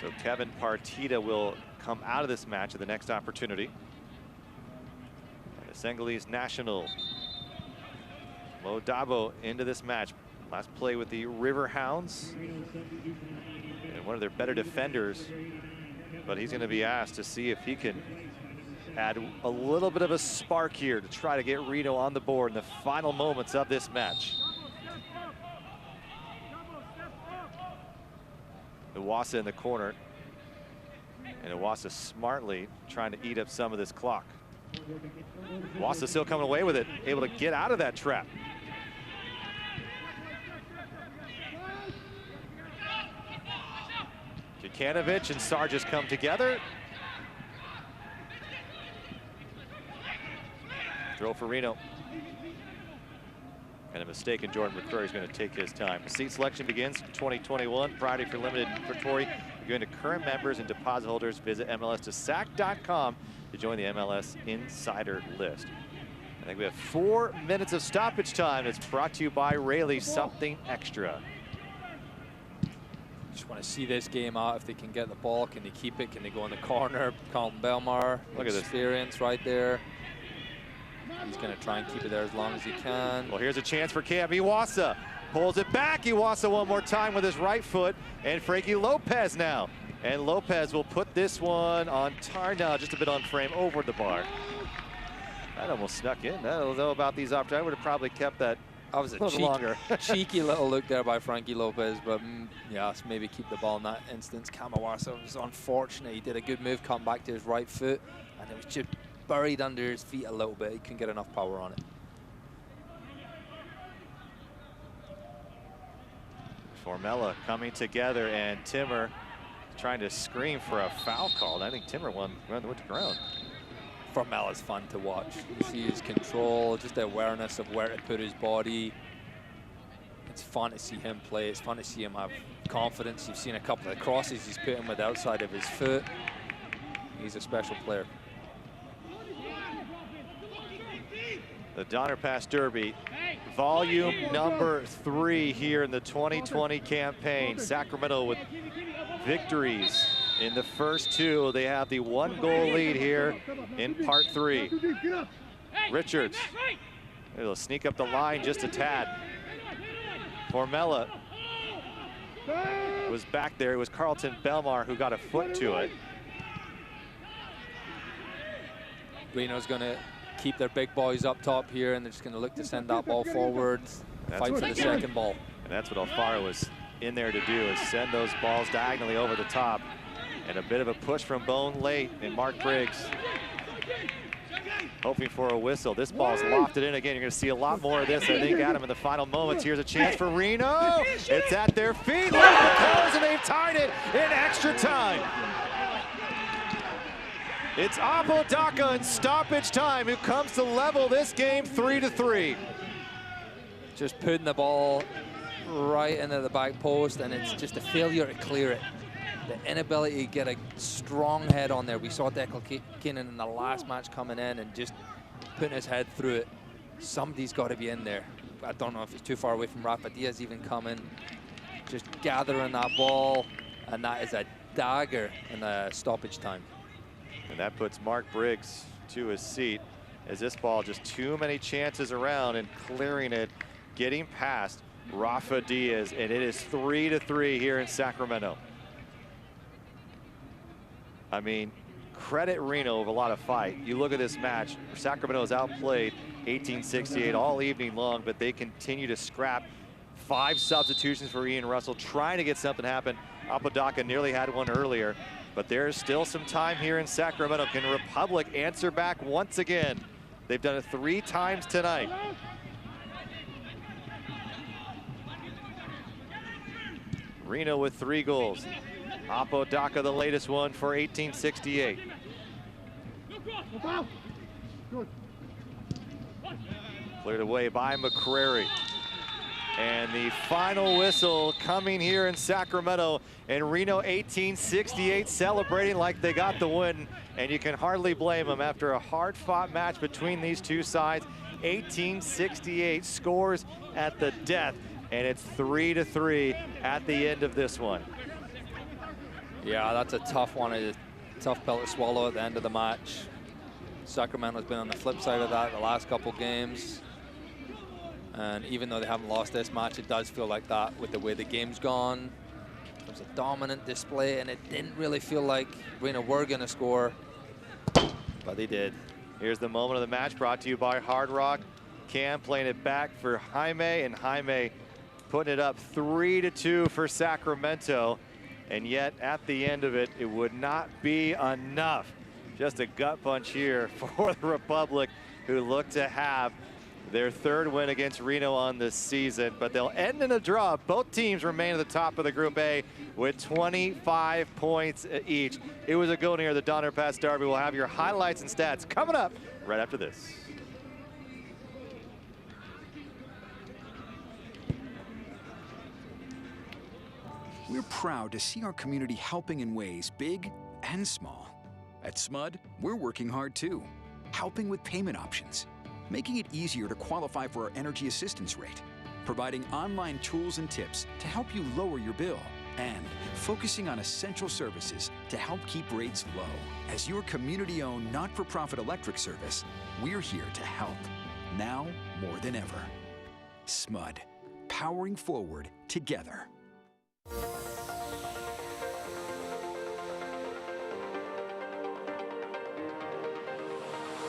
So Kevin Partida will come out of this match at the next opportunity. And the Senegalese national, Mo Dabo, into this match. Last play with the River Hounds. And one of their better defenders. But he's going to be asked to see if he can add a little bit of a spark here to try to get Reno on the board in the final moments of this match. Iwasa in the corner, and Iwasa smartly trying to eat up some of this clock. Iwasa still coming away with it, able to get out of that trap. Jukanovic and Sargis come together. Throw for Reno. And a mistake, and Jordan McCrory is going to take his time. The seat selection begins 2021. Friday for limited inventory. You're going to current members and deposit holders. Visit MLS2Sac.com to join the MLS Insider List. I think we have 4 minutes of stoppage time. It's brought to you by Rayleigh Something Extra. Just want to see this game out. If they can get the ball, can they keep it? Can they go in the corner? Carlton Belmar, look at this experience right there. He's going to try and keep it there as long as he can. Well, here's a chance for Cam Iwasa. Pulls it back. Iwasa one more time with his right foot. And Frankie Lopez now. And Lopez will put this one on Tarna, just a bit on frame, over the bar. That almost snuck in. I don't know about these options. I would have probably kept that That was a longer. cheeky little look there by Frankie Lopez, but yes, maybe keep the ball in that instance. Cam Iwasa was unfortunate. He did a good move, come back to his right foot, and it was just buried under his feet a little bit. He couldn't get enough power on it. Formella coming together, and Timmer trying to scream for a foul call. I think Timmer went to the ground. Formella's fun to watch. You see his control, just the awareness of where to put his body. It's fun to see him play. It's fun to see him have confidence. You've seen a couple of crosses he's put in with the outside of his foot. He's a special player. The Donner Pass Derby, volume number 3 here in the 2020 campaign. Sacramento with victories in the first 2. They have the 1-goal lead here in part 3. Richards, he'll sneak up the line just a tad. Formella was back there. It was Carlton Belmar who got a foot to it. Reno's going to keep their big boys up top here, and they're just going to look to send that ball forward, fight for the second ball. And that's what Alfaro was in there to do, is send those balls diagonally over the top. And a bit of a push from Bone late, and Mark Briggs hoping for a whistle. This ball's lofted in again. You're going to see a lot more of this, I think, Adam, in the final moments. Here's a chance for Reno. It's at their feet. And they've tied it in extra time. It's Apodaca in stoppage time who comes to level this game 3-3. Just putting the ball right into the back post, and it's just a failure to clear it. The inability to get a strong head on there. We saw Declan Keenan in the last match coming in and just putting his head through it. Somebody's got to be in there. I don't know if he's too far away from Rafa Diaz even coming. Just gathering that ball, and that is a dagger in the stoppage time. And that puts Mark Briggs to his seat, as this ball just too many chances around and clearing it, getting past Rafa Diaz, and it is 3-3 here in Sacramento. I mean, credit Reno with a lot of fight. You look at this match, Sacramento has outplayed 1868 all evening long, but they continue to scrap. 5 substitutions for Ian Russell, trying to get something happen. Apodaca nearly had one earlier, but there's still some time here in Sacramento. Can Republic answer back once again? They've done it 3 times tonight. Reno with 3 goals. Apodaca the latest one for 1868. Cleared away by McCrary. And the final whistle coming here in Sacramento, and Reno 1868 celebrating like they got the win, and you can hardly blame them after a hard-fought match between these two sides. 1868 scores at the death, and it's 3-3 at the end of this one. Yeah, that's a tough one. A tough pill to swallow at the end of the match. Sacramento's been on the flip side of that the last couple games. And even though they haven't lost this match, it does feel like that with the way the game's gone. It was a dominant display, and it didn't really feel like Reno were going to score, but they did. Here's the moment of the match, brought to you by Hard Rock. Cam playing it back for Jaime, and Jaime putting it up 3-2 for Sacramento. And yet, at the end of it, it would not be enough. Just a gut punch here for the Republic, who look to have their 3rd win against Reno on this season. But they'll end in a draw. Both teams remain at the top of the Group A with 25 points each. It was a go near the Donner Pass Derby. We'll have your highlights and stats coming up right after this. We're proud to see our community helping in ways big and small. At SMUD, we're working hard too, helping with payment options, making it easier to qualify for our energy assistance rate, providing online tools and tips to help you lower your bill, and focusing on essential services to help keep rates low. As your community-owned, not-for-profit electric service, we're here to help, now more than ever. SMUD, powering forward together.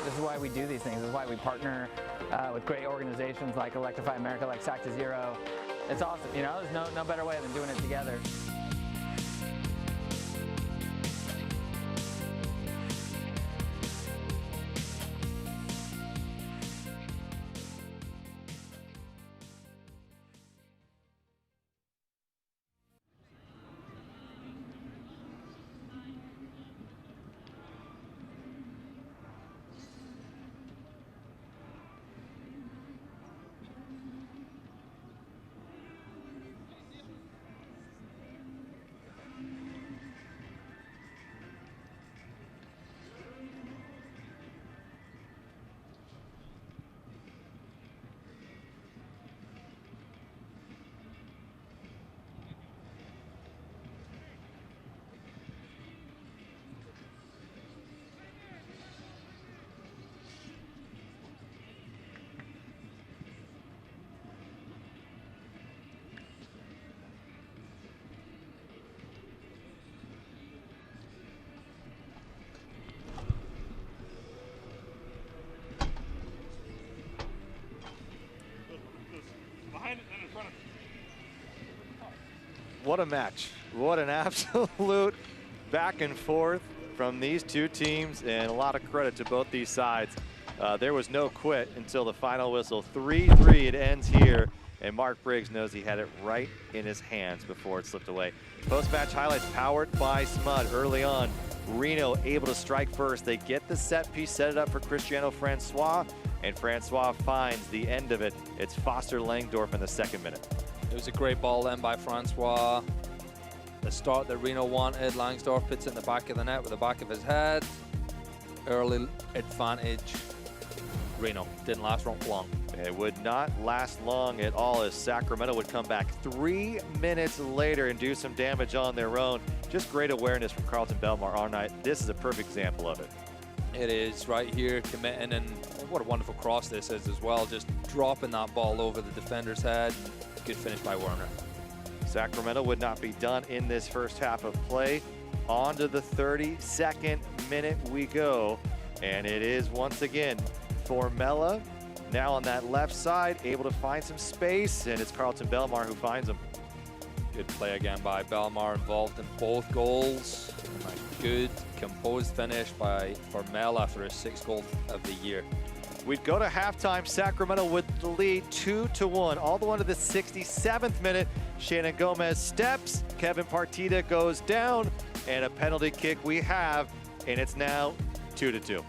This is why we do these things. This is why we partner with great organizations like Electrify America, like Sac to Zero. It's awesome. You know, there's no better way than doing it together. What a match. What an absolute back and forth from these two teams, and a lot of credit to both these sides. There was no quit until the final whistle. 3-3 it ends here, and Mark Briggs knows he had it right in his hands before it slipped away. Post-match highlights powered by Smud. Early on, Reno able to strike first. They get the set piece, set it up for Cristiano Francois, and Francois finds the end of it. It's Foster Langdorf in the 2nd minute. It was a great ball then by Francois. The start that Reno wanted, Langsdorff puts it in the back of the net with the back of his head. Early advantage. Reno didn't last long. It would not last long at all, as Sacramento would come back 3 minutes later and do some damage on their own. Just great awareness from Carlton Belmar all night. This is a perfect example of it. It is right here, committing, and what a wonderful cross this is as well. Just dropping that ball over the defender's head. Good finish by Werner. Sacramento would not be done in this first half of play. On to the 32nd minute we go, and it is once again Formella now on that left side, able to find some space, and it's Carlton Belmar who finds him. Good play again by Belmar, involved in both goals. And a good composed finish by Formella for his 6th goal of the year. We'd go to halftime. Sacramento would lead 2-1. All the way to the 67th minute. Shannon Gomez steps. Kevin Partita goes down. And a penalty kick we have. And it's now 2-2.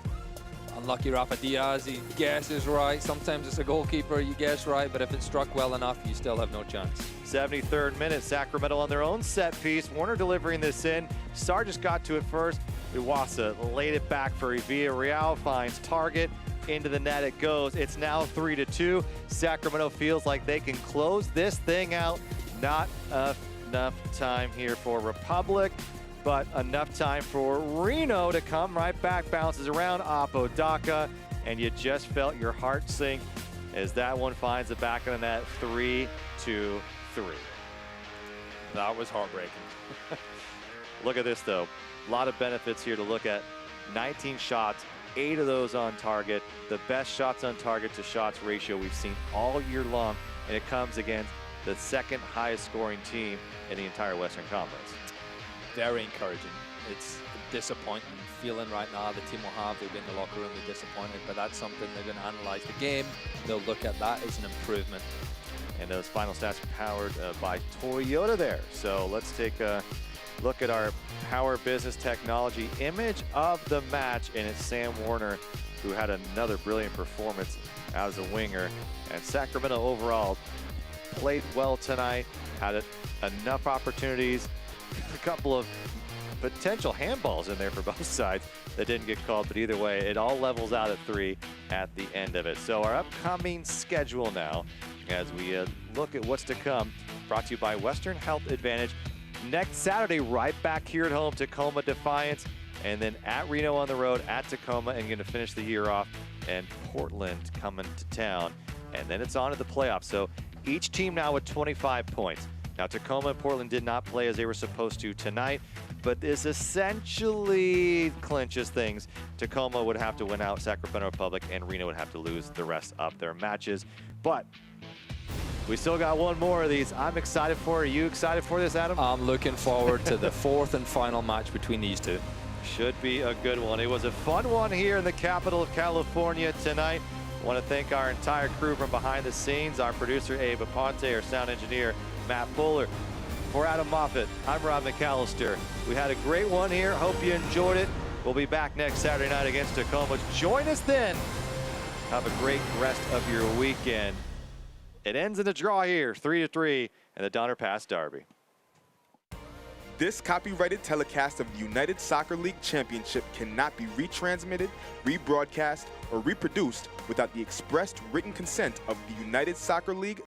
Unlucky Rafa Diaz. He guesses right. Sometimes it's a goalkeeper. You guess right. But if it's struck well enough, you still have no chance. 73rd minute. Sacramento on their own set piece. Warner delivering this in. Sargis got to it first. Iwasa laid it back for Villarreal. Finds target. Into the net it goes. It's now 3-2. Sacramento feels like they can close this thing out. Not enough time here for Republic, but enough time for Reno to come right back. Bounces around Apodaca, and you just felt your heart sink as that one finds the back of the net. 3-3. That was heartbreaking. Look at this though. A lot of benefits here to look at. 19 shots. 8 of those on target, the best shots on target to shots ratio we've seen all year long, and it comes against the 2nd highest scoring team in the entire Western Conference. Very encouraging. It's a disappointing feeling right now the team will have. They'll be in the locker room, be disappointed, but that's something they're going to analyze the game. They'll look at that as an improvement. And those final stats are powered by Toyota there. So let's take a look at our Power Business Technology image of the match, and it's Sam Warner, who had another brilliant performance as a winger. And Sacramento overall played well tonight, had enough opportunities, a couple of potential handballs in there for both sides that didn't get called, but either way, it all levels out at 3 at the end of it. So our upcoming schedule now, as we look at what's to come, brought to you by Western Health Advantage. Next Saturday, right back here at home, Tacoma Defiance, and then at Reno on the road, at Tacoma, and going to finish the year off, and Portland coming to town. And then it's on to the playoffs. So each team now with 25 points. Now, Tacoma and Portland did not play as they were supposed to tonight, but this essentially clinches things. Tacoma would have to win out Sacramento Republic, and Reno would have to lose the rest of their matches. But we still got one more of these. I'm excited for it. Are you excited for this, Adam? I'm looking forward to the 4th and final match between these two. Should be a good one. It was a fun one here in the capital of California tonight. I want to thank our entire crew from behind the scenes, our producer, Abe Aponte, our sound engineer, Matt Buller. For Adam Moffat, I'm Rob McAllister. We had a great one here. Hope you enjoyed it. We'll be back next Saturday night against Tacoma. Join us then. Have a great rest of your weekend. It ends in a draw here, 3-3, in the Donner Pass Derby. This copyrighted telecast of the United Soccer League Championship cannot be retransmitted, rebroadcast, or reproduced without the expressed written consent of the United Soccer League